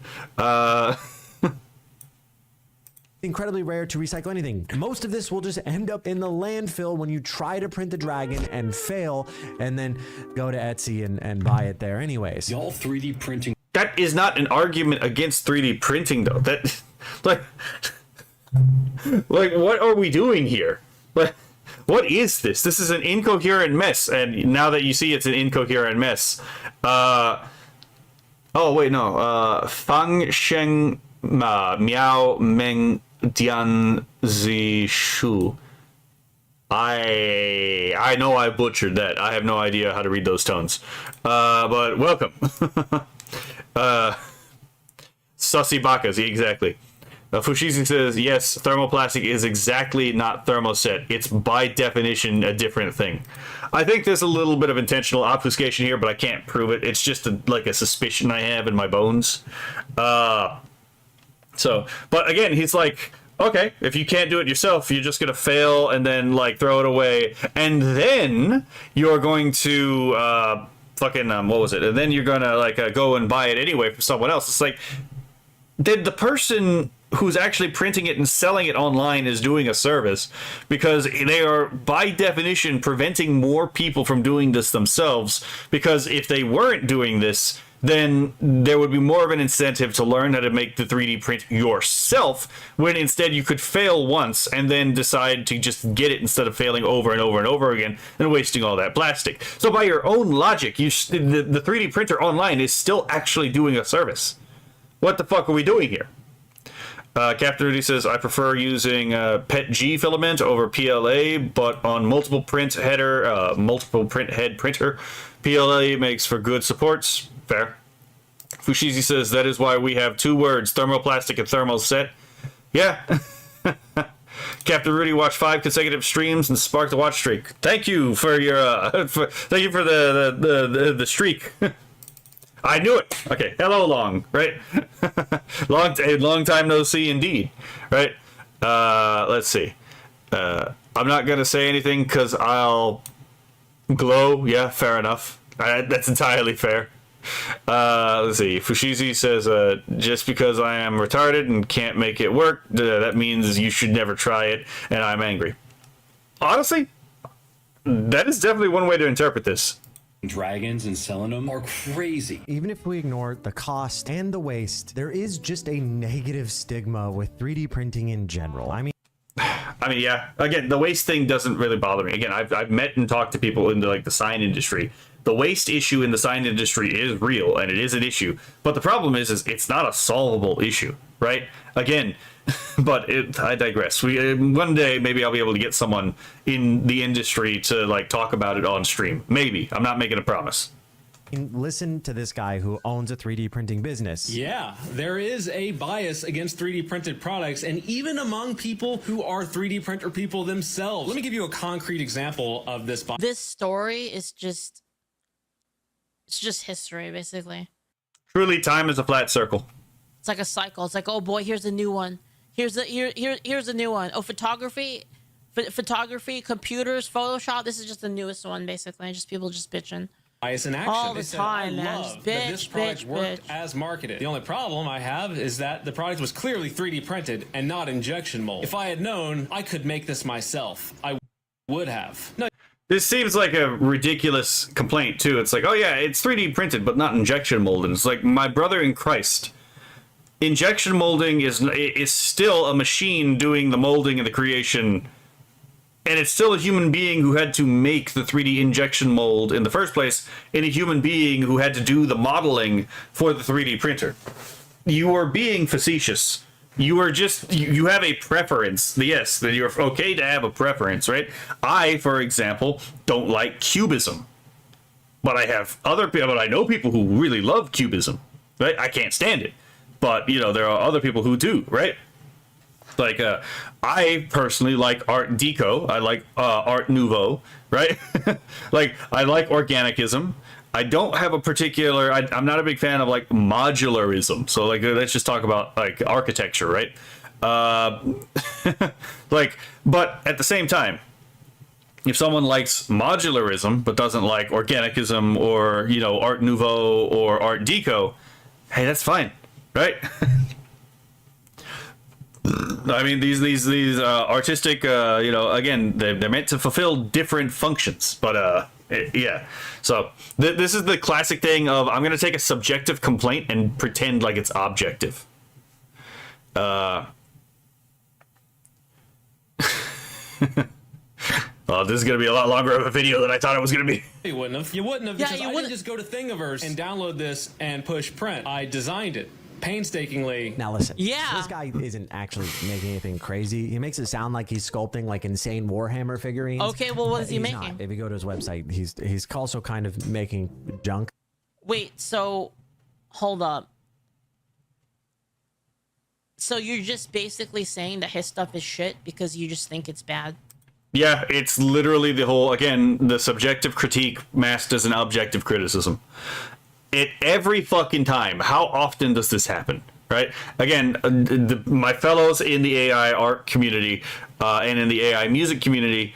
Incredibly rare to recycle anything. Most of this will just end up in the landfill when you try to print the dragon and fail, and then go to Etsy and buy it there anyways. Y'all 3D printing. That is not an argument against 3D printing, though. That, like, what are we doing here? What is this? This is an incoherent mess, and now that you see it's an incoherent mess. Oh wait, no. Fang Sheng Miao Meng Dian Zi Shu. I know I butchered that. I have no idea how to read those tones. But welcome. Sussy Bakas, exactly. Fushizi says, yes, thermoplastic is exactly not thermoset. It's by definition a different thing. I think there's a little bit of intentional obfuscation here, but I can't prove it. It's just like a suspicion I have in my bones. But again, he's like, okay, if you can't do it yourself, you're just gonna fail and then like throw it away, and then you're going to what was it? And then you're gonna like go and buy it anyway from someone else. It's like, did the person who's actually printing it and selling it online is doing a service, because they are by definition preventing more people from doing this themselves, because if they weren't doing this, then there would be more of an incentive to learn how to make the 3D print yourself, when instead you could fail once and then decide to just get it instead of failing over and over and over again and wasting all that plastic. So by your own logic, the 3D printer online is still actually doing a service. What the fuck are we doing here? Captain Rudy says, I prefer using PETG filament over PLA, but on multiple print head printer, PLA makes for good supports. Fair. Fushizi says, that is why we have two words, thermoplastic and thermoset. Yeah. Captain Rudy watched 5 consecutive streams and sparked the watch streak. Thank you for your thank you for the streak. I knew it. Okay, hello, Long, right? long time no see, indeed, right? Let's see. I'm not gonna say anything because I'll glow. Yeah, fair enough. That's entirely fair. Let's see. Fushizi says, just because I am retarded and can't make it work, that means you should never try it, and I'm angry. Honestly, that is definitely one way to interpret this. Dragons and selling them are crazy. Even if we ignore the cost and the waste, there is just a negative stigma with 3D printing in general. I mean, yeah. Again, the waste thing doesn't really bother me. Again, I've met and talked to people in the sign industry. The waste issue in the sign industry is real, and it is an issue. But the problem is it's not a solvable issue, right? Again, But I digress. One day maybe I'll be able to get someone in the industry to like talk about it on stream. Maybe. I'm not making a promise. Listen to this guy who owns a 3D printing business. Yeah, there is a bias against 3D printed products, and even among people who are 3D printer people themselves. Let me give you a concrete example of this bias. This story is just, it's just history, basically. Truly, time is a flat circle. It's like a cycle. It's like, oh boy, here's a new one. Here's a new one. Oh, photography, computers, Photoshop. This is just the newest one, basically. Just people just bitching. Bias in action. All They the said, time, I man. love Just that this product worked bitch. as marketed. The only problem I have is that the product was clearly 3D printed and not injection mold. If I had known I could make this myself, I would have. No. This seems like a ridiculous complaint too. It's like, oh yeah, it's 3D printed, but not injection molded. It's like, my brother in Christ. Injection molding is still a machine doing the molding and the creation, and it's still a human being who had to make the 3D injection mold in the first place, and a human being who had to do the modeling for the 3D printer. You are being facetious. You are just, you have a preference. Yes, that you're okay to have a preference, right? I, for example, don't like cubism, but I have other people, but I know people who really love cubism, right? I can't stand it. But, you know, there are other people who do, right? Like, I personally like Art Deco. I like Art Nouveau, right? Like, I like organicism. I don't have a particular... I'm not a big fan of, like, modularism. So, like, let's just talk about, like, architecture, right? Like, but at the same time, if someone likes modularism but doesn't like organicism or, you know, Art Nouveau or Art Deco, hey, that's fine. Right? I mean, these artistic, you know, again, they're meant to fulfill different functions, but yeah. So this is the classic thing of, I'm going to take a subjective complaint and pretend like it's objective. Well, this is going to be a lot longer of a video than I thought it was going to be. You wouldn't have. You wouldn't have, because I didn't just go to Thingiverse and download this and push print. I designed it painstakingly. Now listen. Yeah. This guy isn't actually making anything crazy. He makes it sound like he's sculpting like insane Warhammer figurines. Okay, well, what is he He's making? not. If you go to his website, he's also kind of making junk. Wait, so hold up. So you're just basically saying that his stuff is shit because you just think it's bad? Yeah, it's literally the whole, again, the subjective critique masked as an objective criticism. Every fucking time. How often does this happen? Right? Again, my fellows in the AI art community and in the AI music community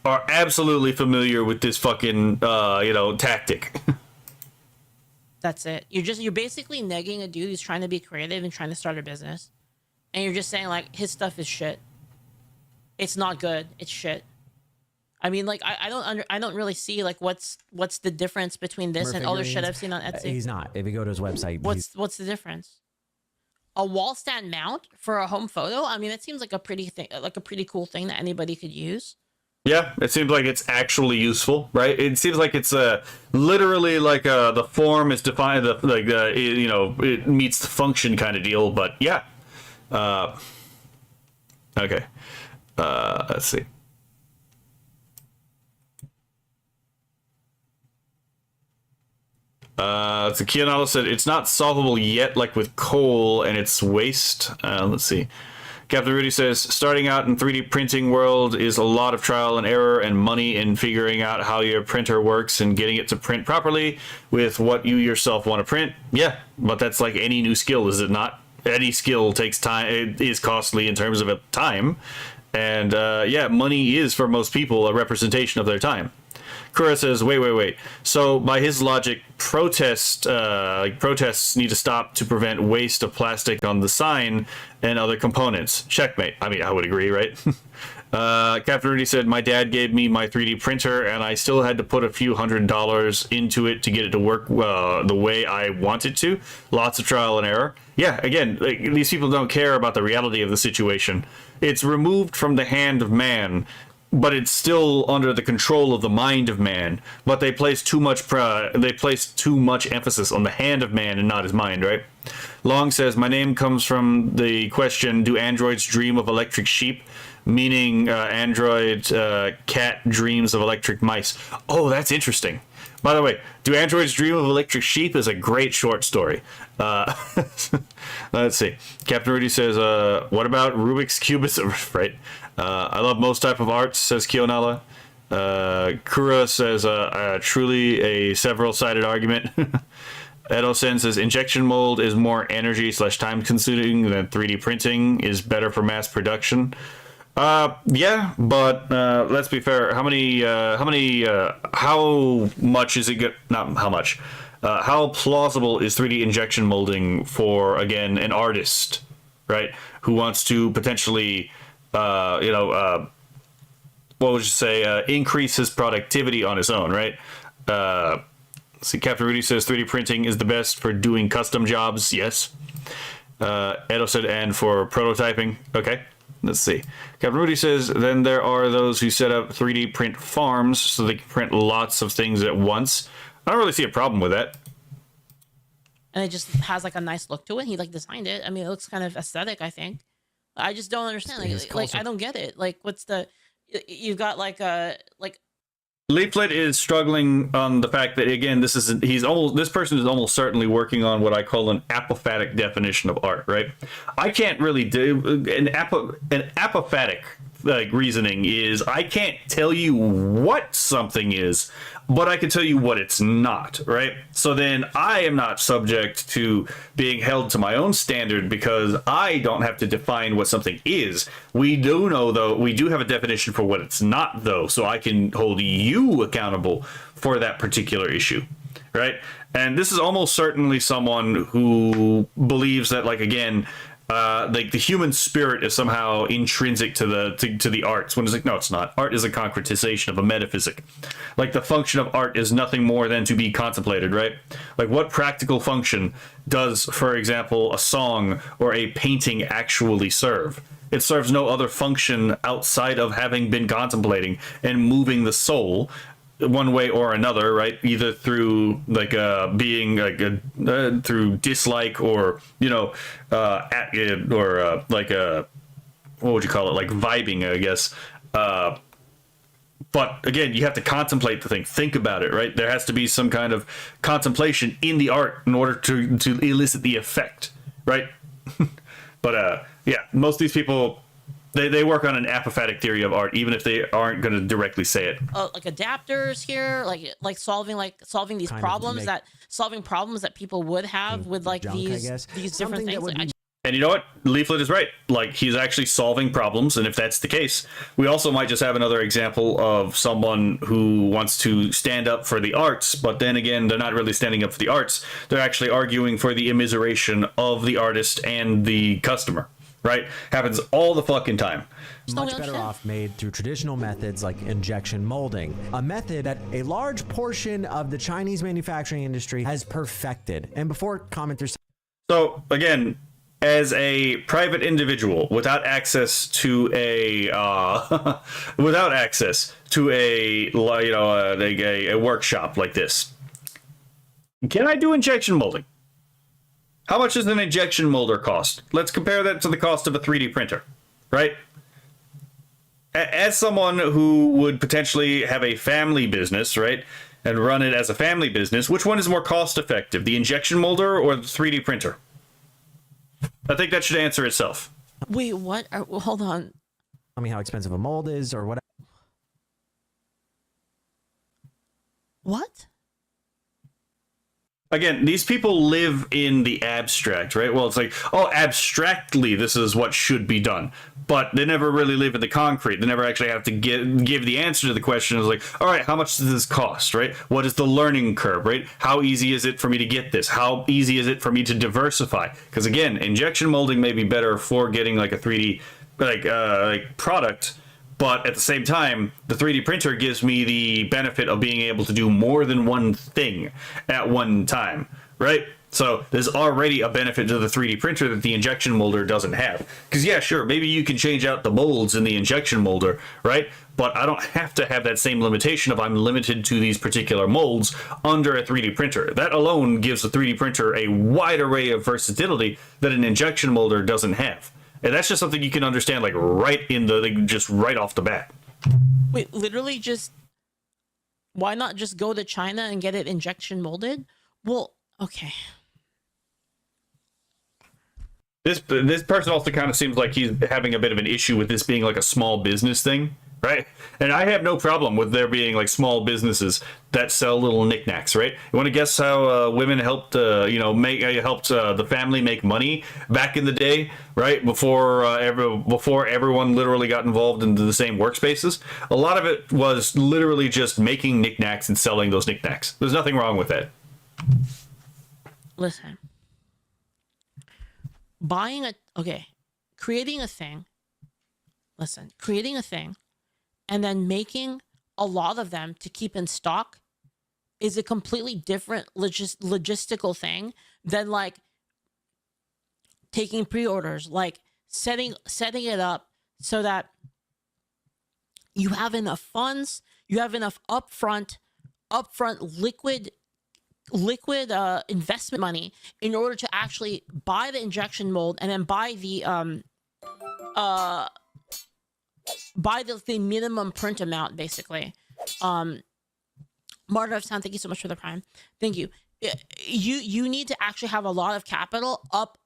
are absolutely familiar with this fucking, you know, tactic. That's it. You're basically negging a dude who's trying to be creative and trying to start a business. And you're just saying, like, his stuff is shit. It's not good. It's shit. I mean, like, I don't really see, like, what's the difference between this and other shit I've seen on Etsy. He's not. If you go to his website, what's the difference? A wall stand mount for a home photo? I mean, that seems like a pretty cool thing that anybody could use. Yeah, it seems like it's actually useful, right? It seems like it's literally like the form is defined, you know, it meets the function kind of deal. But yeah, okay. Let's see. So Keanu said it's not solvable yet, like with coal and its waste. Let's see. Captain Rudy says, starting out in 3D printing world is a lot of trial and error and money in figuring out how your printer works and getting it to print properly with what you yourself want to print. Yeah, but that's like any new skill, is it not? Any skill takes time. It is costly in terms of time. And yeah, money is for most people a representation of their time. Kura says, wait. So by his logic, protests need to stop to prevent waste of plastic on the sign and other components. Checkmate. I mean, I would agree, right? Captain Rudy said, my dad gave me my 3D printer and I still had to put a few $100s into it to get it to work the way I want it to. Lots of trial and error. Yeah, again, like, these people don't care about the reality of the situation. It's removed from the hand of man. but it's still under the control of the mind of man. But they place too much emphasis on the hand of man and not his mind, right? Long says, my name comes from the question, do androids dream of electric sheep? Meaning android cat dreams of electric mice. Oh, that's interesting. By the way, do androids dream of electric sheep is a great short story. Let's see. Captain Rudy says, what about Rubik's Cubes? Right. I love most type of arts, says Kionala. Kura says, truly a several-sided argument. Edo-sen says, injection mold is more energy / time consuming than 3D printing is better for mass production. Yeah, but let's be fair. How much is it good? Not how much. How plausible is 3D injection molding for, again, an artist, right? Who wants to potentially, what would you say, increase his productivity on his own, right? See, Captain Rudy says 3D printing is the best for doing custom jobs. Yes. Edo said, and for prototyping. Okay. Let's see. Captain Rudy says, then there are those who set up 3D print farms so they can print lots of things at once. I don't really see a problem with that. And it just has like a nice look to it. He like designed it. I mean, it looks kind of aesthetic, I think. I just don't understand. Like I don't get it. Like, what's the? You've got like a Leaflet is struggling on the fact that, again, this person is almost certainly working on what I call an apophatic definition of art, right? I can't really do an apophatic reasoning is I can't tell you what something is, but I can tell you what it's not, right? So then I am not subject to being held to my own standard because I don't have to define what something is. We do know, though, we do have a definition for what it's not, though, so I can hold you accountable for that particular issue, right? And this is almost certainly someone who believes that, like, again, like the human spirit is somehow intrinsic to the arts, when it's like, no, it's not. Art is a concretization of a metaphysic. Like, the function of art is nothing more than to be contemplated, right? Like, what practical function does, for example, a song or a painting actually serve? It serves no other function outside of having been contemplating and moving the soul one way or another, right? Either through like being like through dislike, or like what would you call it, like vibing, I guess. But again, you have to contemplate the thing, think about it, right? There has to be some kind of contemplation in the art in order to elicit the effect, right? But yeah, most of these people, they work on an apophatic theory of art, even if they aren't going to directly say it. Like adapters here, like solving these problems that people would have with like junk, these different things. And you know what? Leaflet is right. Like, he's actually solving problems, and if that's the case, we also might just have another example of someone who wants to stand up for the arts, but then again, they're not really standing up for the arts. They're actually arguing for the immiseration of the artist and the customer. Right? Happens all the fucking time. Much better off made through traditional methods like injection molding, a method that a large portion of the Chinese manufacturing industry has perfected. And before commenters, so again, as a private individual without access to a a workshop like this, can I do injection molding? How much does an injection molder cost? Let's compare that to the cost of a 3D printer, right? As someone who would potentially have a family business, right, and run it as a family business, which one is more cost effective, the injection molder or the 3D printer? I think that should answer itself. Wait, what? Hold on. Tell me how expensive a mold is or whatever. What? Again, these people live in the abstract, right? Well, it's like, oh, abstractly, this is what should be done. But they never really live in the concrete. They never actually have to give the answer to the question. It's like, all right, how much does this cost, right? What is the learning curve, right? How easy is it for me to get this? How easy is it for me to diversify? Because again, injection molding may be better for getting like a 3D like product, but at the same time, the 3D printer gives me the benefit of being able to do more than one thing at one time, right? So there's already a benefit to the 3D printer that the injection molder doesn't have. Because yeah, sure, maybe you can change out the molds in the injection molder, right? But I don't have to have that same limitation of I'm limited to these particular molds under a 3D printer. That alone gives the 3D printer a wide array of versatility that an injection molder doesn't have. And that's just something you can understand like just right off the bat. Wait, literally just, why not just go to China and get it injection molded? Well, okay. This person also kind of seems like he's having a bit of an issue with this being like a small business thing, right? And I have no problem with there being like small businesses that sell little knickknacks, right? You want to guess how women helped, helped the family make money back in the day, right? Before everyone literally got involved into the same workspaces. A lot of it was literally just making knickknacks and selling those knickknacks. There's nothing wrong with that. Listen. Creating a thing. Listen, creating a thing and then making a lot of them to keep in stock is a completely different logistical thing than like taking pre-orders, like setting it up so that you have enough funds, you have enough upfront liquid investment money in order to actually buy the injection mold and then buy the minimum print amount, basically. Martyr of Sound, thank you so much for the prime. Thank you. You need to actually have a lot of capital up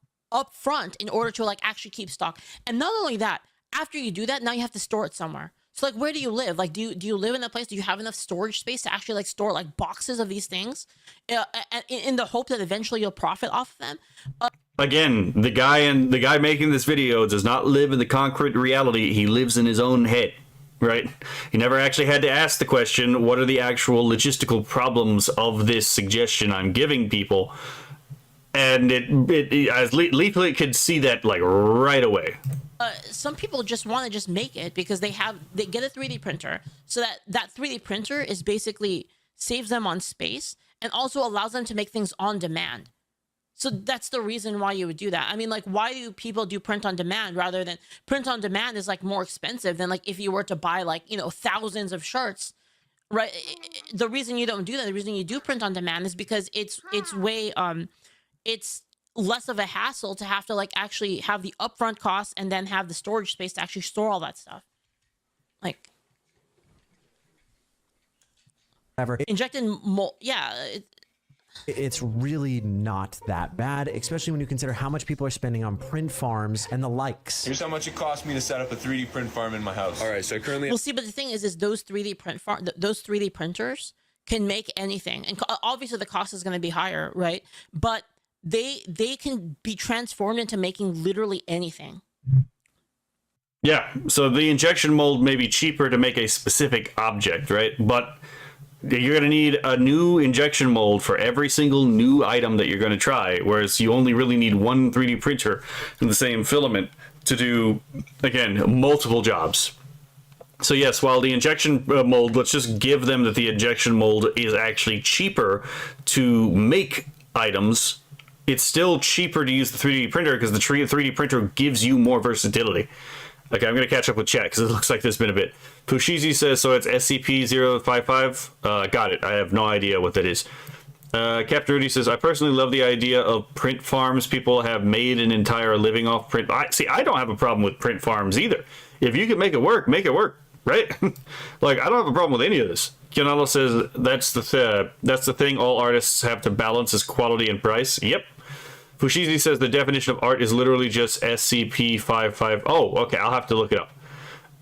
front in order to like actually keep stock. And not only that, after you do that, now you have to store it somewhere. So like, where do you live? Like, do you live in a place? Do you have enough storage space to actually like store like boxes of these things, in the hope that eventually you'll profit off of them? Again, the guy making this video does not live in the concrete reality. He lives in his own head, right? He never actually had to ask the question, what are the actual logistical problems of this suggestion I'm giving people? And as Leaflet could see that like right away. Some people just want to just make it because they get a 3D printer, so that 3D printer is basically saves them on space and also allows them to make things on demand. So that's the reason why you would do that. I mean, like, why do people do print on demand rather than print on demand is like more expensive than like if you were to buy like, thousands of shirts, right? The reason you don't do that, the reason you do print on demand is because it's way, it's less of a hassle to have to like actually have the upfront costs and then have the storage space to actually store all that stuff. Like, injected mold, yeah. It's really not that bad, especially when you consider how much people are spending on print farms and the likes. Here's how much it cost me to set up a 3D print farm in my house. All right, so currently... Well, see, but the thing is those 3D printers can make anything. And obviously the cost is going to be higher, right? But they can be transformed into making literally anything. Yeah, so the injection mold may be cheaper to make a specific object, right? But you're going to need a new injection mold for every single new item that you're going to try, whereas you only really need one 3D printer in the same filament to do, again, multiple jobs. So yes, while the injection mold, let's just give them that the injection mold is actually cheaper to make items, it's still cheaper to use the 3D printer because the 3D printer gives you more versatility. Okay, I'm going to catch up with chat because it looks like there's been a bit. Pushizi says, so it's SCP-055? Got it. I have no idea what that is. Captain Rudy says, I personally love the idea of print farms. People have made an entire living off print. I don't have a problem with print farms either. If you can make it work, right? Like, I don't have a problem with any of this. Kionalo says, that's the thing all artists have to balance is quality and price. Yep. Fushizi says the definition of art is literally just SCP-55. Oh, okay, I'll have to look it up.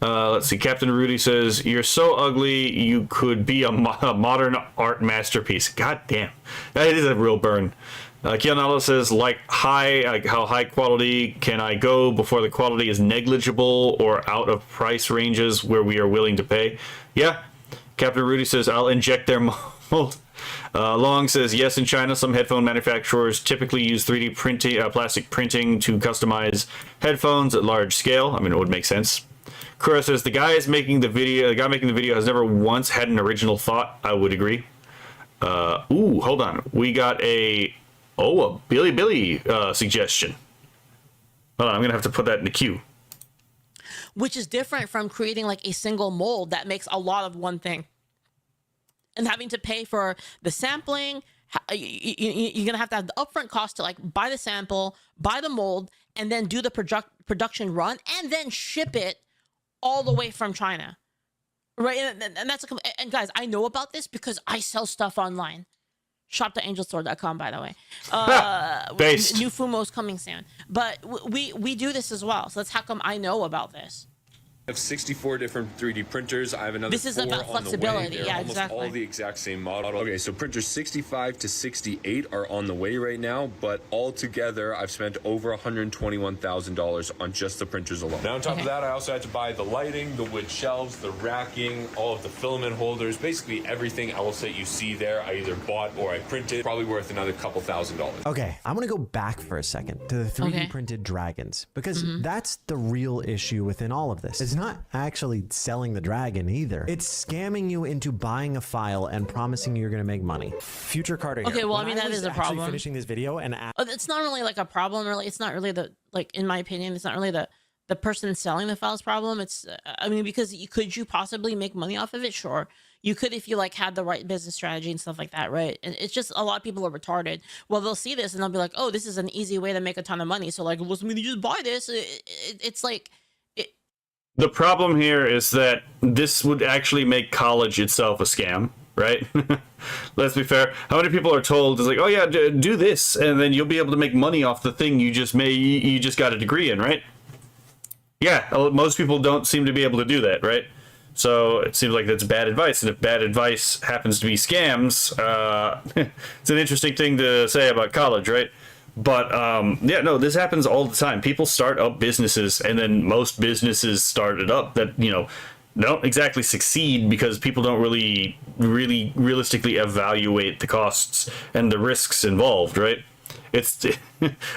Let's see. Captain Rudy says, you're so ugly you could be a modern art masterpiece. God damn. That is a real burn. Kionalo says, how high quality can I go before the quality is negligible or out of price ranges where we are willing to pay? Yeah. Captain Rudy says, I'll inject their mold. Long says, yes, in China, some headphone manufacturers typically use 3D printing, plastic printing to customize headphones at large scale. I mean, it would make sense. Kura says, the guy making the video has never once had an original thought. I would agree. Ooh, hold on. We got a Oh, a Billy suggestion. Hold on, I'm gonna have to put that in the queue. Which is different from creating like a single mold that makes a lot of one thing and having to pay for the sampling. You're gonna have the upfront cost to like buy the sample, buy the mold, and then do the production run and then ship it all the way from China, right? And that's and guys, I know about this because I sell stuff online. Shop.angelstore.com, by the way. Based. New Fumo's coming soon. But we do this as well. So that's how come I know about this. I have 64 different 3D printers. I have another This is 4 about on flexibility. The way. They're Yeah, almost exactly. all the exact same model. Okay, so printers 65 to 68 are on the way right now, but altogether, I've spent over $121,000 on just the printers alone. Now, on top of that, I also had to buy the lighting, the wood shelves, the racking, all of the filament holders, basically everything else that you see there. I either bought or I printed. Probably worth another couple $1,000s. Okay, I'm gonna go back for a second to the 3D printed dragons because that's the real issue within all of this. It's not actually selling the dragon either. It's scamming you into buying a file and promising you're gonna make money. Future Carter. Okay, well, When I mean, that was is a actually problem. Finishing this video and It's not really like a problem, really. It's not really like, in my opinion, it's not really the person selling the file's problem. It's, I mean, because could you possibly make money off of it? Sure. You could if you like had the right business strategy and stuff like that, right? And it's just a lot of people are retarded. Well, they'll see this and they'll be like, oh, this is an easy way to make a ton of money. So like, well, I mean, you just buy this. It's like... The problem here is that this would actually make college itself a scam, right? Let's be fair. How many people are told is like, oh yeah, do this, and then you'll be able to make money off the thing you just got a degree in, right? Yeah, most people don't seem to be able to do that, right? So it seems like that's bad advice, and if bad advice happens to be scams, it's an interesting thing to say about college, right? But yeah, no, this happens all the time. People start up businesses, and then most businesses started up that, you know, don't exactly succeed because people don't really realistically evaluate the costs and the risks involved, right? It's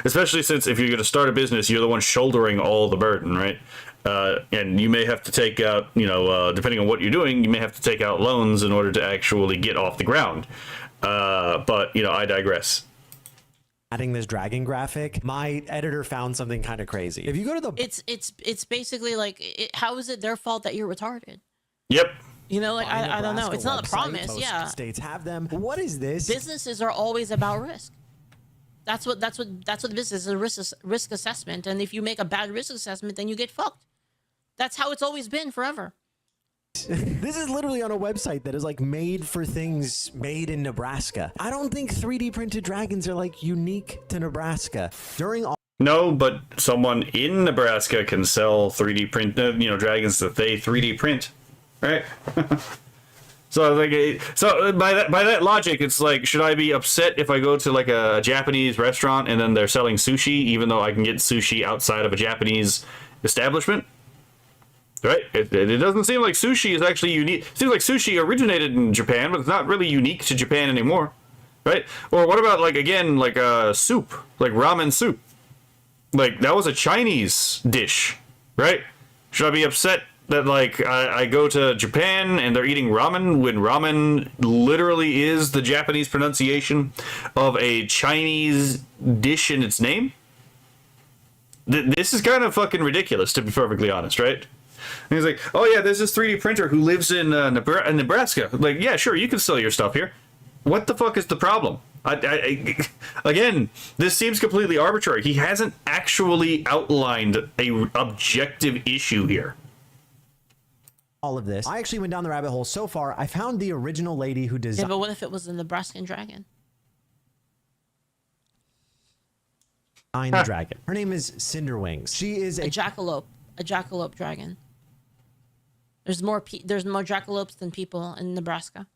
especially since if you're going to start a business, you're the one shouldering all the burden, right? And you may have to take out, you know, depending on what you're doing, you may have to take out loans in order to actually get off the ground. But, you know, I digress. Adding this dragon graphic, my editor found something kind of crazy. If you go to the... It's basically like, how is it their fault that you're retarded? Yep. You know, like, I don't know. It's not a promise, most yeah. states have them. What is this? Businesses are always about risk. That's what the business is, a risk assessment. And if you make a bad risk assessment, then you get fucked. That's how it's always been forever. This is literally on a website that is like made for things made in Nebraska. I don't think 3D printed dragons are like unique to Nebraska. During all... No, but someone in Nebraska can sell 3D print, you know, dragons that they 3D print, right? So like, so by that logic, it's like, should I be upset if I go to like a Japanese restaurant and then they're selling sushi, even though I can get sushi outside of a Japanese establishment? Right? It doesn't seem like sushi is actually unique. It seems like sushi originated in Japan, but it's not really unique to Japan anymore. Right? Or what about, like, again, like soup? Like ramen soup. Like, that was a Chinese dish. Right? Should I be upset that, like, I go to Japan and they're eating ramen when ramen literally is the Japanese pronunciation of a Chinese dish in its name? This is kind of fucking ridiculous, to be perfectly honest, right? And he's like, oh yeah, there's this 3D printer who lives in Nebraska. Like, yeah, sure, you can sell your stuff here. What the fuck is the problem? Again, this seems completely arbitrary. He hasn't actually outlined a objective issue here. All of this, I actually went down the rabbit hole so far. I found the original lady who designed... Yeah, but what if it was a Nebraskan dragon? The dragon. Her name is Cinderwings. She is a jackalope dragon. There's more jackalopes than people in Nebraska.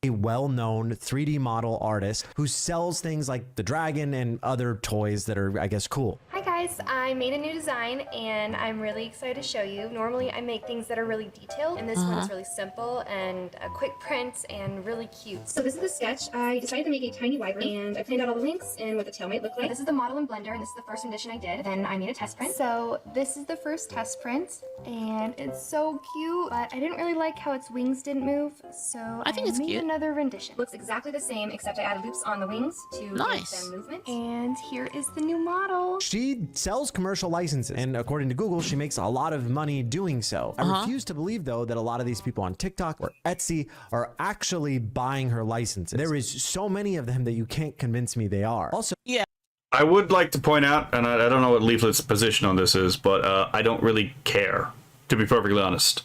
A well-known 3D model artist who sells things like the dragon and other toys that are, I guess, cool. Hi guys, guys, I made a new design and I'm really excited to show you. Normally I make things that are really detailed and this one is really simple and a quick print and really cute. So this is the sketch. I decided to make a tiny wide room and I planned out all the links and what the tail might look like. This is the model in Blender and this is the first rendition I did. Then I made a test print. So this is the first test print and it's so cute, but I didn't really like how its wings didn't move, so I think it's made another rendition. Looks exactly the same except I added loops on the wings to give them movement. And here is the new model. She sells commercial licenses, and according to Google, she makes a lot of money doing so. I refuse to believe, though, that a lot of these people on TikTok or Etsy are actually buying her licenses. There is so many of them that you can't convince me they are. Also, yeah. I would like to point out, and I don't know what Leaflet's position on this is, but I don't really care, to be perfectly honest.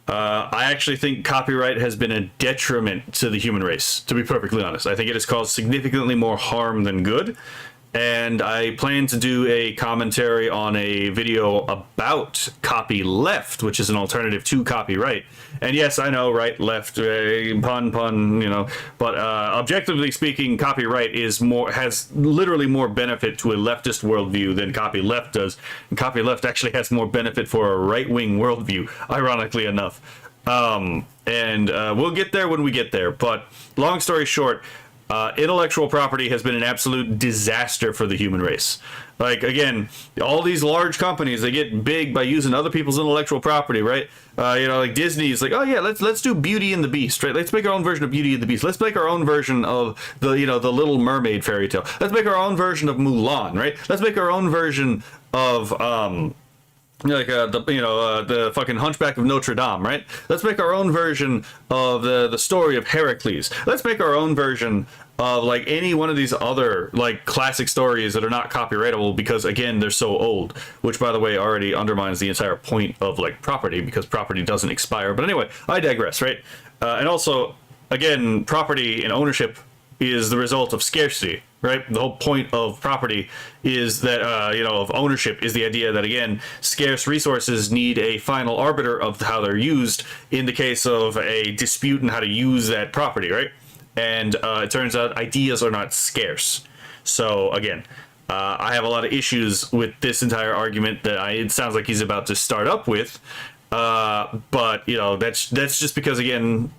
I actually think copyright has been a detriment to the human race, to be perfectly honest. I think it has caused significantly more harm than good. And I plan to do a commentary on a video about copyleft, which is an alternative to copyright. And yes, I know, right, left, pun, you know, but objectively speaking, copyright has literally more benefit to a leftist worldview than copyleft does. And copyleft actually has more benefit for a right-wing worldview, ironically enough. We'll get there when we get there. But long story short, intellectual property has been an absolute disaster for the human race. Like, again, all these large companies, they get big by using other people's intellectual property, right? You know, like Disney's like, oh yeah, let's do Beauty and the Beast, right? Let's make our own version of Beauty and the Beast. Let's make our own version of the Little Mermaid fairy tale. Let's make our own version of Mulan, right? Let's make our own version of the fucking Hunchback of Notre Dame, right? Let's make our own version of the story of Heracles. Let's make our own version of like any one of these other like classic stories that are not copyrightable because again they're so old, which by the way already undermines the entire point of like property because property doesn't expire. But anyway, I digress, right? And also, again, property and ownership is the result of scarcity, right? The whole point of property is that, of ownership is the idea that, again, scarce resources need a final arbiter of how they're used in the case of a dispute in how to use that property, right? And it turns out ideas are not scarce. So, again, I have a lot of issues with this entire argument that it sounds like he's about to start up with. But, that's just because, again,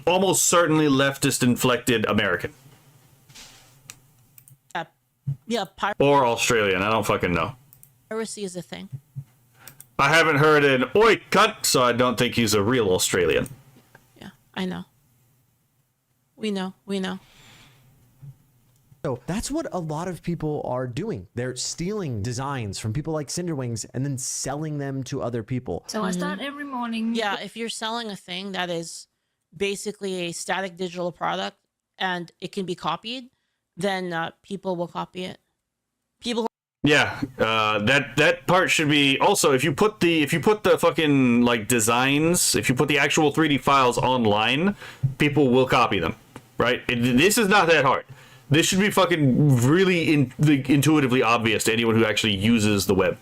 almost certainly leftist inflected American. Yeah, or Australian. I don't fucking know. Piracy is a thing. I haven't heard an oi cunt, so I don't think he's a real Australian. Yeah, I know. We know. So that's what a lot of people are doing. They're stealing designs from people like Cinderwings and then selling them to other people. So I start every morning. Yeah, if you're selling a thing that is basically a static digital product and it can be copied, then people will copy it. Yeah, that part should be also if you put the fucking like designs, if you put the actual 3D files online, people will copy them, right? This is not that hard. This should be fucking really intuitively obvious to anyone who actually uses the web.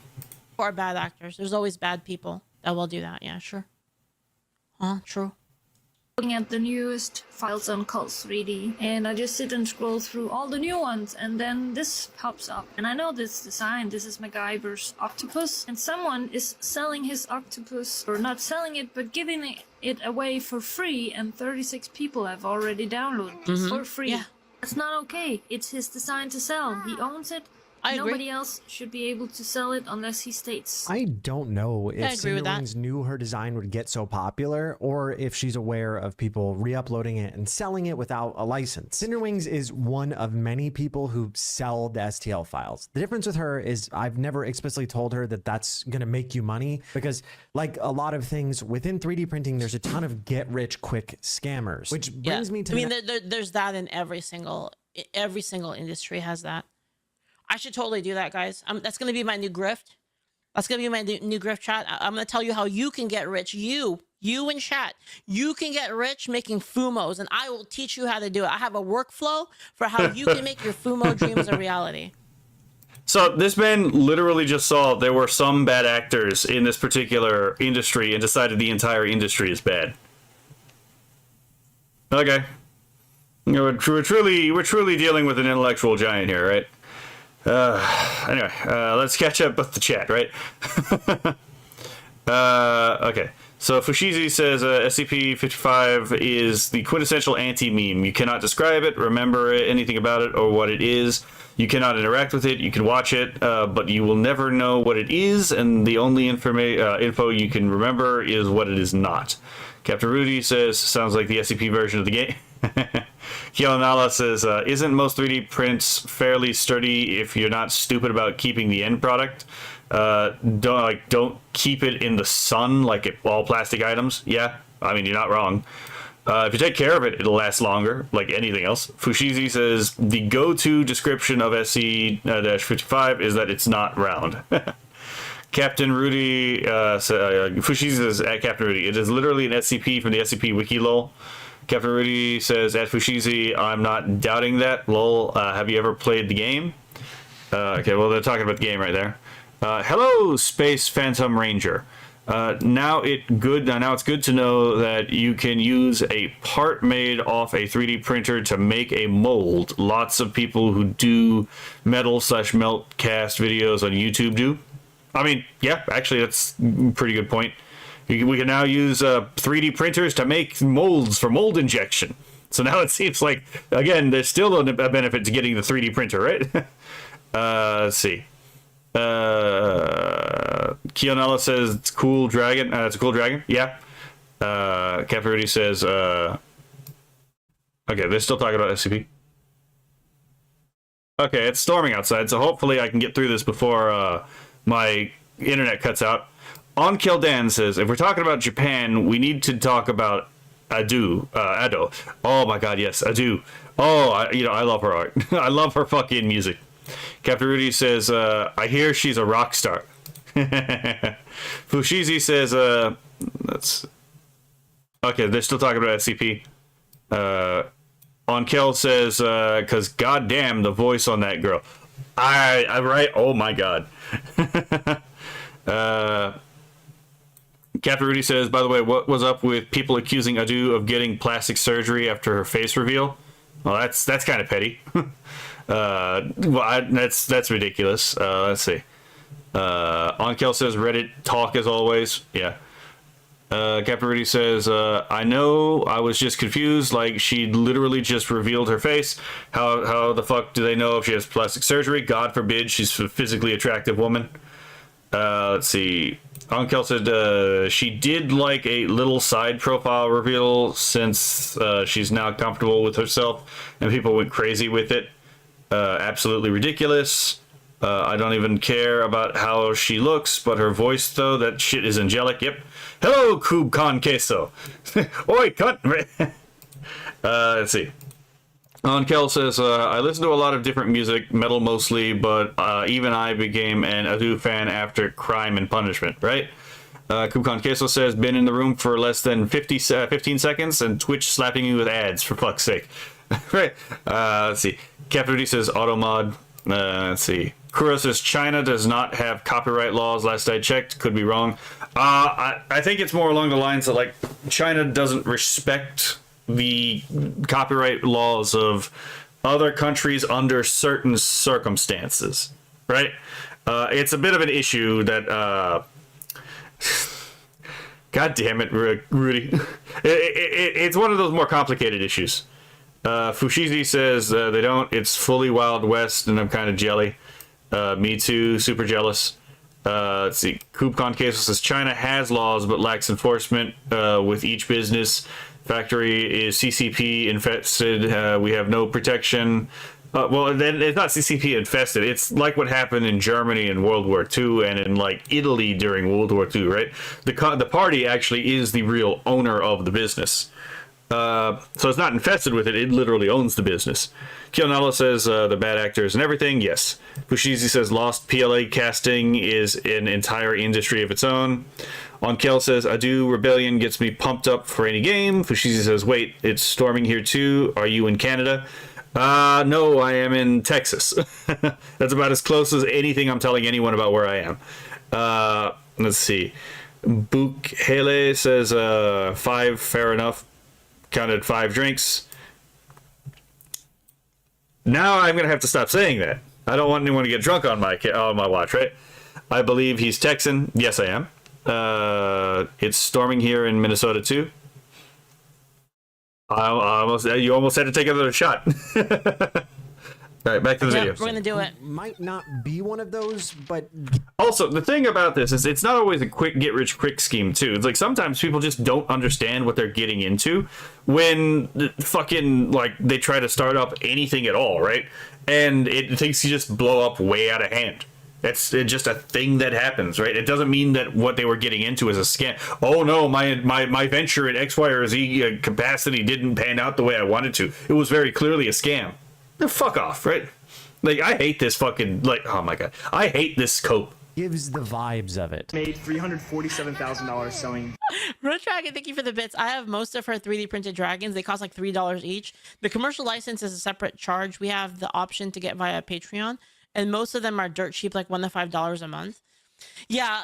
Or bad actors. There's always bad people that will do that. Yeah, sure. True. Looking at the newest files on Cult 3D, and I just sit and scroll through all the new ones, and then this pops up. And I know this design, this is MacGyver's octopus, and someone is selling his octopus, or not selling it, but giving it away for free, and 36 people have already downloaded it for free. Yeah. That's not okay. It's his design to sell. He owns it. Nobody else should be able to sell it unless he states. I don't know if Cinderwings knew her design would get so popular or if she's aware of people re-uploading it and selling it without a license. Cinderwings is one of many people who sell the STL files. The difference with her is I've never explicitly told her that that's going to make you money because like a lot of things within 3D printing, there's a ton of get-rich-quick scammers, which brings me to there's that in every single industry has that. I should totally do that, guys. That's going to be my new grift. That's going to be my new grift chat. I'm going to tell you how you can get rich. You in chat. You can get rich making Fumos, and I will teach you how to do it. I have a workflow for how you can make your Fumo dreams a reality. So this man literally just saw there were some bad actors in this particular industry and decided the entire industry is bad. Okay. We're truly dealing with an intellectual giant here, right? Anyway, let's catch up with the chat, right? Okay. So Fushizi says SCP-55 is the quintessential anti-meme. You cannot describe it, remember it, anything about it, or what it is. You cannot interact with it. You can watch it, but you will never know what it is, and the only info you can remember is what it is not. Captain Rudy says, sounds like the SCP version of the game. Kionala says, isn't most 3D prints fairly sturdy if you're not stupid about keeping the end product? Don't keep it in the sun like all plastic items. Yeah, I mean, you're not wrong. If you take care of it, it'll last longer, like anything else. Fushizi says, the go-to description of SC-55 is that it's not round. Captain Rudy, Fushizi says, at Captain Rudy, it is literally an SCP from the SCP Wiki, lol. Captain Rudy says, at Fushizi, I'm not doubting that, lol. Have you ever played the game? Okay, well, they're talking about the game right there. Hello, Space Phantom Ranger. Now it's good to know that you can use a part made off a 3D printer to make a mold. Lots of people who do metal/melt cast videos on YouTube do. I mean, yeah, actually, that's a pretty good point. We can now use 3D printers to make molds for mold injection. So now it seems like, again, there's still a benefit to getting the 3D printer, right? Let's see. Kionella says it's cool dragon. It's a cool dragon. Yeah. Captain Rudy says, okay, they're still talking about SCP. Okay, it's storming outside, so hopefully I can get through this before my internet cuts out. On Kildan says, if we're talking about Japan, we need to talk about Ado. Oh my god, yes, Ado. Oh, I love her art. I love her fucking music. Captain Rudy says, I hear she's a rock star. Fushizi says, that's... Okay, they're still talking about SCP. On Kel says, because goddamn the voice on that girl. I right? Oh my god. Captain Rudy says, by the way, what was up with people accusing Adu of getting plastic surgery after her face reveal? Well, that's kind of petty. That's ridiculous. Let's see. Onkel says Reddit talk as always. Yeah. Captain Rudy says, I know, I was just confused, like she literally just revealed her face. How the fuck do they know if she has plastic surgery? God forbid she's a physically attractive woman. Let's see. Onkel said she did like a little side profile reveal since she's now comfortable with herself and people went crazy with it. Absolutely ridiculous. I don't even care about how she looks, but her voice, though, that shit is angelic. Yep. Hello, Kub Con Queso. Oi, cunt. Let's see. Onkel says, I listen to a lot of different music, metal mostly, but even I became an Adu fan after Crime and Punishment, right? Kub Con Queso says, been in the room for less than 15 seconds and Twitch slapping you with ads, for fuck's sake. Right. Let's see. Captain Rudy says, automod. Let's see. Kuro says China does not have copyright laws. Last I checked, could be wrong. I think it's more along the lines of like China doesn't respect the copyright laws of other countries under certain circumstances, right? It's a bit of an issue that. God damn it, Rudy! It's one of those more complicated issues. Fushizi says they don't. It's fully Wild West, and I'm kind of jelly. Me too, super jealous. Let's see. Coupcon Queso says China has laws but lacks enforcement with each business. Factory is CCP infested. We have no protection. Well, then it's not CCP infested. It's like what happened in Germany in World War II and in like Italy during World War II, right? The party actually is the real owner of the business. So it's not infested with it. It literally owns the business. Kionala says the bad actors and everything. Yes. Fushizi says Lost PLA casting is an entire industry of its own. Onkel says Adu Rebellion gets me pumped up for any game. Fushizi says, wait, it's storming here too. Are you in Canada? No, I am in Texas. That's about as close as anything I'm telling anyone about where I am. Let's see. Book Hele says 5, fair enough. Counted 5 drinks. Now I'm going to have to stop saying that I don't want anyone to get drunk on my watch, right? I believe he's Texan. Yes, I am. It's storming here in Minnesota too. You almost had to take another shot. All right, back to the video. We're gonna do it. Might not be one of those, but also the thing about this is it's not always a quick get rich quick scheme too. It's like sometimes people just don't understand what they're getting into when fucking like they try to start up anything at all, right? And it thinks you just blow up way out of hand. It's just a thing that happens, right? It doesn't mean that what they were getting into is a scam. Oh no, my venture at X, Y, or Z capacity didn't pan out the way I wanted to. It was very clearly a scam. Fuck off, right? Like, I hate this fucking, like, oh my god. I hate this scope. Gives the vibes of it. Made $347,000 selling. Road Dragon, thank you for the bits. I have most of her 3D printed dragons. They cost like $3 each. The commercial license is a separate charge. We have the option to get via Patreon, and most of them are dirt cheap, like $1 to $5 a month. Yeah.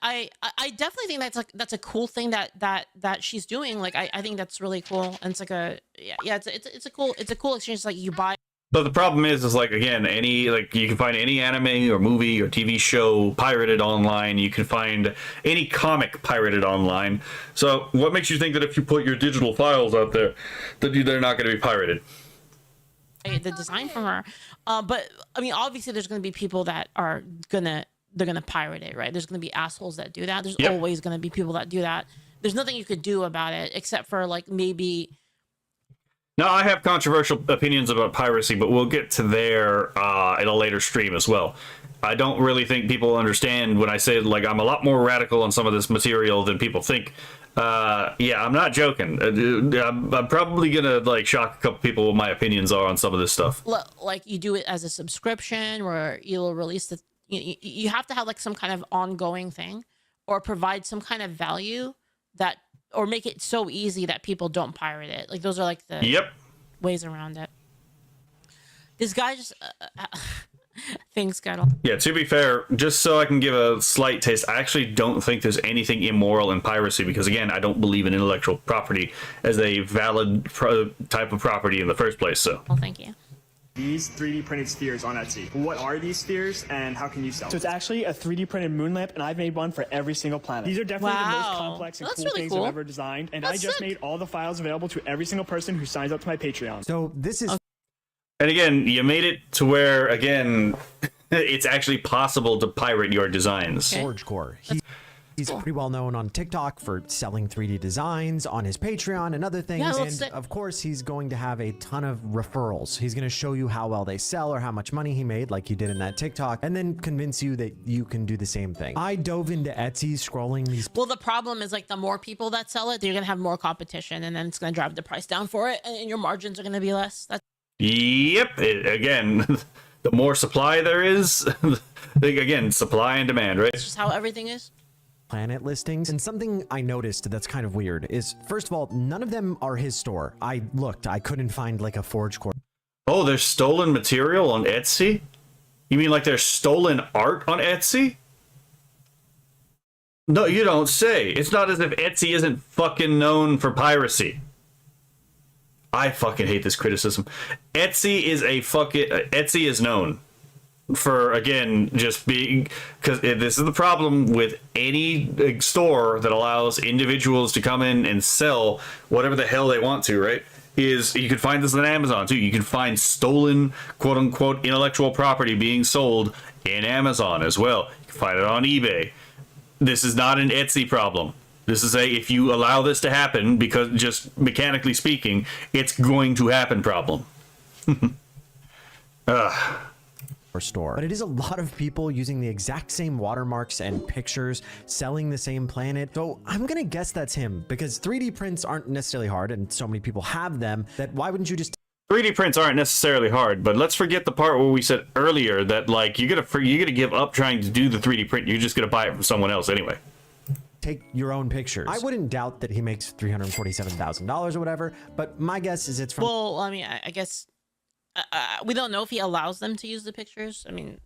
I definitely think that's a cool thing that she's doing. Like, I think that's really cool, and it's like it's a cool exchange. It's like you buy. But the problem is like, again, you can find any anime or movie or TV show pirated online. You can find any comic pirated online. So what makes you think that if you put your digital files out there, that they're not going to be pirated? The design from her, but I mean, obviously, there's going to be people that are gonna pirate it, right? There's going to be assholes that do that. There's always going to be people that do that. There's nothing you could do about it except for like maybe. Now, I have controversial opinions about piracy, but we'll get to there in a later stream as well. I don't really think people understand when I say, like, I'm a lot more radical on some of this material than people think. Yeah, I'm not joking. I'm probably going to, like, shock a couple people what my opinions are on some of this stuff. Like, you do it as a subscription where you'll release the... You have to have, like, some kind of ongoing thing or provide some kind of value that... Or make it so easy that people don't pirate it. Like, those are, like, the ways around it. This guy just... Thanks, Kettle. Yeah, to be fair, just so I can give a slight taste, I actually don't think there's anything immoral in piracy because, again, I don't believe in intellectual property as a valid type of property in the first place, so... Well, thank you. These 3D printed spheres on Etsy. What are these spheres and how can you sell them? So it's actually a 3D printed moon lamp, and I've made one for every single planet. These are definitely the most complex and cool things I've ever designed, and I just made all the files available to every single person who signs up to my Patreon. So this is... And again, you made it to where, again, it's actually possible to pirate your designs. Forge Core. He's pretty well known on TikTok for selling 3D designs, on his Patreon and other things. And of course, he's going to have a ton of referrals. He's going to show you how well they sell or how much money he made, like you did in that TikTok, and then convince you that you can do the same thing. I dove into Etsy scrolling these. Well, the problem is like the more people that sell it, you're going to have more competition, and then it's going to drive the price down for it, and your margins are going to be less. Yep. Again, the more supply there is, again, supply and demand, right? It's just how everything is. Planet listings. And something I noticed that's kind of weird is, first of all, none of them are his store. I looked, I couldn't find like a Forge Core. Oh, there's stolen material on Etsy? You mean like there's stolen art on Etsy? No, you don't say. It's not as if Etsy isn't fucking known for piracy. I fucking hate this criticism. Etsy is known for, again, just being, because this is the problem with any store that allows individuals to come in and sell whatever the hell they want to, right? Is you can find this on Amazon too. You can find stolen, quote unquote, intellectual property being sold in Amazon as well. You can find it on eBay. This is not an Etsy problem. This is if you allow this to happen, because just mechanically speaking, it's going to happen problem. Store. But it is a lot of people using the exact same watermarks and pictures, selling the same planet. So I'm gonna guess that's him, because 3D prints aren't necessarily hard and so many people have them that why wouldn't you just... 3D prints aren't necessarily hard, but let's forget the part where we said earlier that like you're gonna give up trying to do the 3D print. You're just gonna buy it from someone else anyway. Take your own pictures. I wouldn't doubt that he makes $347,000 or whatever, but my guess is it's from... Well, I mean, I guess we don't know if he allows them to use the pictures. I mean,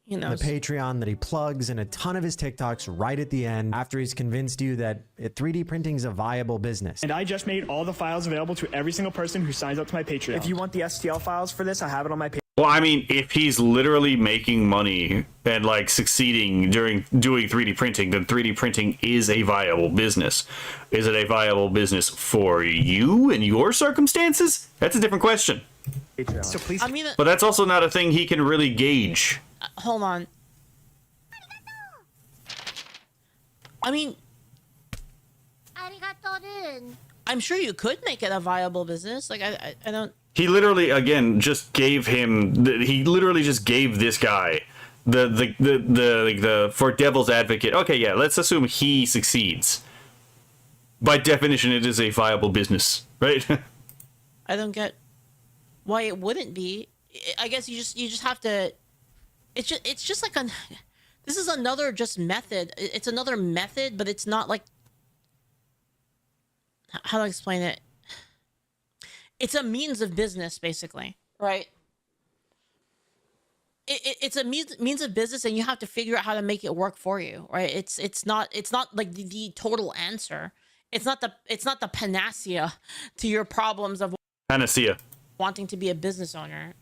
you know, the Patreon that he plugs and a ton of his TikToks right at the end after he's convinced you that 3D printing is a viable business. And I just made all the files available to every single person who signs up to my Patreon. If you want the STL files for this, I have it on my page. Well, I mean, if he's literally making money and like succeeding during doing 3D printing, then 3D printing is a viable business. Is it a viable business for you and your circumstances? That's a different question. So please. I mean, But that's also not a thing he can really gauge. hold on. I mean, I'm sure you could make it a viable business. Like, I don't. He literally, again, just gave him. He literally just gave this guy the for devil's advocate. Okay, yeah, let's assume he succeeds. By definition, it is a viable business, right? I don't get why it wouldn't be. I guess you just have to. It's just like this is another just method. It's another method, but it's not like. How do I explain it? It's a means of business, basically, right? It's a means of business, and you have to figure out how to make it work for you, right? It's not like the total answer. It's not the panacea to your problems of Panacea. wanting to be a business owner.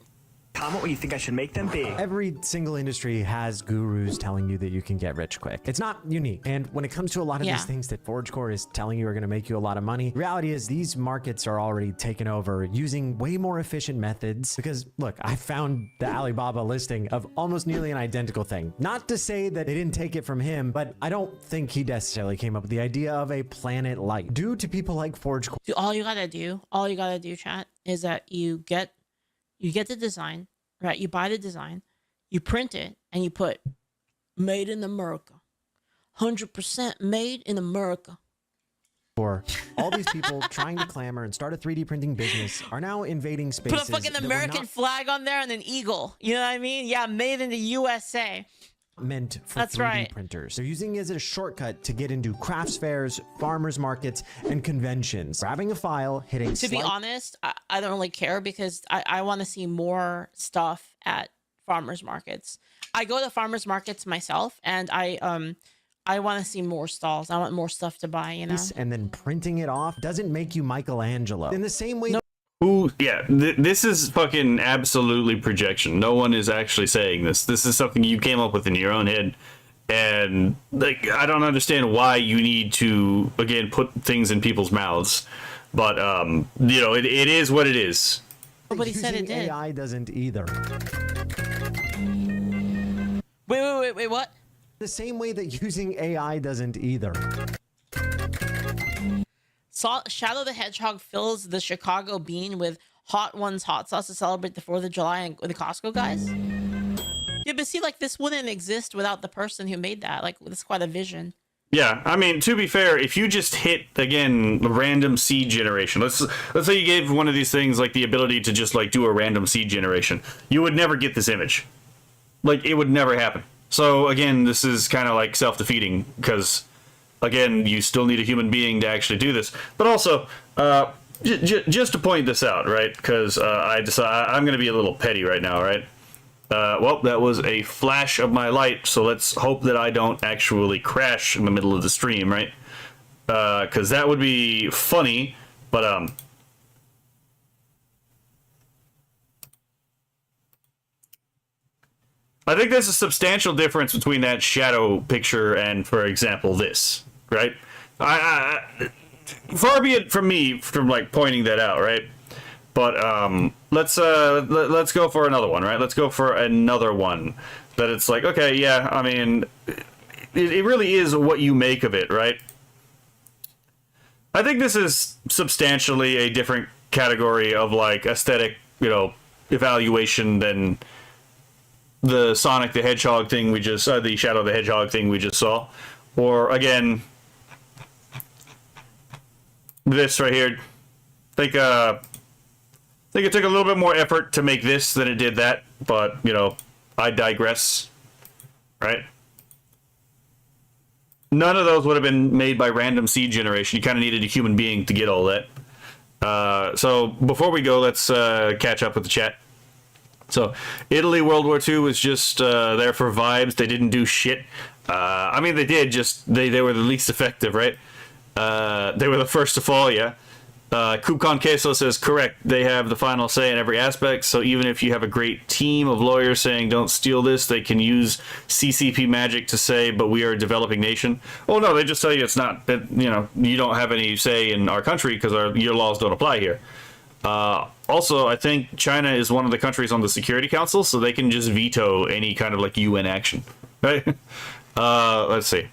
Comment what you think I should make them be. Every single industry has gurus telling you that you can get rich quick. It's not unique. And when it comes to a lot of these things that ForgeCore is telling you are going to make you a lot of money, the reality is these markets are already taken over using way more efficient methods. Because look, I found the Alibaba listing of almost nearly an identical thing. Not to say that they didn't take it from him, but I don't think he necessarily came up with the idea of a planet light. Due to people like ForgeCore. All you gotta do, chat, is that you get the design, right? You buy the design, you print it, and you put made in America. 100% made in America. For all these people trying to clamor and start a 3D printing business are now invading spaces. Put a fucking American flag on there and an eagle. You know what I mean? Yeah, made in the USA. Meant for That's 3D right. printers. They're using it as a shortcut to get into crafts fairs, farmers markets, and conventions. Grabbing a file, hitting To be honest, I don't really care because I want to see more stuff at farmers markets. I go to farmers markets myself, and I want to see more stalls. I want more stuff to buy, you know? And then printing it off doesn't make you Michelangelo. In the same way... This is fucking absolutely projection. No one is actually saying this. This is something you came up with in your own head. And, like, I don't understand why you need to, again, put things in people's mouths. But, you know, it is what it is. Nobody said it did. AI doesn't either. Wait, what? The same way that using AI doesn't either. Shadow the Hedgehog fills the Chicago bean with Hot Ones hot sauce to celebrate the 4th of July and the Costco guys. Yeah, but see, like, this wouldn't exist without the person who made that. Like, it's quite a vision. Yeah, I mean, to be fair, if you just hit, again, random seed generation, let's say you gave one of these things, like, the ability to just, like, do a random seed generation, you would never get this image. Like, it would never happen. So, again, this is kind of, like, self-defeating, because... Again, you still need a human being to actually do this. But also, just to point this out, right? Because I'm going to be a little petty right now, right? Well, that was a flash of my light, so let's hope that I don't actually crash in the middle of the stream, right? Because that would be funny, but... I think there's a substantial difference between that shadow picture and, for example, this, right? Far be it from me from like pointing that out, right? But let's go for another one, right? Let's go for another one that it's like, okay, yeah, I mean, it really is what you make of it, right? I think this is substantially a different category of like aesthetic, you know, evaluation than the Sonic the Hedgehog thing we just the Shadow the Hedgehog thing we just saw, or again this right here. I think it took a little bit more effort to make this than it did that, but you know, I digress. Right? None of those would have been made by random seed generation. You kind of needed a human being to get all that. So before we go, let's catch up with the chat. So, Italy World War II was just there for vibes. They didn't do shit. I mean, they did, just they were the least effective, right? They were the first to fall, yeah. Kubcon Queso says, correct. They have the final say in every aspect. So even if you have a great team of lawyers saying don't steal this, they can use CCP magic to say, but we are a developing nation. Oh no, they just tell you it's not. That you don't have any say in our country because your laws don't apply here. Also, I think China is one of the countries on the Security Council, so they can just veto any kind of like UN action. Right? Let's see.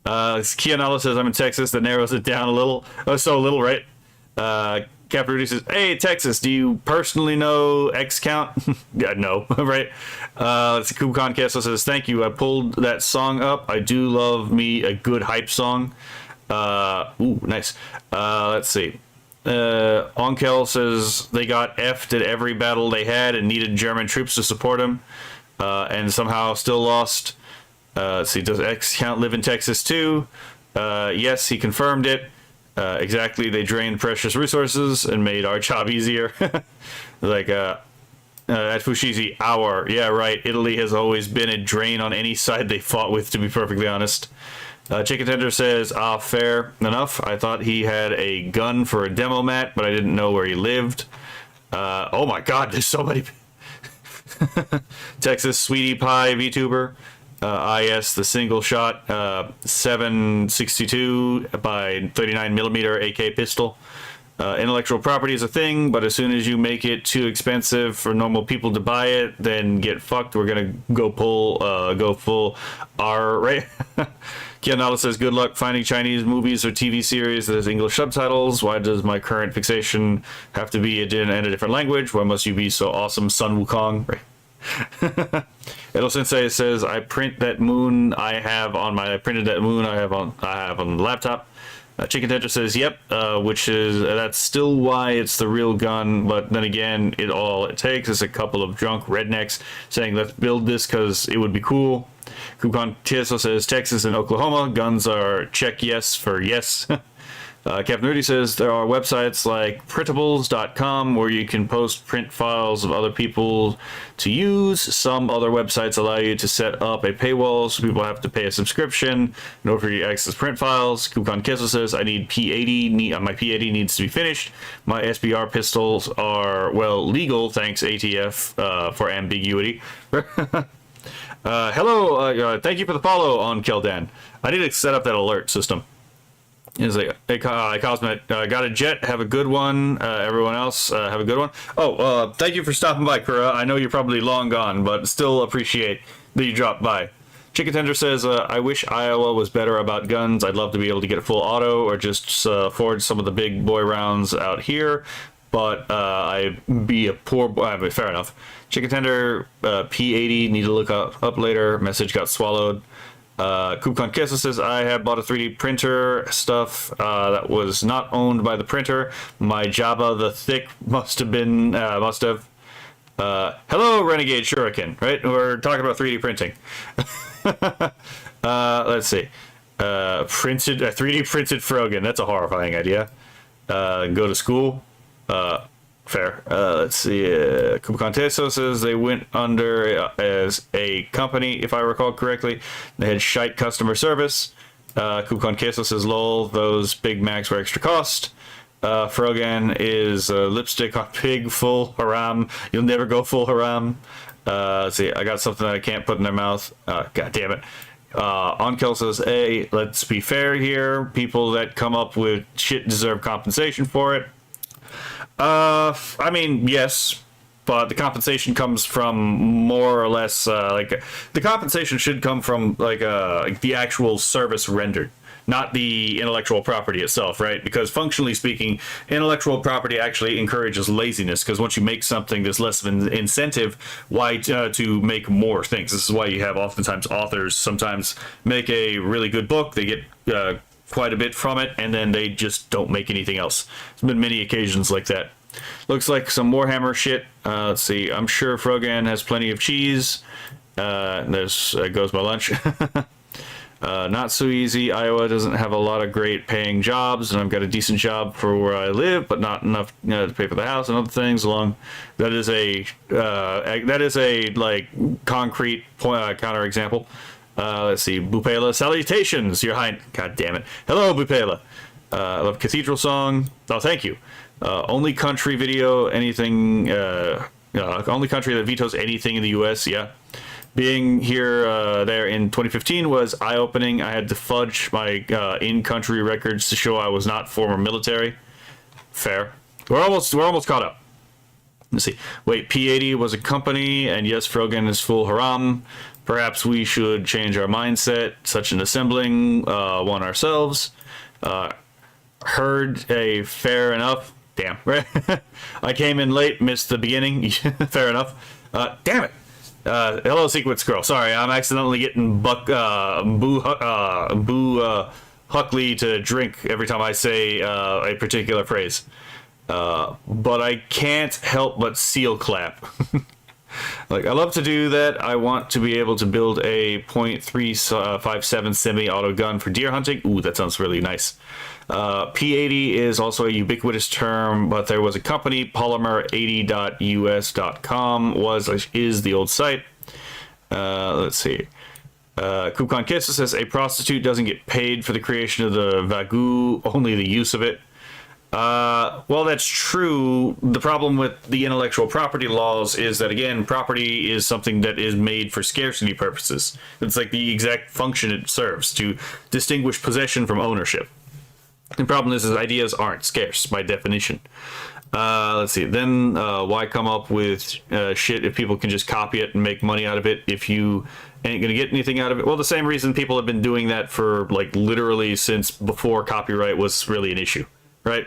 Kianalo says, I'm in Texas. That narrows it down a little. Oh, so little, right? Cap Rudy says, hey, Texas, do you personally know X count? Yeah, no, right? Let's see. Kubcon Queso says, thank you. I pulled that song up. I do love me a good hype song. Ooh, nice. Let's see. Onkel says they got F'd at every battle they had and needed German troops to support them, and somehow still lost. Let's see, does X count live in Texas too? Yes, he confirmed it. Exactly, they drained precious resources and made our job easier. Like, at Fushizi, yeah, right, Italy has always been a drain on any side they fought with, to be perfectly honest. Chicken Tender says, fair enough. I thought he had a gun for a demo mat, but I didn't know where he lived. Oh my god, there's so many. Texas Sweetie Pie VTuber. IS, the single shot 762 by 39mm AK pistol. Intellectual property is a thing, but as soon as you make it too expensive for normal people to buy it, then get fucked. We're gonna go full R, right? Kianala says, good luck finding Chinese movies or TV series that has English subtitles. Why does my current fixation have to be in a different language? Why must you be so awesome, Sun Wukong? Right? Edo Sensei says, I printed that moon I have on the laptop. Chicken Tetra says, yep, which is that's still why it's the real gun, but then again, it takes is a couple of drunk rednecks saying let's build this because it would be cool. Kubcon Tieso says, Texas and Oklahoma guns are check yes for yes. Captain Rudy says there are websites like printables.com where you can post print files of other people to use. Some other websites allow you to set up a paywall so people have to pay a subscription in order for you to access print files. Kubcon Kesso says I need P80. My P80 needs to be finished. My SBR pistols are, well, legal, thanks ATF for ambiguity. Hello, thank you for the follow on Keldan. I need to set up that alert system. It's like, hey, Cosmet, got a jet, have a good one. Everyone else, have a good one. Oh, thank you for stopping by, Kura. I know you're probably long gone, but still appreciate that you dropped by. Chicken Tender says, I wish Iowa was better about guns. I'd love to be able to get a full auto or just forge some of the big boy rounds out here, but I'd be a poor boy. But fair enough. Chicken Tender, P80, need to look up later. Message got swallowed. Kubcon Queso says, I have bought a 3D printer stuff that was not owned by the printer. My Jabba the Thick must have. Hello, Renegade Shuriken, right? We're talking about 3D printing. Let's see. 3D printed Frogan. That's a horrifying idea. Go to school. Fair. Let's see. Kubcon Queso says they went under as a company, if I recall correctly. They had shite customer service. Kubcon Queso says, lol, those Big Macs were extra cost. Frogan is lipstick on pig, full haram. You'll never go full haram. Let's see. I got something that I can't put in their mouth. God damn it. Onkel says, hey, let's be fair here. People that come up with shit deserve compensation for it. I mean, yes, but the compensation comes from more or less, the compensation should come from, the actual service rendered, not the intellectual property itself, right? Because functionally speaking, intellectual property actually encourages laziness, because once you make something, there's less of an incentive to make more things. This is why you have oftentimes authors sometimes make a really good book, they get quite a bit from it, and then they just don't make anything else. There's been many occasions like that. Looks like some Warhammer shit. Let's see. I'm sure Frogan has plenty of cheese. There's goes my lunch. Not so easy. Iowa doesn't have a lot of great paying jobs, and I've got a decent job for where I live, but not enough to pay for the house and other things. That is a concrete counter example. Let's see. Bupela, salutations, your highness. God damn it. Hello, Bupela. I love Cathedral Song. Oh, thank you. Only country video, anything, only country that vetoes anything in the U.S., yeah. Being here, there in 2015 was eye-opening. I had to fudge my in-country records to show I was not former military. Fair. We're almost caught up. Let's see. Wait, P80 was a company, and yes, Frogan is full haram. Perhaps we should change our mindset. Such an assembling one ourselves. Heard a fair enough. Damn. I came in late, missed the beginning. Fair enough. Damn it. Hello, Sequence Girl. Sorry, I'm accidentally getting Boo Huckley to drink every time I say a particular phrase. But I can't help but seal clap. Like, I love to do that. I want to be able to build a .357 semi-auto gun for deer hunting. Ooh, that sounds really nice. P80 is also a ubiquitous term, but there was a company, polymer80.us.com is the old site. Let's see. Kupkan Kissa says, a prostitute doesn't get paid for the creation of the Vagu, only the use of it. Well, that's true. The problem with the intellectual property laws is that, again, property is something that is made for scarcity purposes. It's like the exact function it serves, to distinguish possession from ownership. The problem is ideas aren't scarce by definition. Let's see. Then why come up with shit if people can just copy it and make money out of it if you ain't gonna get anything out of it? Well, the same reason people have been doing that for, like, literally since before copyright was really an issue. Right?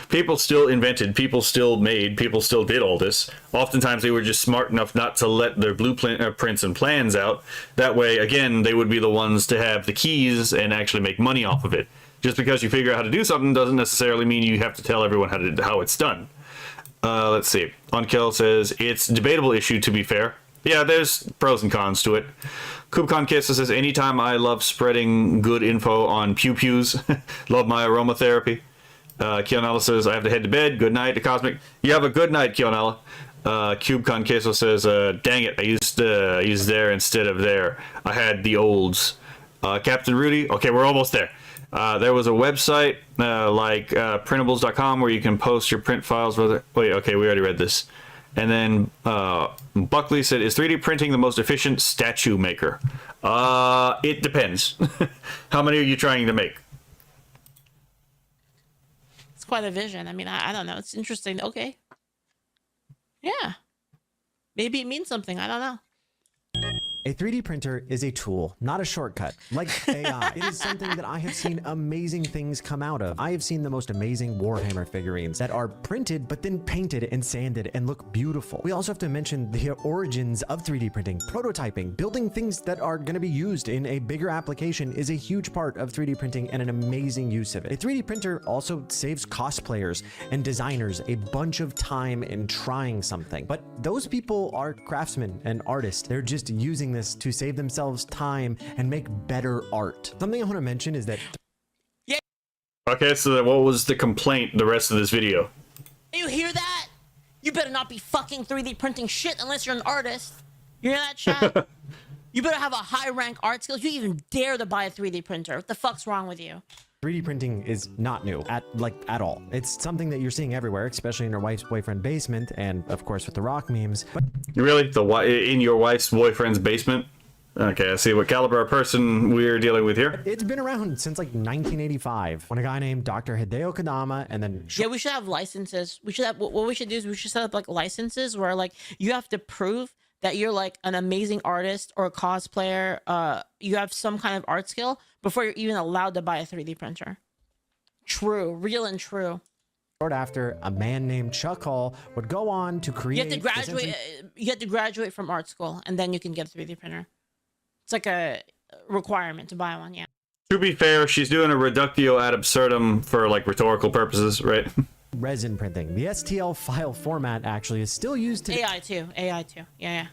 People still invented, people still made, people still did all this. Oftentimes they were just smart enough not to let their blueprints and plans out. That way, again, they would be the ones to have the keys and actually make money off of it. Just because you figure out how to do something doesn't necessarily mean you have to tell everyone how it's done. Let's see. Onkel says, it's a debatable issue, to be fair. Yeah, there's pros and cons to it. Kubcon Kissa says, anytime I love spreading good info on pew-pews. Love my aromatherapy. Kionella says, I have to head to bed. Good night to Cosmic. You have a good night, Kionella. CubeCon Queso says, dang it, I used there instead of there. I had the olds. Captain Rudy, okay, we're almost there. There was a website like printables.com where you can post your print files. Wait, okay, we already read this. And then Buckley said, is 3D printing the most efficient statue maker? It depends. How many are you trying to make? Quite a vision. I mean, I don't know. It's interesting. Okay. Yeah. Maybe it means something. I don't know. A 3D printer is a tool, not a shortcut, like AI. It is something that I have seen amazing things come out of. I have seen the most amazing Warhammer figurines that are printed, but then painted and sanded and look beautiful. We also have to mention the origins of 3D printing. Prototyping, building things that are going to be used in a bigger application is a huge part of 3D printing and an amazing use of it. A 3D printer also saves cosplayers and designers a bunch of time in trying something. But those people are craftsmen and artists. They're just using this to save themselves time and make better art. Something I want to mention is that... Yeah. Okay, so what was the complaint the rest of this video? You hear that? You better not be fucking 3D printing shit unless you're an artist. You hear that, chat? You better have a high rank art skills. You even dare to buy a 3D printer. What the fuck's wrong with you? 3D printing is not new at all. It's something that you're seeing everywhere, especially in your wife's boyfriend basement, and of course with the rock memes. But really, in your wife's boyfriend's basement? Okay, I see what caliber of person we're dealing with here. It's been around since like 1985, when a guy named Dr. Hideo Kodama and then... Yeah, we should have licenses. We should have, what we should do is we should set up like licenses where like you have to prove that you're like an amazing artist or a cosplayer, you have some kind of art skill before you're even allowed to buy a 3D printer. True, real and true. Short after, a man named Chuck Hall would go on to create... You have to graduate. You have to graduate from art school, and then you can get a 3D printer. It's like a requirement to buy one. Yeah. To be fair, she's doing a reductio ad absurdum for like rhetorical purposes, right? Resin printing. The STL file format actually is still used to... AI too. Yeah.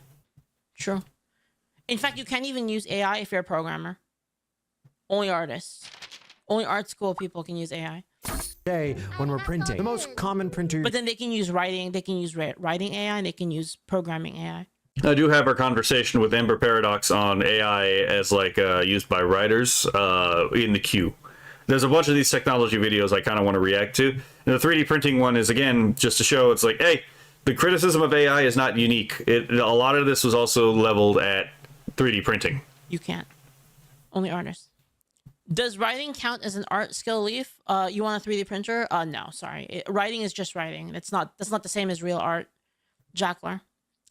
True. In fact, you can't even use AI if you're a programmer. Only artists. Only art school people can use AI. Today, when we're printing, the most common printer... But then they can use writing. They can use writing AI, and they can use programming AI. I do have our conversation with Ember Paradox on AI as like used by writers in the queue. There's a bunch of these technology videos I kind of want to react to. And the 3D printing one is, again, just to show it's like, hey, the criticism of AI is not unique. A lot of this was also leveled at 3D printing. You can't. Only artists. Does writing count as an art skill, Leaf? You want a 3D printer? No, sorry. Writing is just writing. That's not the same as real art. Jackler.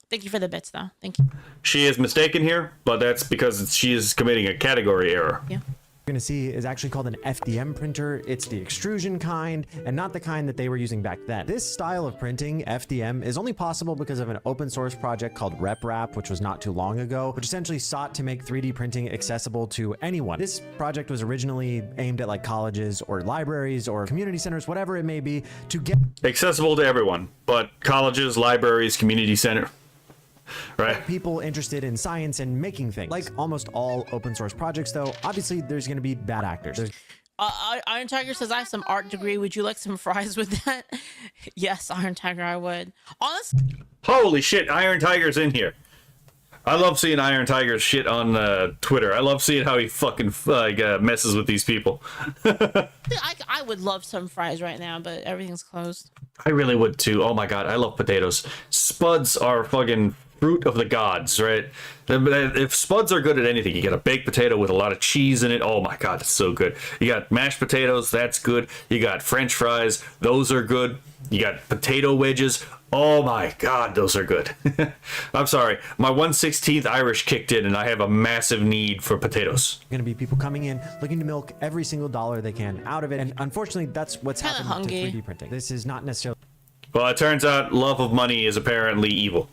Thank you for the bits, though. Thank you. She is mistaken here, but that's because she is committing a category error. Yeah. You're going to see is actually called an FDM printer. It's the extrusion kind and not the kind that they were using back then. This style of printing, FDM, is only possible because of an open source project called RepRap, which was not too long ago, which essentially sought to make 3D printing accessible to anyone. This project was originally aimed at like colleges or libraries or community centers, whatever it may be, to get accessible to everyone, but colleges, libraries, community center. Right. People interested in science and making things. Like almost all open source projects, though, obviously there's going to be bad actors. Iron Tiger says, I have some art degree. Would you like some fries with that? Yes, Iron Tiger, I would. Honestly. Holy shit, Iron Tiger's in here. I love seeing Iron Tiger's shit on Twitter. I love seeing how he fucking messes with these people. I would love some fries right now, but everything's closed. I really would too. Oh my god, I love potatoes. Spuds are fucking fruit of the gods, right? If spuds are good at anything, you get a baked potato with a lot of cheese in it. Oh my god, it's so good. You got mashed potatoes, that's good. You got French fries, those are good. You got potato wedges. Oh my god, those are good. I'm sorry, my 1/16th Irish kicked in and I have a massive need for potatoes. Going to be people coming in looking to milk every single dollar they can out of it, and unfortunately that's what's happened to 3D printing. This is not necessarily... Well, it turns out love of money is apparently evil.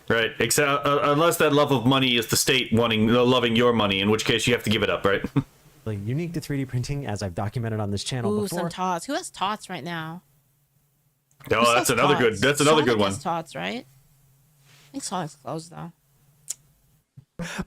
Right, except unless that love of money is the state loving your money, in which case you have to give it up, right? Unique to 3D printing, as I've documented on this channel Ooh, before. some tots. Who has tots right now? Oh, that's another tots? good. That's another Sonic good one. Has tots, right? I think Sonic's closed though.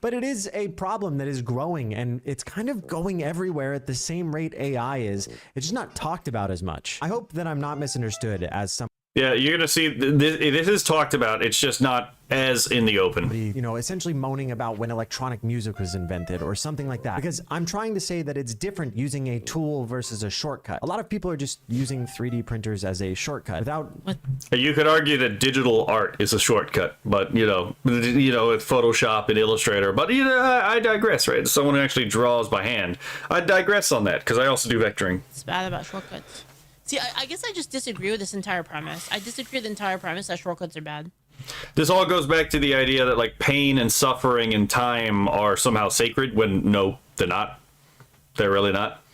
But it is a problem that is growing, and it's kind of going everywhere at the same rate AI is. It's just not talked about as much. I hope that I'm not misunderstood as some... Yeah, you're gonna see this is talked about. It's just not as in the open. You know, essentially moaning about when electronic music was invented or something like that. Because I'm trying to say that it's different using a tool versus a shortcut. A lot of people are just using 3D printers as a shortcut without... You could argue that digital art is a shortcut, but with Photoshop and Illustrator. But I digress, right? Someone who actually draws by hand. I digress on that because I also do vectoring. It's bad about shortcuts. See, I guess I just disagree with this entire premise. I disagree with the entire premise that shortcuts are bad. This all goes back to the idea that like pain and suffering and time are somehow sacred when no, they're not. They're really not.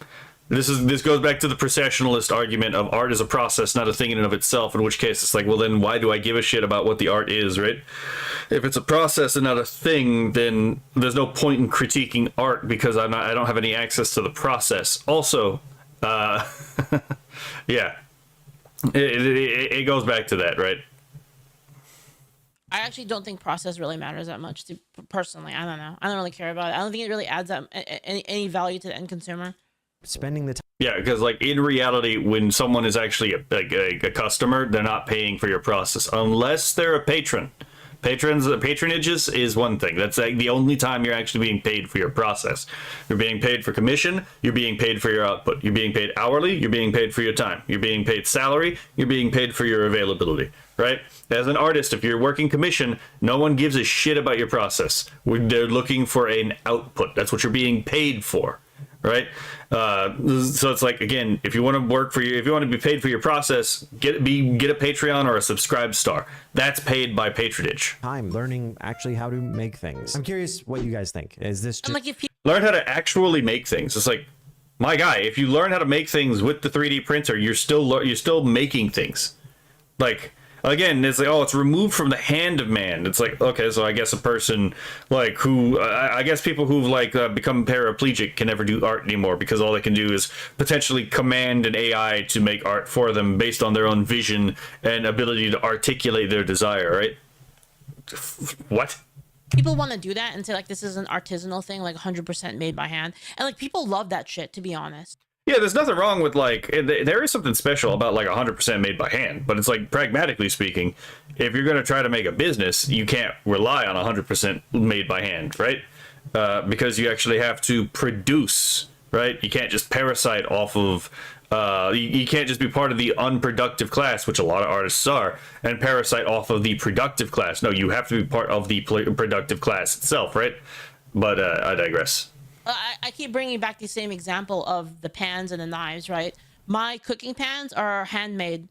This goes back to the processionalist argument of art is a process, not a thing in and of itself, in which case it's like, well then why do I give a shit about what the art is, right? If it's a process and not a thing, then there's no point in critiquing art because I don't have any access to the process. Also, yeah, it goes back to that, right? I actually don't think process really matters that much. Personally, I don't know. I don't really care about it. I don't think it really adds up any value to the end consumer. Spending the time. Yeah, because like in reality, when someone is actually a customer, they're not paying for your process unless they're a patron. Patronages is one thing. That's like the only time you're actually being paid for your process. You're being paid for commission. You're being paid for your output. You're being paid hourly. You're being paid for your time. You're being paid salary. You're being paid for your availability. Right? As an artist, if you're working commission, no one gives a shit about your process. They're looking for an output. That's what you're being paid for. Right? So it's like, again, if you want to be paid for your process, get a Patreon or a subscribe star. That's paid by patronage. Time learning actually how to make things. I'm curious what you guys think. Is this just... like if you learn how to actually make things? It's like, my guy, if you learn how to make things with the 3D printer, you're still making things. Like, again, it's like, oh, it's removed from the hand of man. It's like, okay, so I guess a person like who, I guess people who've like become paraplegic can never do art anymore because all they can do is potentially command an AI to make art for them based on their own vision and ability to articulate their desire, right? What? People want to do that and say like this is an artisanal thing, like 100% made by hand, and like people love that shit, to be honest. Yeah, there's nothing wrong with like there is something special about like 100% made by hand, but it's like pragmatically speaking, if you're going to try to make a business, you can't rely on 100% made by hand, right? Because you actually have to produce, right? You can't just parasite off of you can't just be part of the unproductive class, which a lot of artists are, and parasite off of the productive class. No, you have to be part of the productive class itself, right? But I digress. I keep bringing back the same example of the pans and the knives, right? My cooking pans are handmade,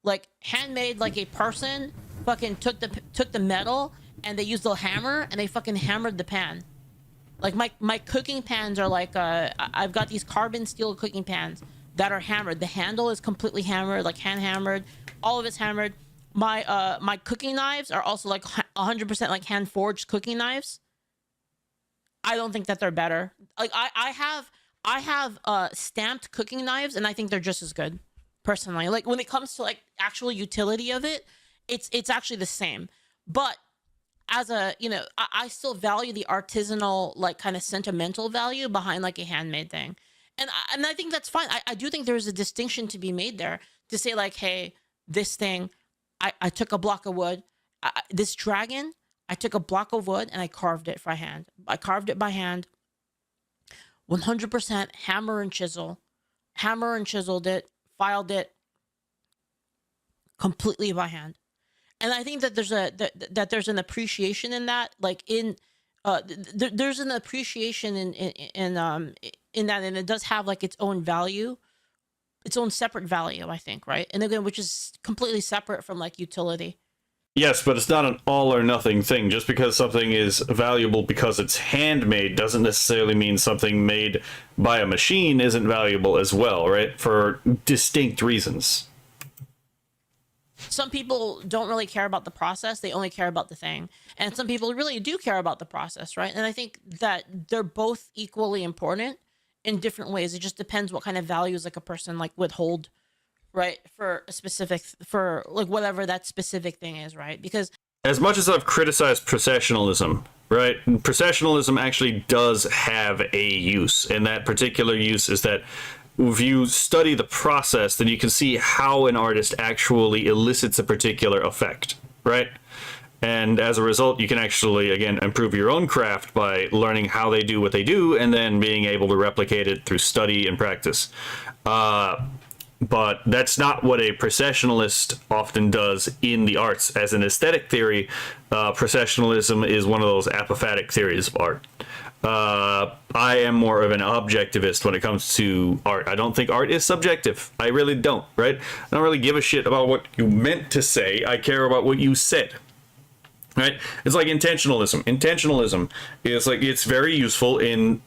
like a person fucking took the metal and they used a hammer and they fucking hammered the pan. Like my cooking pans are like I've got these carbon steel cooking pans that are hammered. The handle is completely hammered, like hand hammered. All of it's hammered. My cooking knives are also like 100% like hand forged cooking knives. I don't think that they're better. Like I have stamped cooking knives and I think they're just as good, personally. Like when it comes to like actual utility of it, it's actually the same. But as a, you know, I still value the artisanal, like kind of sentimental value behind like a handmade thing. And I think that's fine. I do think there's a distinction to be made there to say like, hey, this thing, I took a block of wood, this dragon, I took a block of wood and I carved it by hand. I carved it by hand, 100% hammer and chiseled it, filed it completely by hand. And I think that there's an appreciation in that, like there's an appreciation in that, and it does have like its own value, its own separate value, I think, right? And again, which is completely separate from like utility. Yes, but it's not an all or nothing thing. Just because something is valuable because it's handmade doesn't necessarily mean something made by a machine isn't valuable as well, right? For distinct reasons. Some people don't really care about the process. They only care about the thing. And some people really do care about the process, right? And I think that they're both equally important in different ways. It just depends what kind of values like a person like would hold, right? For a specific, for like whatever that specific thing is, right? Because as much as I've criticized processionalism, right? Processionalism actually does have a use. And that particular use is that if you study the process, then you can see how an artist actually elicits a particular effect, right? And as a result, you can actually, again, improve your own craft by learning how they do what they do and then being able to replicate it through study and practice. But that's not what a processionalist often does in the arts. As an aesthetic theory, processionalism is one of those apophatic theories of art. I am more of an objectivist when it comes to art. I don't think art is subjective. I really don't, right? I don't really give a shit about what you meant to say. I care about what you said. Right? It's like intentionalism. Intentionalism is like, it's very useful in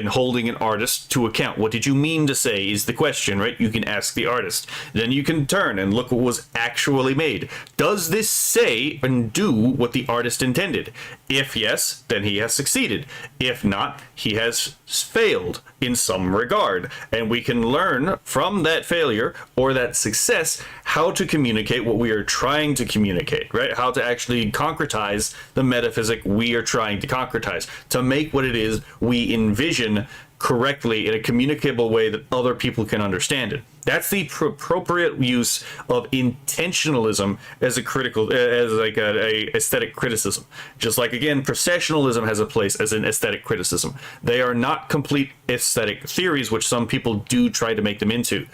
holding an artist to account. What did you mean to say is the question, right? You can ask the artist. Then you can turn and look what was actually made. Does this say and do what the artist intended? If yes, then he has succeeded. If not, he has failed in some regard. And we can learn from that failure or that success how to communicate what we are trying to communicate, right? How to actually concretize the metaphysic we are trying to concretize, to make what it is we envision correctly in a communicable way that other people can understand it. That's the appropriate use of intentionalism as a critical, as like a aesthetic criticism. Just like, again, processionalism has a place as an aesthetic criticism. They are not complete aesthetic theories, which some people do try to make them into.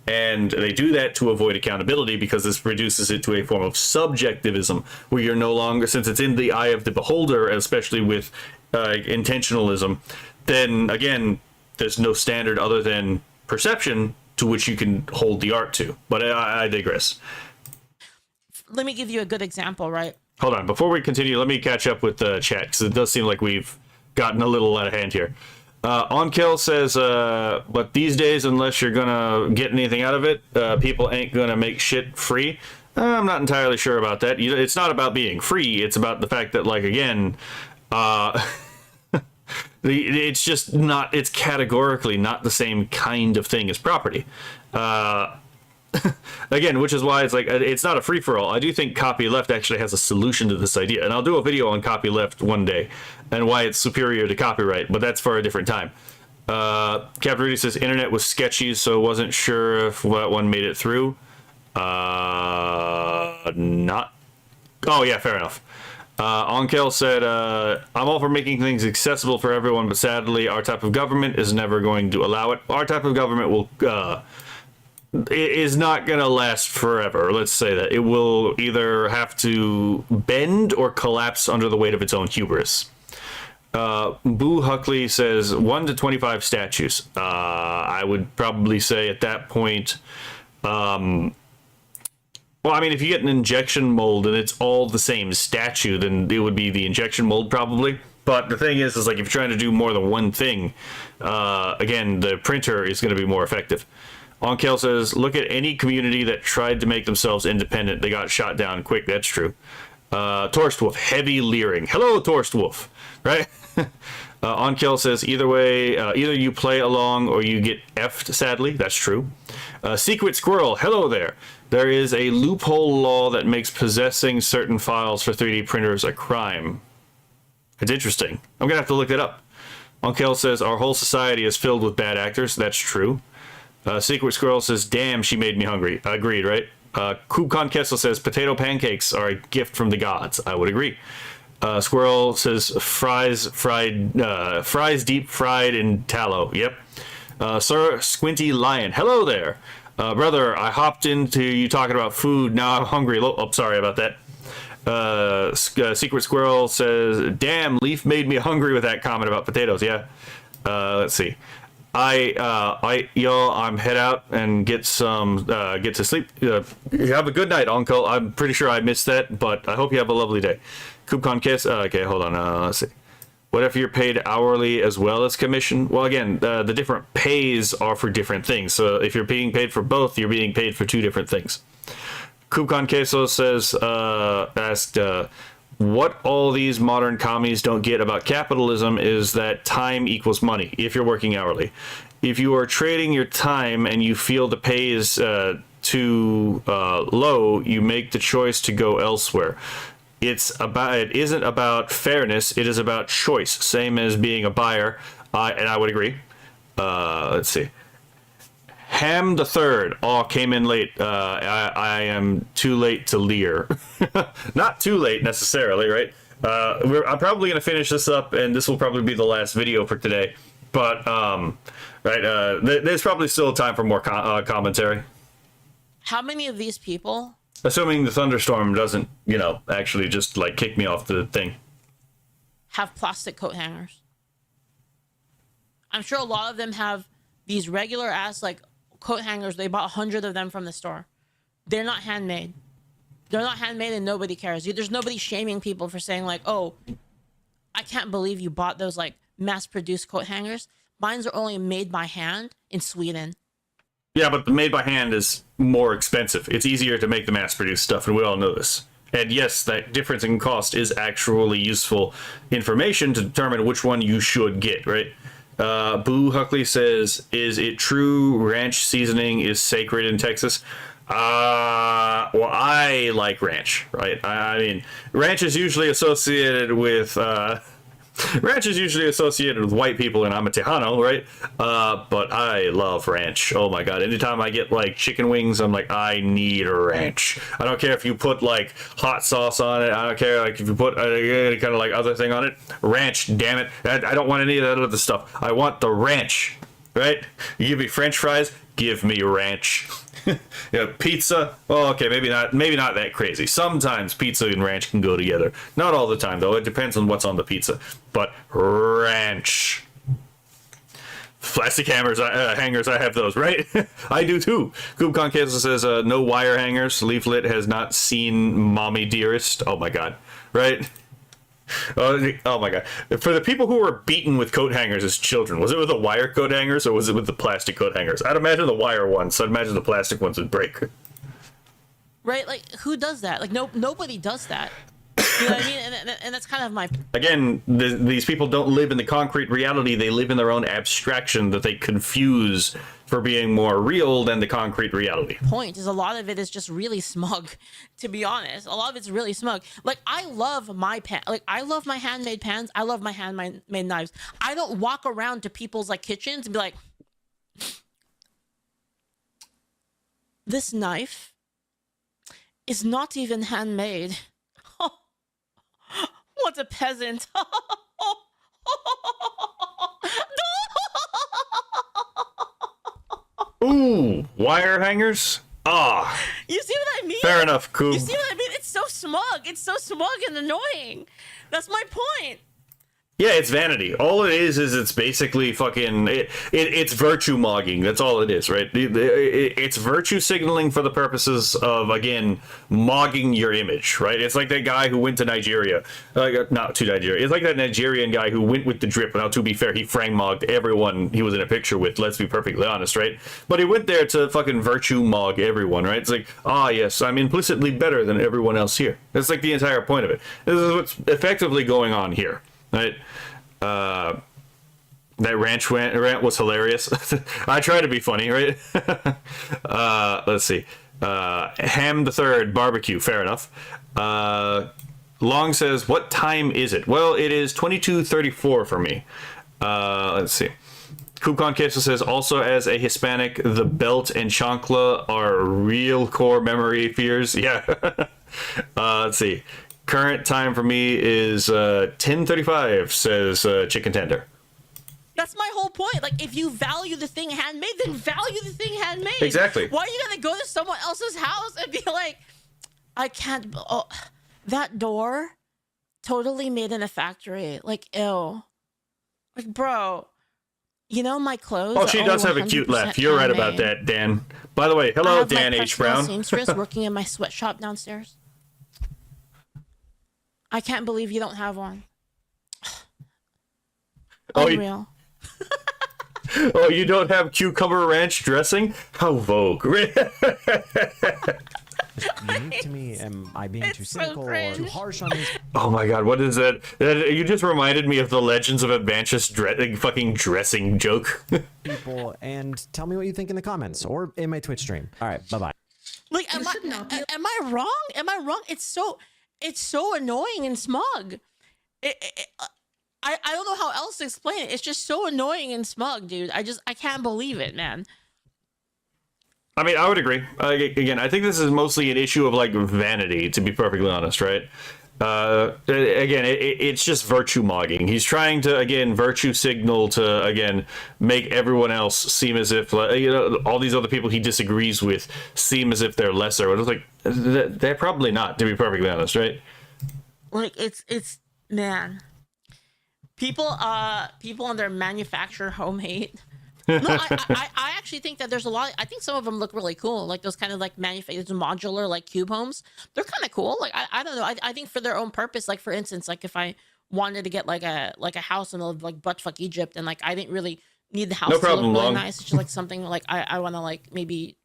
And they do that to avoid accountability because this reduces it to a form of subjectivism, where you're no longer, since it's in the eye of the beholder, especially with intentionalism, then again, there's no standard other than perception to which you can hold the art to. But I digress. Let me give you a good example, right? Hold on. Before we continue, let me catch up with the chat, because it does seem like we've gotten a little out of hand here. OnKill says, but these days, unless you're gonna get anything out of it, people ain't gonna make shit free. I'm not entirely sure about that. It's not about being free. It's about the fact that, like, again, it's just not, it's categorically not the same kind of thing as property. Again, which is why it's like, it's not a free-for-all. I do think copyleft actually has a solution to this idea, and I'll do a video on copyleft one day and why it's superior to copyright, but that's for a different time. Captain Rudy says internet was sketchy, so wasn't sure if that one made it through. Not. Oh yeah, fair enough. Onkel said, I'm all for making things accessible for everyone, but sadly, our type of government is never going to allow it. Our type of government will is not going to last forever. Let's say that it will either have to bend or collapse under the weight of its own hubris. Boo Huckley says 1 to 25 statues. I would probably say at that point, well, I mean, if you get an injection mold and it's all the same statue, then it would be the injection mold probably. But the thing is like if you're trying to do more than one thing, again, the printer is going to be more effective. Onkel says, look at any community that tried to make themselves independent. They got shot down quick. That's true. Torstwolf, heavy leering. Hello, Torstwolf. Right? Onkel says, either way, either you play along or you get effed, sadly. That's true. Secret Squirrel, hello there. There is a loophole law that makes possessing certain files for 3D printers a crime. It's interesting. I'm going to have to look that up. Onkel says, our whole society is filled with bad actors. That's true. Secret Squirrel says, damn, she made me hungry. Agreed, right? Kubcon Kessel says, potato pancakes are a gift from the gods. I would agree. Squirrel says, fries deep fried in tallow. Yep. Sir Squinty Lion, hello there. Brother, I hopped into you talking about food. Now I'm hungry. Oh, sorry about that. Secret Squirrel says, damn, Leaf made me hungry with that comment about potatoes. Yeah. Let's see. I'm head out and get to sleep. Have a good night, Uncle. I'm pretty sure I missed that, but I hope you have a lovely day. Kubcon Kiss. Okay, hold on. Let's see. What if you're paid hourly as well as commission? Well, again, the different pays are for different things. So if you're being paid for both, you're being paid for two different things. Kubcon Queso says, asked, what all these modern commies don't get about capitalism is that time equals money if you're working hourly. If you are trading your time and you feel the pay is too low, you make the choice to go elsewhere. It isn't about fairness, it is about choice. Same as being a buyer, and I would agree. Let's see. Ham the Third. Oh, came in late. I am too late to leer. Not too late necessarily, right? I'm probably going to finish this up, and this will probably be the last video for today. But there's probably still time for more commentary. How many of these people? Assuming the thunderstorm doesn't, actually just like kick me off the thing. Have plastic coat hangers. I'm sure a lot of them have these regular ass like coat hangers. They bought 100 of them from the store. They're not handmade. They're not handmade and nobody cares. There's nobody shaming people for saying like, oh, I can't believe you bought those like mass-produced coat hangers. Mines are only made by hand in Sweden. Yeah, but the made by hand is more expensive. It's easier to make the mass-produced stuff, and we all know this. And yes, that difference in cost is actually useful information to determine which one you should get, right? Boo Huckley says, is it true ranch seasoning is sacred in Texas? Well, I like ranch, right? I mean, ranch is usually associated with white people, and I'm a Tejano, right? But I love ranch. Oh my god! Anytime I get like chicken wings, I'm like, I need a ranch. I don't care if you put like hot sauce on it. I don't care like if you put any kind of like other thing on it. Ranch, damn it! I don't want any of that other stuff. I want the ranch, right? You give me French fries, give me ranch. Pizza. Oh, okay, maybe not that crazy. Sometimes pizza and ranch can go together. Not all the time, though. It depends on what's on the pizza. But ranch. Plastic hangers, I have those, right? I do too. Kubcon Queso says, no wire hangers. Leaflet has not seen Mommy Dearest. Oh my god. Right? Oh my god. For the people who were beaten with coat hangers as children, was it with the wire coat hangers or was it with the plastic coat hangers? I'd imagine the wire ones, so I'd imagine the plastic ones would break. Right? Like, who does that? Like, nobody does that. You know what I mean? And that's kind of my Again, these people don't live in the concrete reality. They live in their own abstraction that they confuse for being more real than the concrete reality. point. Is a lot of it is just really smug, to be honest. A lot of it's really smug. Like, I love my I love my handmade pans. I love my handmade knives. I don't walk around to people's like kitchens and be like, this knife is not even handmade. What a peasant. Ooh, wire hangers? Ah. You see what I mean? Fair enough, Coop. You see what I mean? It's so smug. It's so smug and annoying. That's my point. Yeah, it's vanity. All it is it's basically fucking it's virtue mogging. That's all it is, right? It's virtue signaling for the purposes of, again, mogging your image, right? It's like that guy who went to Nigeria, not to Nigeria. It's like that Nigerian guy who went with the drip. Now, to be fair, he frame mogged everyone he was in a picture with. Let's be perfectly honest, right? But he went there to fucking virtue mog everyone, right? It's like, yes, I'm implicitly better than everyone else here. That's like the entire point of it. This is what's effectively going on here. Right, that ranch rant was hilarious. I try to be funny, right? Let's see. Ham the Third barbecue. Fair enough. Long says, "What time is it?" Well, it is 22:34 for me. Let's see. Kupcon Queso says, also as a Hispanic, the belt and chancla are real core memory fears. Yeah. Let's see. Current time for me is 10:35, says Chicken Tender. That's my whole point. Like, if you value the thing handmade, then value the thing handmade. Exactly. Why are you gonna go to someone else's house and be like, I can't, that door totally made in a factory. Like, ew. Like, bro, you know my clothes. Oh, she does have a cute laugh. You're right about that, Dan. By the way, hello, Dan H. Brown. Seamstress working in my sweatshop downstairs. I can't believe you don't have one. Unreal. Oh, you don't have cucumber ranch dressing? How vogue. Unique to me. Am I being too cynical or too harsh on these? Oh my god, what is that? You just reminded me of the Legends of Advantius fucking dressing joke. People, and tell me what you think in the comments or in my Twitch stream. All right, bye-bye. Like, am I wrong? Am I wrong? It's so annoying and smug. I don't know how else to explain it. It's just so annoying and smug, dude. I can't believe it, man. I mean, I would agree. Again, I think this is mostly an issue of, like, vanity, to be perfectly honest, right? Again, it's just virtue mogging. He's trying to, again, virtue signal to, again, make everyone else seem as if, you know, all these other people he disagrees with seem as if they're lesser. It's like, they're probably not, to be perfectly honest, right? Like, it's man. People on their manufactured homemade. No, I actually think that there's a lot. I think some of them look really cool, like those kind of like manufactured modular like cube homes. They're kind of cool. Like I don't know. I think for their own purpose. Like for instance, like if I wanted to get like a house in like buttfuck Egypt, and like I didn't really need the house to look really nice. It's just like something like I want to like maybe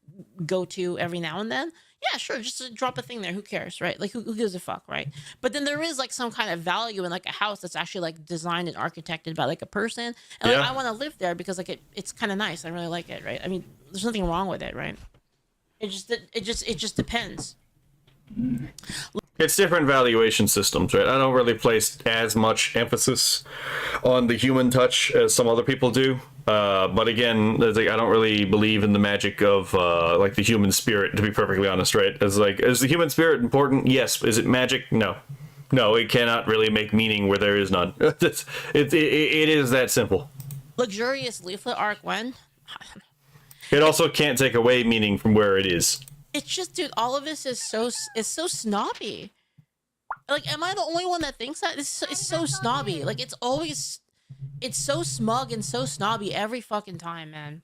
go to every now and then. Yeah, sure, just to drop a thing there. Who cares, right? Like, who gives a fuck, right? But then there is like some kind of value in like a house that's actually like designed and architected by like a person, and like I want to live there because like it's kind of nice. I really like it, right? I mean, there's nothing wrong with it, right? It just depends. It's different valuation systems, right? I don't really place as much emphasis on the human touch as some other people do. But again, I don't really believe in the magic of like the human spirit, to be perfectly honest, right? Is the human spirit important? Yes. Is it magic? No. No, it cannot really make meaning where there is none. It is that simple. Luxurious leaflet arc when? It also can't take away meaning from where it is. It's just, dude, all of this is so snobby. Like, am I the only one that thinks that? It's so snobby. Like, it's so smug and so snobby every fucking time, man.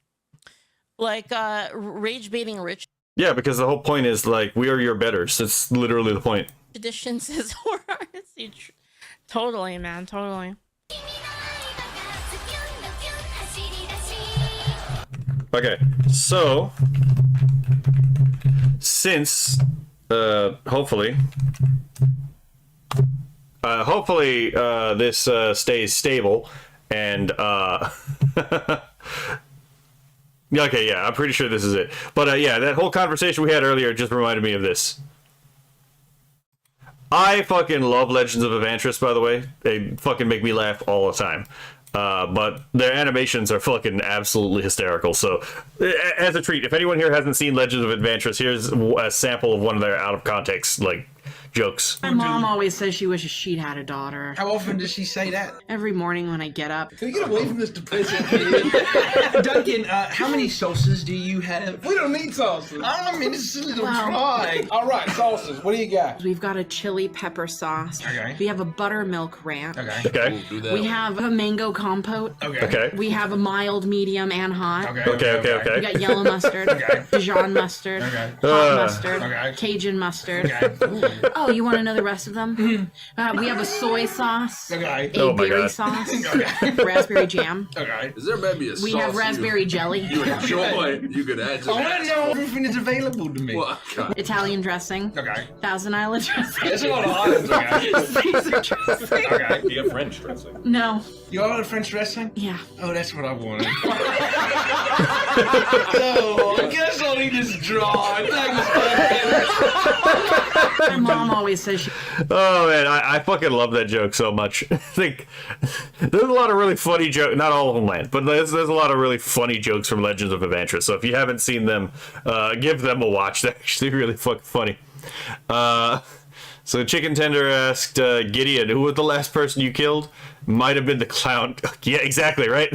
Like, rage baiting rich. Yeah, because the whole point is, like, we are your betters. That's literally the point. Tradition says we're artsy. Totally, man, totally. Okay, so since hopefully hopefully this stays stable and okay, yeah, I'm pretty sure this is it. But yeah, that whole conversation we had earlier just reminded me of this. I fucking love Legends of Evantris, by the way. They fucking make me laugh all the time. But their animations are fucking absolutely hysterical. So, as a treat, if anyone here hasn't seen Legends of Evantris, here's a sample of one of their out of context jokes. My mom always says she wishes she'd had a daughter. How often does she say that? Every morning when I get up. Can we get away from this depressing Duncan, how many sauces do you have? We don't need sauces. I mean, it's a little try. All right, sauces. What do you got? We've got a chili pepper sauce. Okay. We have a buttermilk ranch. Okay. Ooh, do that We one. have a mango compote. Okay. We have a mild, medium, and hot. Okay. We got yellow mustard, Dijon mustard, hot mustard, Cajun mustard. Oh, you want to know the rest of them? We have a soy sauce, a Oh my berry God. sauce, raspberry jam. Okay. Is there maybe a We have raspberry jelly. you enjoy? You could add to I want to know everything that's available to me. What? Italian dressing. Okay. Thousand Island dressing. There's a lot of items, okay. Caesar dressing. Okay. You have French dressing. No. You ordered French dressing? Yeah. Oh, that's what I wanted. So, I guess I'll eat this dry. My mom always says she. Oh man, I fucking love that joke so much. I think there's a lot of really funny jokes. Not all of them land, but there's a lot of really funny jokes from Legends of Evantris. So if you haven't seen them, give them a watch. They're actually really fucking funny. So Chicken Tender asked Gideon, who was the last person you killed? Might have been the clown. Yeah, exactly, right?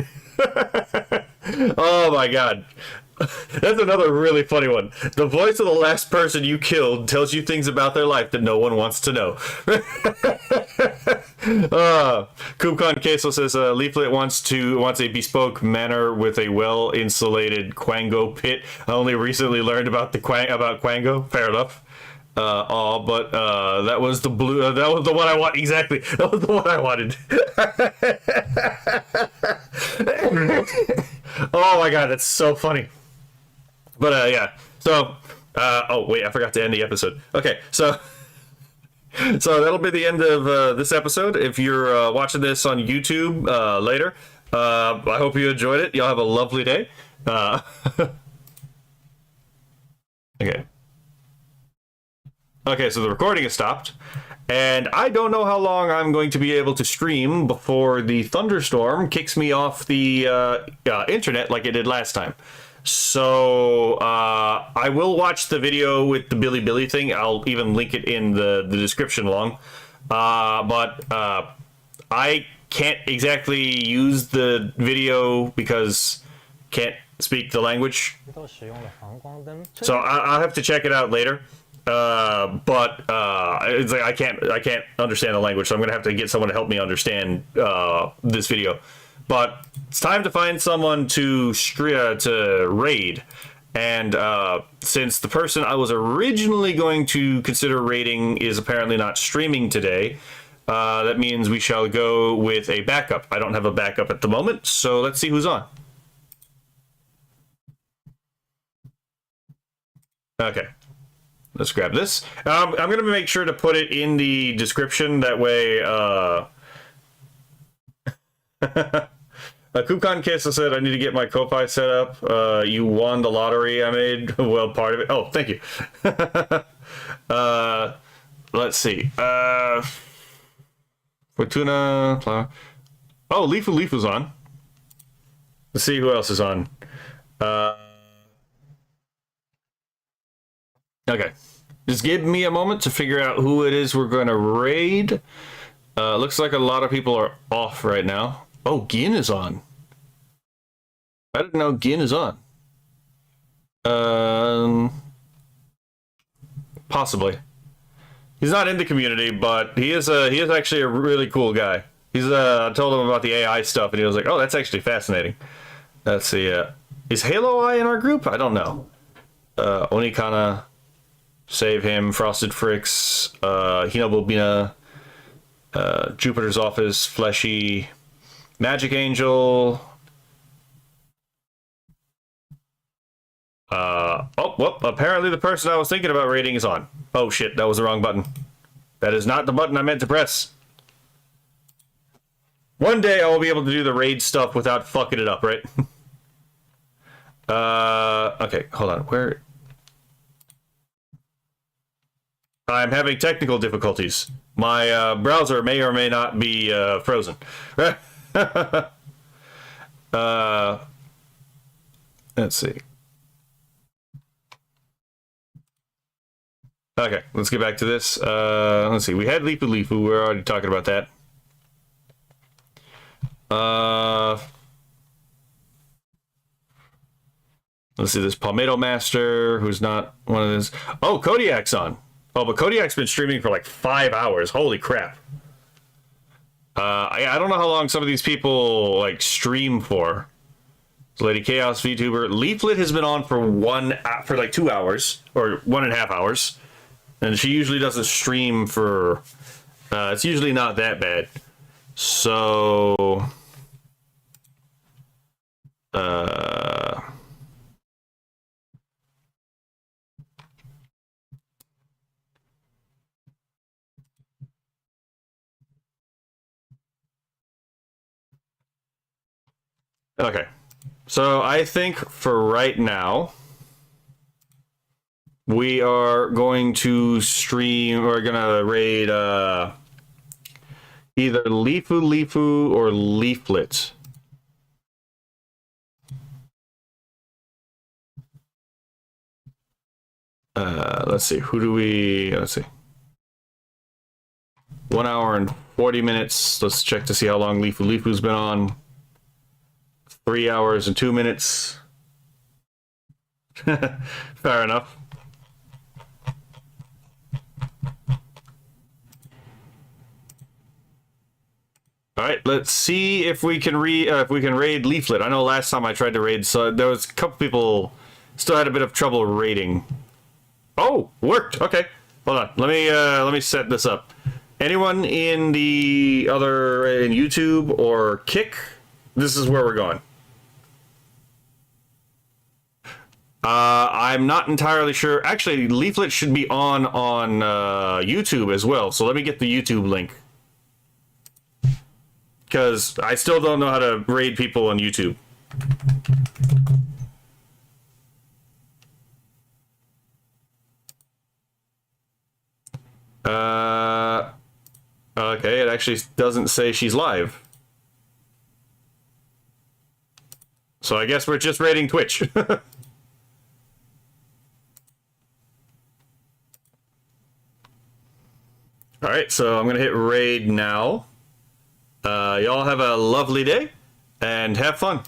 Oh my god. That's another really funny one. The voice of the last person you killed tells you things about their life that no one wants to know. Kubcon Queso says Leaflet wants a bespoke manor with a well-insulated Quango pit. I only recently learned about Quango. Fair enough. But that was the blue. That was the one I want. Exactly. That was the one I wanted. Oh my god, that's so funny. But yeah. So, oh wait, I forgot to end the episode. Okay, so that'll be the end of this episode. If you're watching this on YouTube later, I hope you enjoyed it. Y'all have a lovely day. Okay. Okay, so the recording has stopped, and I don't know how long I'm going to be able to stream before the thunderstorm kicks me off the internet like it did last time. So I will watch the video with the Billy thing. I'll even link it in the description along. But I can't exactly use the video because can't speak the language. So I'll have to check it out later. But it's like I can't understand the language, so I'm gonna have to get someone to help me understand this video. But it's time to find someone to raid, and since the person I was originally going to consider raiding is apparently not streaming today, that means we shall go with a backup. I don't have a backup at the moment, so let's see who's on. Okay. Let's grab this. I'm going to make sure to put it in the description. That way, Kubcon Queso said, I need to get my Ko-Fi set up. You won the lottery I made. Well, part of it. Oh, thank you. Let's see. Fortuna. Oh, Leafu's on. Let's see who else is on. Okay. Just give me a moment to figure out who it is we're going to raid. Looks like a lot of people are off right now. Oh, Gin is on. I didn't know Gin is on. Possibly. He's not in the community, but he is actually a really cool guy. I told him about the AI stuff, and he was like, "Oh, that's actually fascinating." Let's see. Is Halo Eye in our group? I don't know. Onikana, Save Him, Frosted Fricks, Hinobobina, Jupiter's Office, Fleshy, Magic Angel. Oh, well, apparently the person I was thinking about raiding is on. Oh shit, that was the wrong button. That is not the button I meant to press. One day I will be able to do the raid stuff without fucking it up, right? Okay, hold on. Where? I'm having technical difficulties. My browser may or may not be frozen. Let's see. Okay, let's get back to this. Let's see. We had Leafu Leafu. We're already talking about that. Let's see. This Palmetto Master, who's not one of this. Oh, Kodiak's on. Oh, but Kodiak's been streaming for like 5 hours. Holy crap. I don't know how long some of these people like stream for. Lady Chaos VTuber. Leaflet has been on for like 2 hours or 1.5 hours. And she usually doesn't stream for, it's usually not that bad. So, okay. So I think for right now, we are going to stream, we're gonna raid either Leafu Leafu or Leaflet. Let's see, let's see. 1 hour and 40 minutes. Let's check to see how long Leafu Leafu's been on. 3 hours and 2 minutes. Fair enough. All right, let's see if we can raid Leaflet. I know last time I tried to raid, so there was a couple people still had a bit of trouble raiding. Oh, worked. Okay, hold on. Let me set this up. Anyone in the other in YouTube or Kick? This is where we're going. I'm not entirely sure. Actually, Leaflet should be on YouTube as well. So let me get the YouTube link. Because I still don't know how to raid people on YouTube. Okay, it actually doesn't say she's live. So I guess we're just raiding Twitch. Alright, so I'm going to hit raid now. Y'all have a lovely day, and have fun.